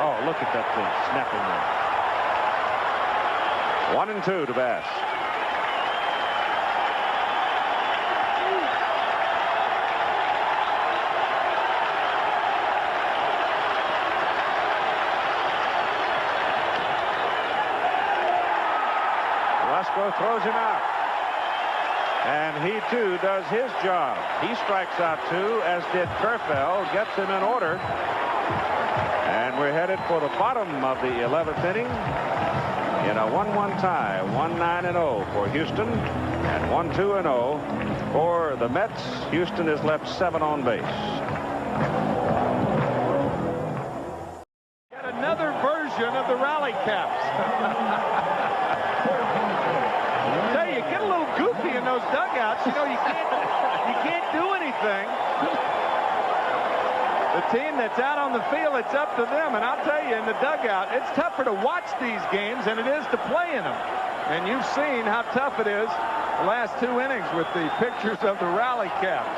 Oh, look at that thing snapping there. 1 and 2 to Bass. Throws him out. And he, too, does his job. He strikes out 2, as did Kerfell, gets him in order. And we're headed for the bottom of the 11th inning in a 1-1 tie. 1-9-0 for Houston and 1-2-0 for the Mets. Houston has left 7 on base. Yet another version of the rally caps. Get a little goofy in those dugouts. You know, you can't do anything. The team that's out on the field, it's up to them. And I'll tell you, in the dugout, it's tougher to watch these games than it is to play in them. And you've seen how tough it is the last 2 innings with the pictures of the rally caps.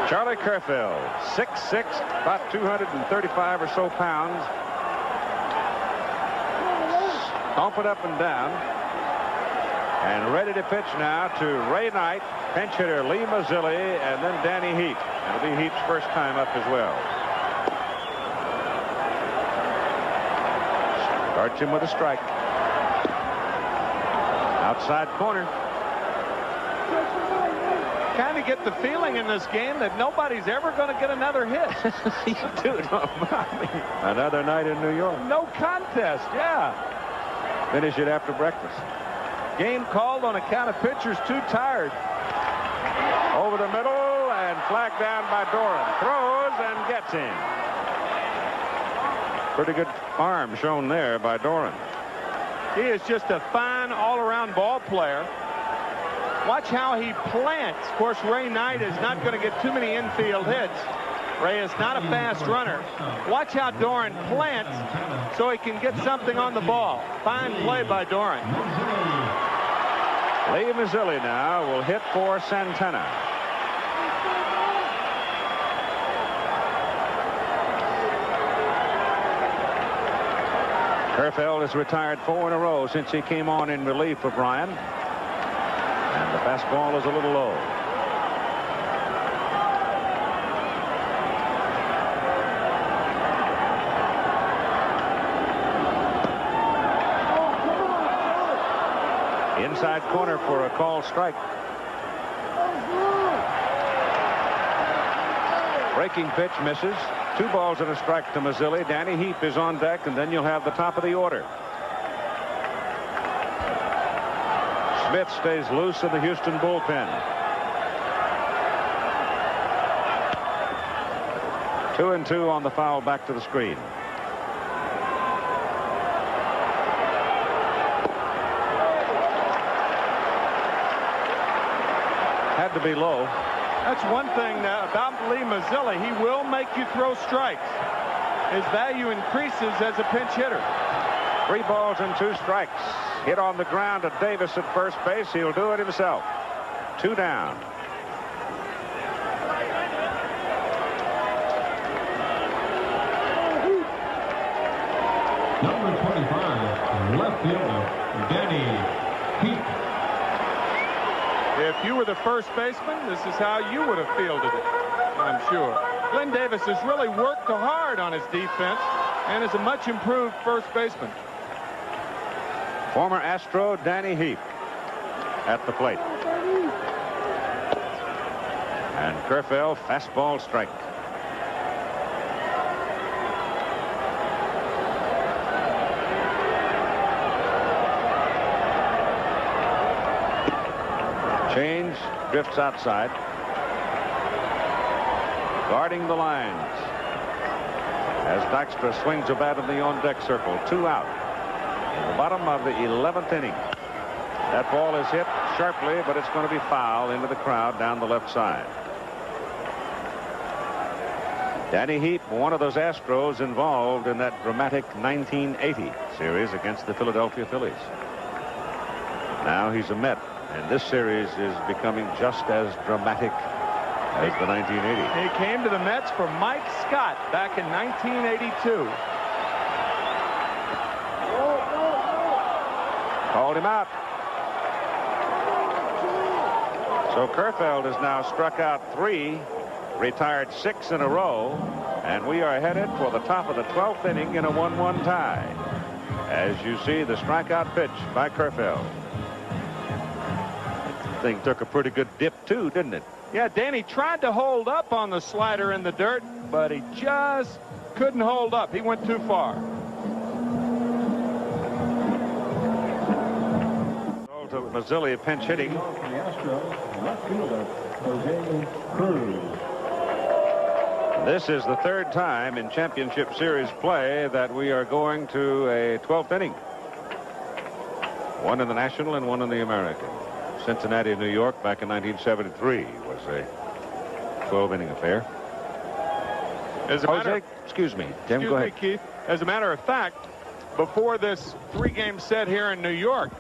Charlie Kerfell, 6'6", about 235 or so pounds. Stomping up and down, and ready to pitch now to Ray Knight, pinch hitter Lee Mazzilli, and then Danny Heap. It'll be Heap's first time up as well. Starts him with a strike. Outside corner. Kind of get the feeling in this game that nobody's ever going to get another hit. You do, another night in New York. No contest, yeah. Finish it after breakfast. Game called on account of pitchers too tired. Over the middle and flagged down by Doran. Throws and gets him. Pretty good arm shown there by Doran. He is just a fine all-around ball player. Watch how he plants. Of course, Ray Knight is not going to get too many infield hits. Ray is not a fast runner. Watch how Doran plants so he can get something on the ball. Fine play by Doran. Lee Mazzilli now will hit for Santana. Kerfell has retired 4 in a row since he came on in relief of Ryan. And the fastball is a little low. Inside corner for a called strike. Breaking pitch misses. 2 balls and a strike to Mazzilli. Danny Heap is on deck, and then you'll have the top of the order. Smith stays loose in the Houston bullpen. 2-2 on the foul back to the screen. Had to be low. That's one thing about Lee Mazzilli. He will make you throw strikes. His value increases as a pinch hitter. 3 balls and 2 strikes. Hit on the ground to Davis at first base. He'll do it himself. 2 down. Number 25, left fielder, Danny Heap. If you were the first baseman, this is how you would have fielded it, I'm sure. Glenn Davis has really worked hard on his defense and is a much improved first baseman. Former Astro Danny Heap at the plate. And Kerfell, fastball strike. Change, drifts outside. guarding the lines. As Dykstra swings a bat in the on-deck circle, 2 out. In the bottom of the 11th inning. That ball is hit sharply, but it's going to be foul into the crowd down the left side. Danny Heap, one of those Astros involved in that dramatic 1980 series against the Philadelphia Phillies. Now he's a Met, and this series is becoming just as dramatic as the 1980. He came to the Mets for Mike Scott back in 1982. Called him out. So Kerfeld has now struck out 3, retired 6 in a row, and we are headed for the top of the 12th inning in a 1-1 tie. As you see, the strikeout pitch by Kerfeld. Thing took a pretty good dip too, didn't it? Yeah, Danny tried to hold up on the slider in the dirt, but he just couldn't hold up. He went too far. To Mazzilli pinch hitting. The Astros, left fielder, Jose Cruz. This is the 3rd time in championship series play that we are going to a 12th inning. 1 in the National and 1 in the American. Cincinnati, New York, back in 1973 was a 12-inning affair. Excuse me, Tim, go ahead. Keith. As a matter of fact, before this 3-game set here in New York,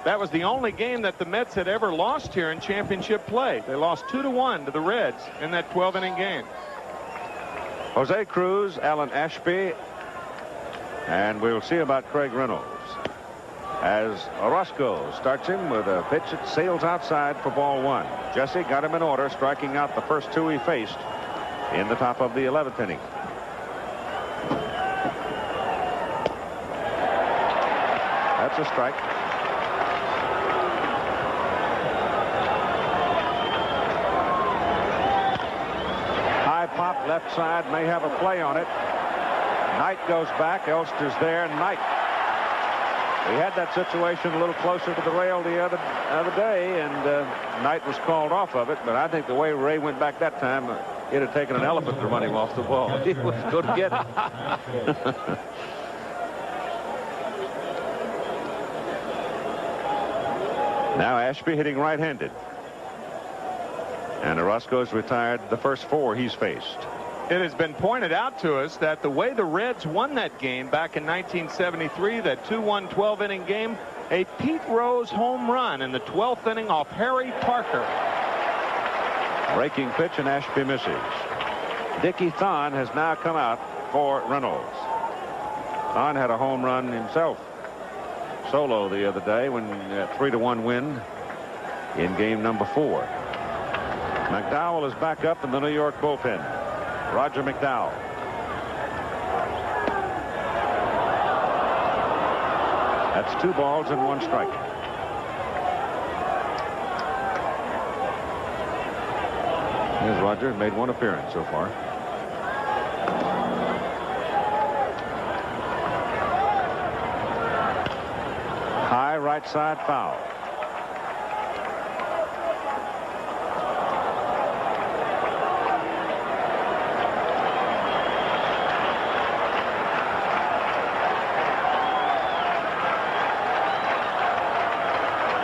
that was the only game that the Mets had ever lost here in championship play. They lost 2-1 to the Reds in that 12-inning game. Jose Cruz, Alan Ashby, and we'll see about Craig Reynolds. As Orozco starts him with a pitch that sails outside for ball 1. Jesse got him in order, striking out the first 2 he faced in the top of the 11th inning. That's a strike. High pop left side, may have a play on it. Knight goes back, Elster's there, Knight. We had that situation a little closer to the rail the other day, and Knight was called off of it, but I think the way Ray went back that time, it'd have taken an elephant to run him off the ball. He was going to get it. Now Ashby hitting right-handed. And Orozco's retired the first 4 he's faced. It has been pointed out to us that the way the Reds won that game back in 1973, that 2-1 12-inning game, a Pete Rose home run in the 12th inning off Harry Parker. Breaking pitch, and Ashby misses. Dickie Thon has now come out for Reynolds. Thon had a home run himself solo the other day when 3-1 win in game number 4. McDowell is back up in the New York bullpen. Roger McDowell. That's 2 balls and 1 strike. Here's Roger, made 1 appearance so far. High right side foul.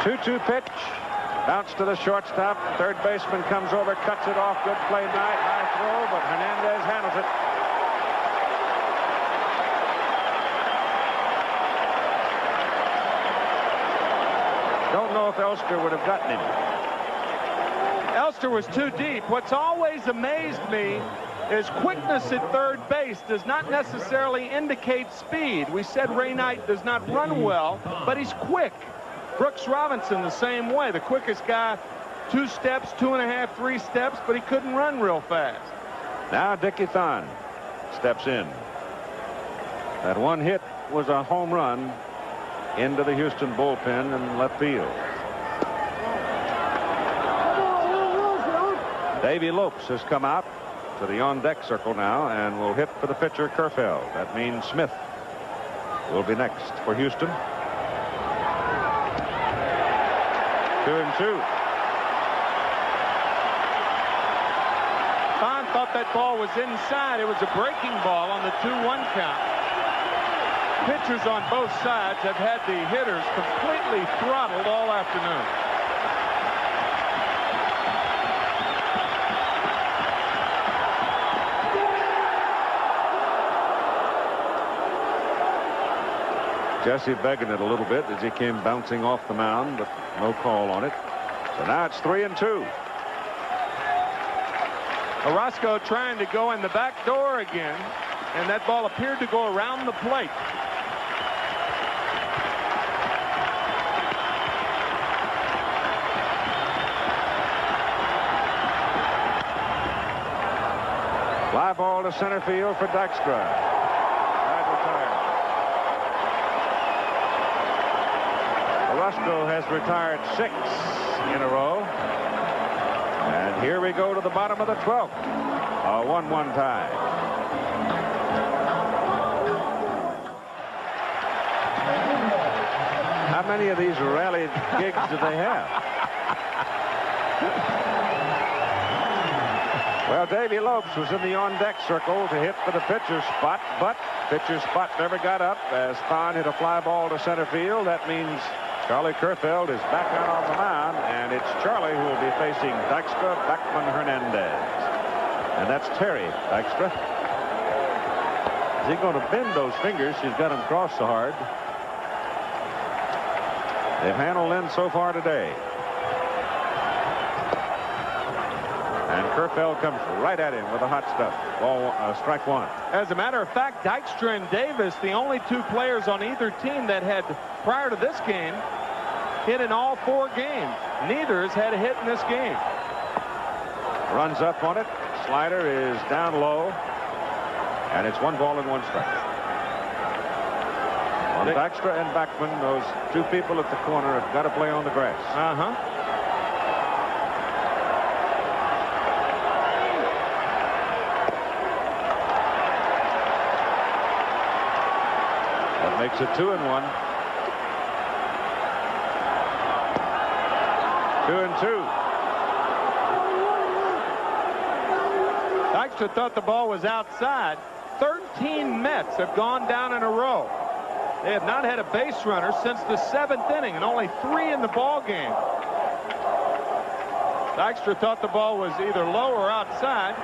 Two-2 pitch. Bounce to the shortstop. Third baseman comes over, cuts it off. Good play, Knight. High throw, but Hernandez handles it. Don't know if Elster would have gotten him. Elster was too deep. What's always amazed me is quickness at third base does not necessarily indicate speed. We said Ray Knight does not run well, but he's quick. Brooks Robinson the same way. The quickest guy, 2 steps, 2.5, 3 steps, but he couldn't run real fast. Now Dickie Thon steps in. That 1 hit was a home run into the Houston bullpen in left field. Davey Lopes has come out to the on-deck circle now and will hit for the pitcher Kerfeld. That means Smith will be next for Houston. 2-2. Thon thought that ball was inside. It was a breaking ball on the 2-1 count. Pitchers on both sides have had the hitters completely throttled all afternoon. Jesse begging it a little bit as he came bouncing off the mound, but no call on it. So now it's 3-2. Orozco trying to go in the back door again, and that ball appeared to go around the plate. Fly ball to center field for Dykstra. Orozco has retired 6 in a row. And here we go to the bottom of the 12th. A 1-1 tie. How many of these rally gigs do they have? Well, Davy Lopes was in the on-deck circle to hit for the pitcher's spot, but pitcher's spot never got up as Thon hit a fly ball to center field. That means Charlie Kerfeld is back out on the mound, and it's Charlie who will be facing Dykstra, Beckman, Hernandez. And that's Terry Dykstra. Is he going to bend those fingers? She's got him crossed so hard. They've handled Lynn so far today. And Kerfeld comes right at him with the hot stuff. Ball, strike one. As a matter of fact, Dykstra and Davis, the only 2 players on either team that had, prior to this game, hit in all 4 games. Neither has had a hit in this game. Runs up on it. Slider is down low. And it's 1 ball and 1 strike. On Dykstra and Beckman, those 2 people at the corner have got to play on the grass. That makes it 2-1. 2-2. Dykstra thought the ball was outside. 13 Mets have gone down in a row. They have not had a base runner since the 7th inning, and only 3 in the ball game. Dykstra thought the ball was either low or outside.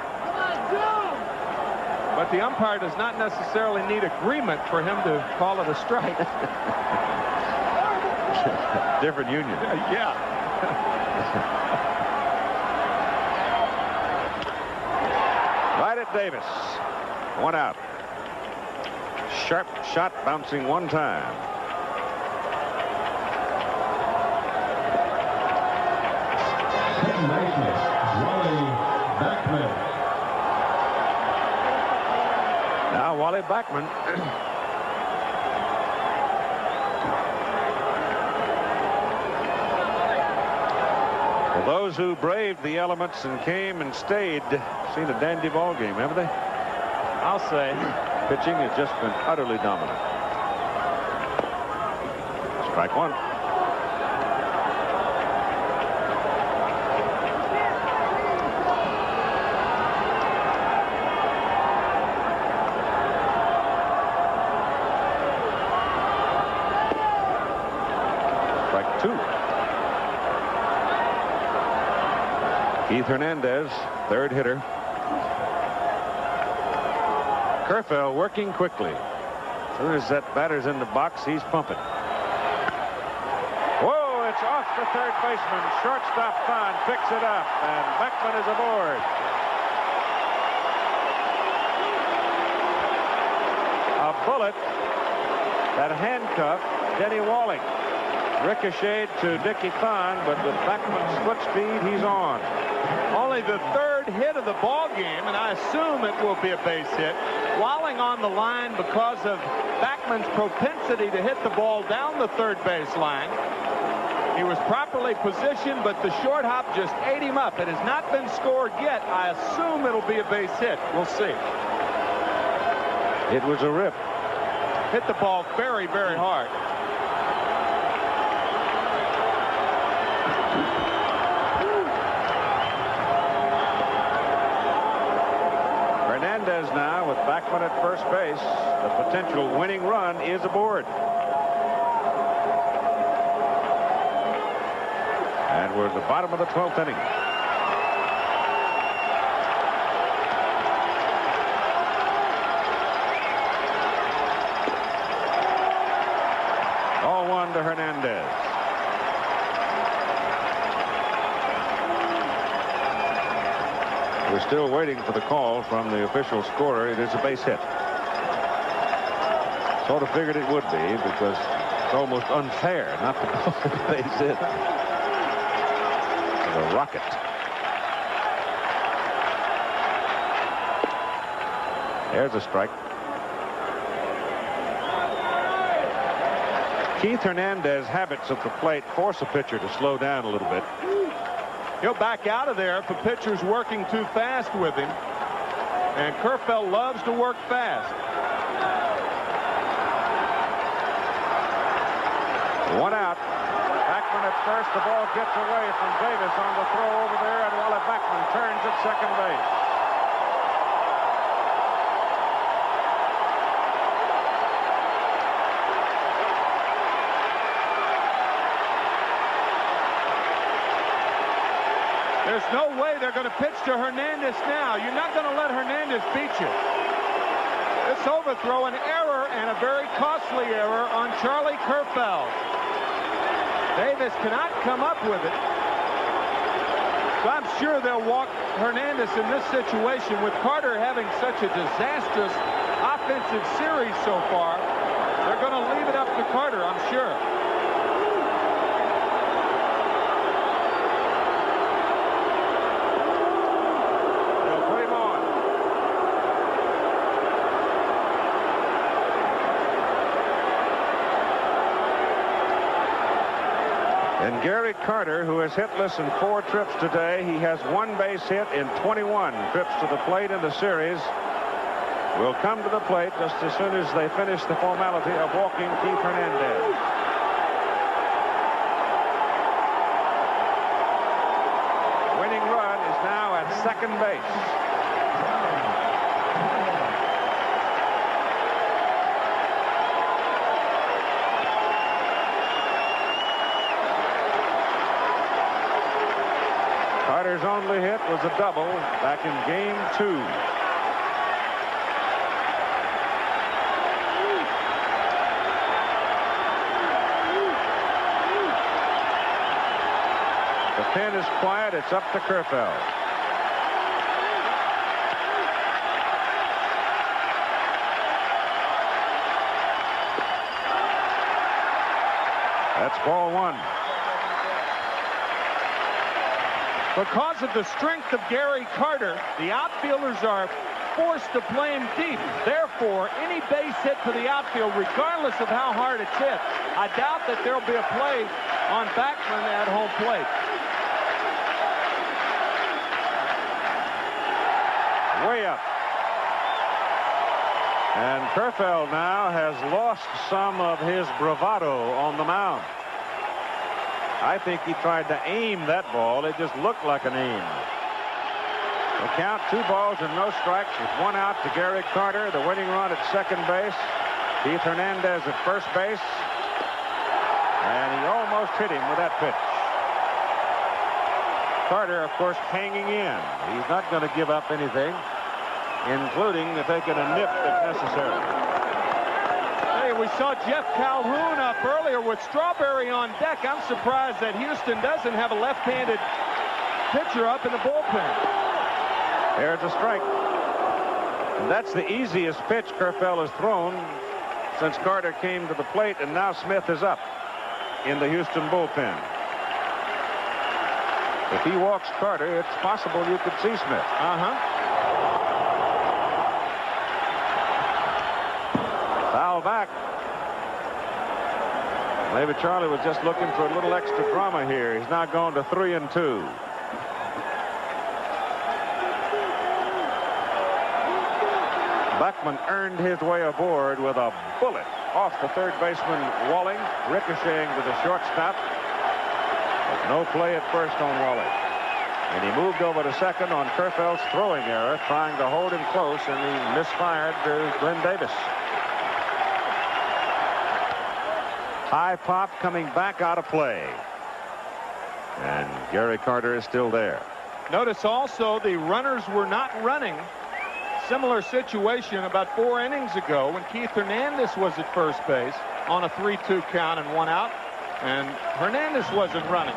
But the umpire does not necessarily need agreement for him to call it a strike. Different union. Yeah. Right at Davis. 1 out. Sharp shot bouncing 1 time. Second baseman, Wally Backman. Now Wally Backman. For those who braved the elements and came and stayed, seen a dandy ball game, haven't they? I'll say. Pitching has just been utterly dominant. Strike 1. Strike 2. Keith Hernandez, 3rd hitter. Kerfeld working quickly. As soon as that batter's in the box, he's pumping. Whoa, it's off the third baseman. Shortstop Thon picks it up, and Beckman is aboard. A bullet that handcuffed Denny Walling. Ricocheted to Dickie Thon, but with Beckman's foot speed, he's on. Only the 3rd hit of the ball game, and I assume it will be a base hit. Walling on the line because of Beckman's propensity to hit the ball down the 3rd base line. He was properly positioned, but the short hop just ate him up. It has not been scored yet. I assume it'll be a base hit. We'll see. It was a rip. Hit the ball very, very hard. Backman at first base. The potential winning run is aboard. And we're at the bottom of the 12th inning. All one to Hernandez. We're still waiting for the call from the official scorer. It is a base hit. Sort of figured it would be because it's almost unfair not to call it a base hit. The rocket. There's a strike. Keith Hernandez's habits at the plate force a pitcher to slow down a little bit. He'll back out of there if a pitcher's working too fast with him. And Kerfeld loves to work fast. One out. Backman at first. The ball gets away from Davis on the throw over there, and Wally Backman turns at second base. There's no way they're going to pitch to Hernandez now. You're not going to let Hernandez beat you. This overthrow, an error, and a very costly error on Charlie Kerfeld. Davis cannot come up with it. So I'm sure they'll walk Hernandez in this situation. With Carter having such a disastrous offensive series so far, they're going to leave it up to Carter, I'm sure. And Gary Carter, who is hitless in 4 trips today, he has 1 base hit in 21 trips to the plate in the series, will come to the plate just as soon as they finish the formality of walking Keith Hernandez. Winning run is now at second base. Carter's only hit was a double back in game 2. The pen is quiet. It's up to Kerfeld. That's ball 1. Because of the strength of Gary Carter, the outfielders are forced to play him deep. Therefore, any base hit to the outfield, regardless of how hard it's hit, I doubt that there'll be a play on Backman at home plate. Way up. And Kerfeld now has lost some of his bravado on the mound. I think he tried to aim that ball. It just looked like an aim. The count, 2 balls and no strikes with 1 out to Gary Carter. The winning run at second base. Keith Hernandez at first base. And he almost hit him with that pitch. Carter, of course, hanging in. He's not going to give up anything, including taking a nip if necessary. We saw Jeff Calhoun up earlier with Strawberry on deck. I'm surprised that Houston doesn't have a left-handed pitcher up in the bullpen. There's a strike. And that's the easiest pitch Kerfeld has thrown since Carter came to the plate, and now Smith is up in the Houston bullpen. If he walks Carter, it's possible you could see Smith. Foul back. Maybe Charlie was just looking for a little extra drama here. He's now going to 3-2. Backman earned his way aboard with a bullet off the third baseman Walling, ricocheting to the shortstop. But no play at first on Walling. And he moved over to second on Kerfeld's throwing error, trying to hold him close, and he misfired Glenn Davis. High pop coming back out of play. And Gary Carter is still there. Notice also the runners were not running. Similar situation about 4 innings ago when Keith Hernandez was at first base on a 3-2 count and 1 out. And Hernandez wasn't running.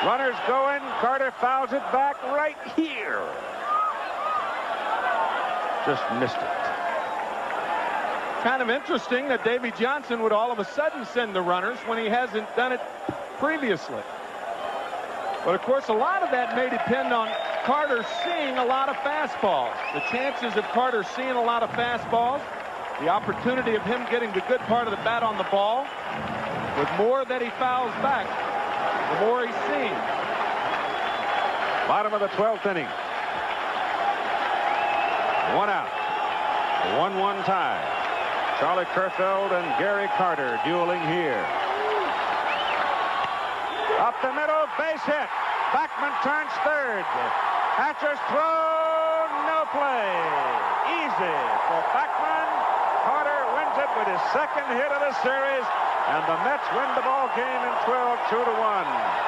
Runners going. Carter fouls it back right here. Just missed it. Kind of interesting that Davy Johnson would all of a sudden send the runners when he hasn't done it previously. But of course, a lot of that may depend on Carter seeing a lot of fastballs. The chances of Carter seeing a lot of fastballs, the opportunity of him getting the good part of the bat on the ball, with more that he fouls back, the more he's seen. Bottom of the 12th inning. 1 out. 1-1 tie. Charlie Kerfeld and Gary Carter dueling here. Up the middle, base hit. Backman turns third. Hatcher's throw, no play. Easy for Backman. Carter wins it with his second hit of the series, and the Mets win the ball game in 12, 2-1.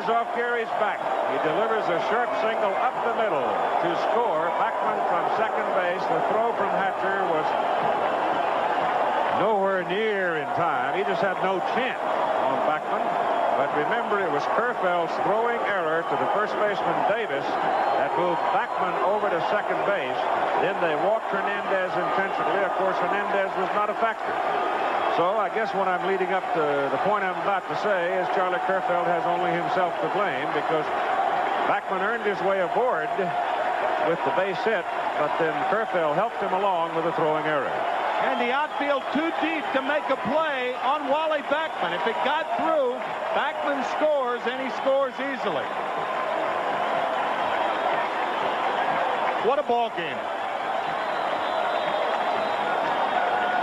Off Gary's back. He delivers a sharp single up the middle to score. Backman from second base. The throw from Hatcher was nowhere near in time. He just had no chance on Backman. But remember, it was Kerfeld's throwing error to the first baseman Davis that moved Backman over to second base. Then they walked Hernandez intentionally. Of course, Hernandez was not a factor. So I guess what I'm leading up to the point I'm about to say is Charlie Kerfeld has only himself to blame, because Backman earned his way aboard with the base hit, but then Kerfeld helped him along with a throwing error. And the outfield too deep to make a play on Wally Backman. If it got through, Backman scores, and he scores easily. What a ball game.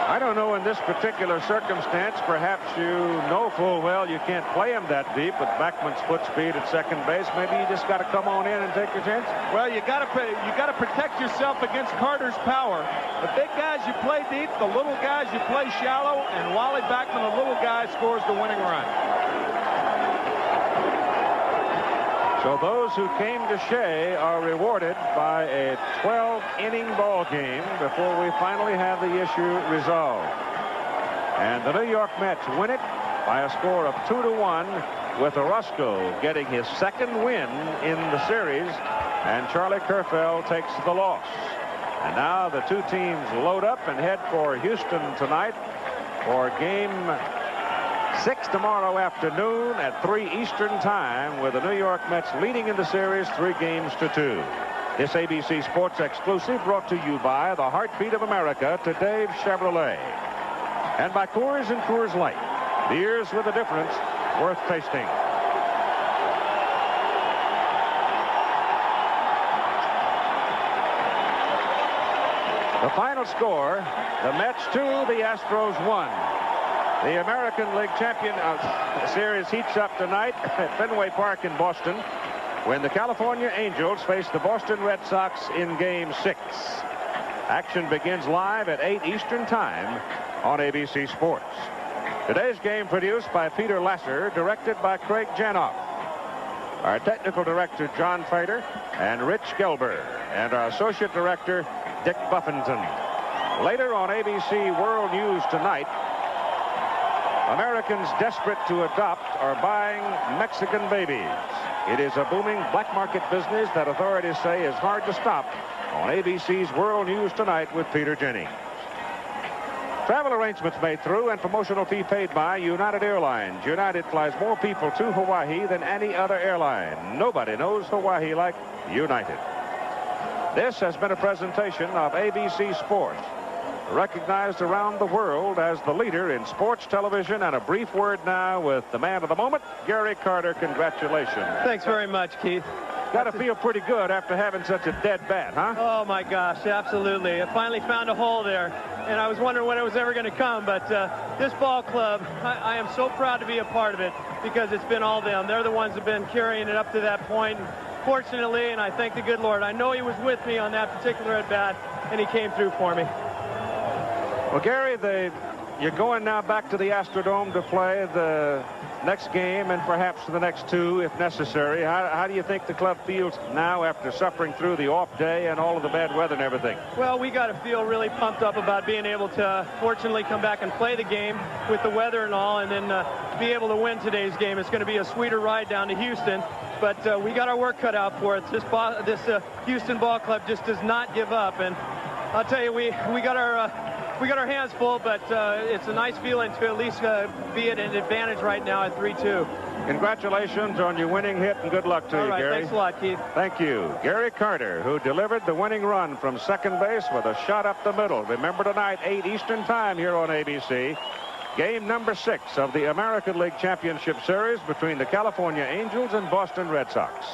I don't know in this particular circumstance. Perhaps you know full well you can't play him that deep, but Backman's foot speed at second base. Maybe you just got to come on in and take your chance. Well, you got to protect yourself against Carter's power. The big guys you play deep, the little guys you play shallow, and Wally Backman, the little guy, scores the winning run. So those who came to Shea are rewarded by a 12-inning ball game before we finally have the issue resolved. And the New York Mets win it by a score of 2-1, with Orozco getting his second win in the series, and Charlie Kerfeld takes the loss. And now the two teams load up and head for Houston tonight for game 6 tomorrow afternoon at 3 Eastern time, with the New York Mets leading in the series 3-2. This ABC Sports exclusive brought to you by the Heartbeat of America, to Dave Chevrolet, and by Coors and Coors Light, beers with a difference worth tasting. The final score, the Mets 2, the Astros 1. The American League Champion Series heats up tonight at Fenway Park in Boston, when the California Angels face the Boston Red Sox in Game 6. Action begins live at 8 Eastern Time on ABC Sports. Today's game produced by Peter Lasser, directed by Craig Janoff. Our technical director, John Fader, and Rich Gelber, and our associate director, Dick Buffington. Later on ABC World News Tonight, Americans desperate to adopt are buying Mexican babies. It is a booming black market business that authorities say is hard to stop on ABC's World News Tonight with Peter Jennings. Travel arrangements made through and promotional fee paid by United Airlines. United flies more people to Hawaii than any other airline. Nobody knows Hawaii like United. This has been a presentation of ABC Sports, recognized around the world as the leader in sports television. And a brief word now with the man of the moment, Gary Carter. Congratulations. Thanks very much, Keith. Got to feel pretty good after having such a dead bat, huh? Oh, my gosh, absolutely. I finally found a hole there, and I was wondering when it was ever going to come, but this ball club, I am so proud to be a part of it because it's been all them. They're the ones that have been carrying it up to that point. Fortunately, and I thank the good Lord, I know he was with me on that particular at-bat, and he came through for me. Well, Gary, you're going now back to the Astrodome to play the next game and perhaps the next two if necessary. How do you think the club feels now after suffering through the off day and all of the bad weather and everything? Well, we got to feel really pumped up about being able to fortunately come back and play the game with the weather and all, and then be able to win today's game. It's going to be a sweeter ride down to Houston, but we got our work cut out for it. This Houston ball club just does not give up, and I'll tell you, we got our hands full, but it's a nice feeling to at least be at an advantage right now at 3-2. Congratulations on your winning hit, and good luck to you, Gary. Thanks a lot, Keith. Thank you. Gary Carter, who delivered the winning run from second base with a shot up the middle. Remember tonight, 8 Eastern Time here on ABC. Game number 6 of the American League Championship Series between the California Angels and Boston Red Sox.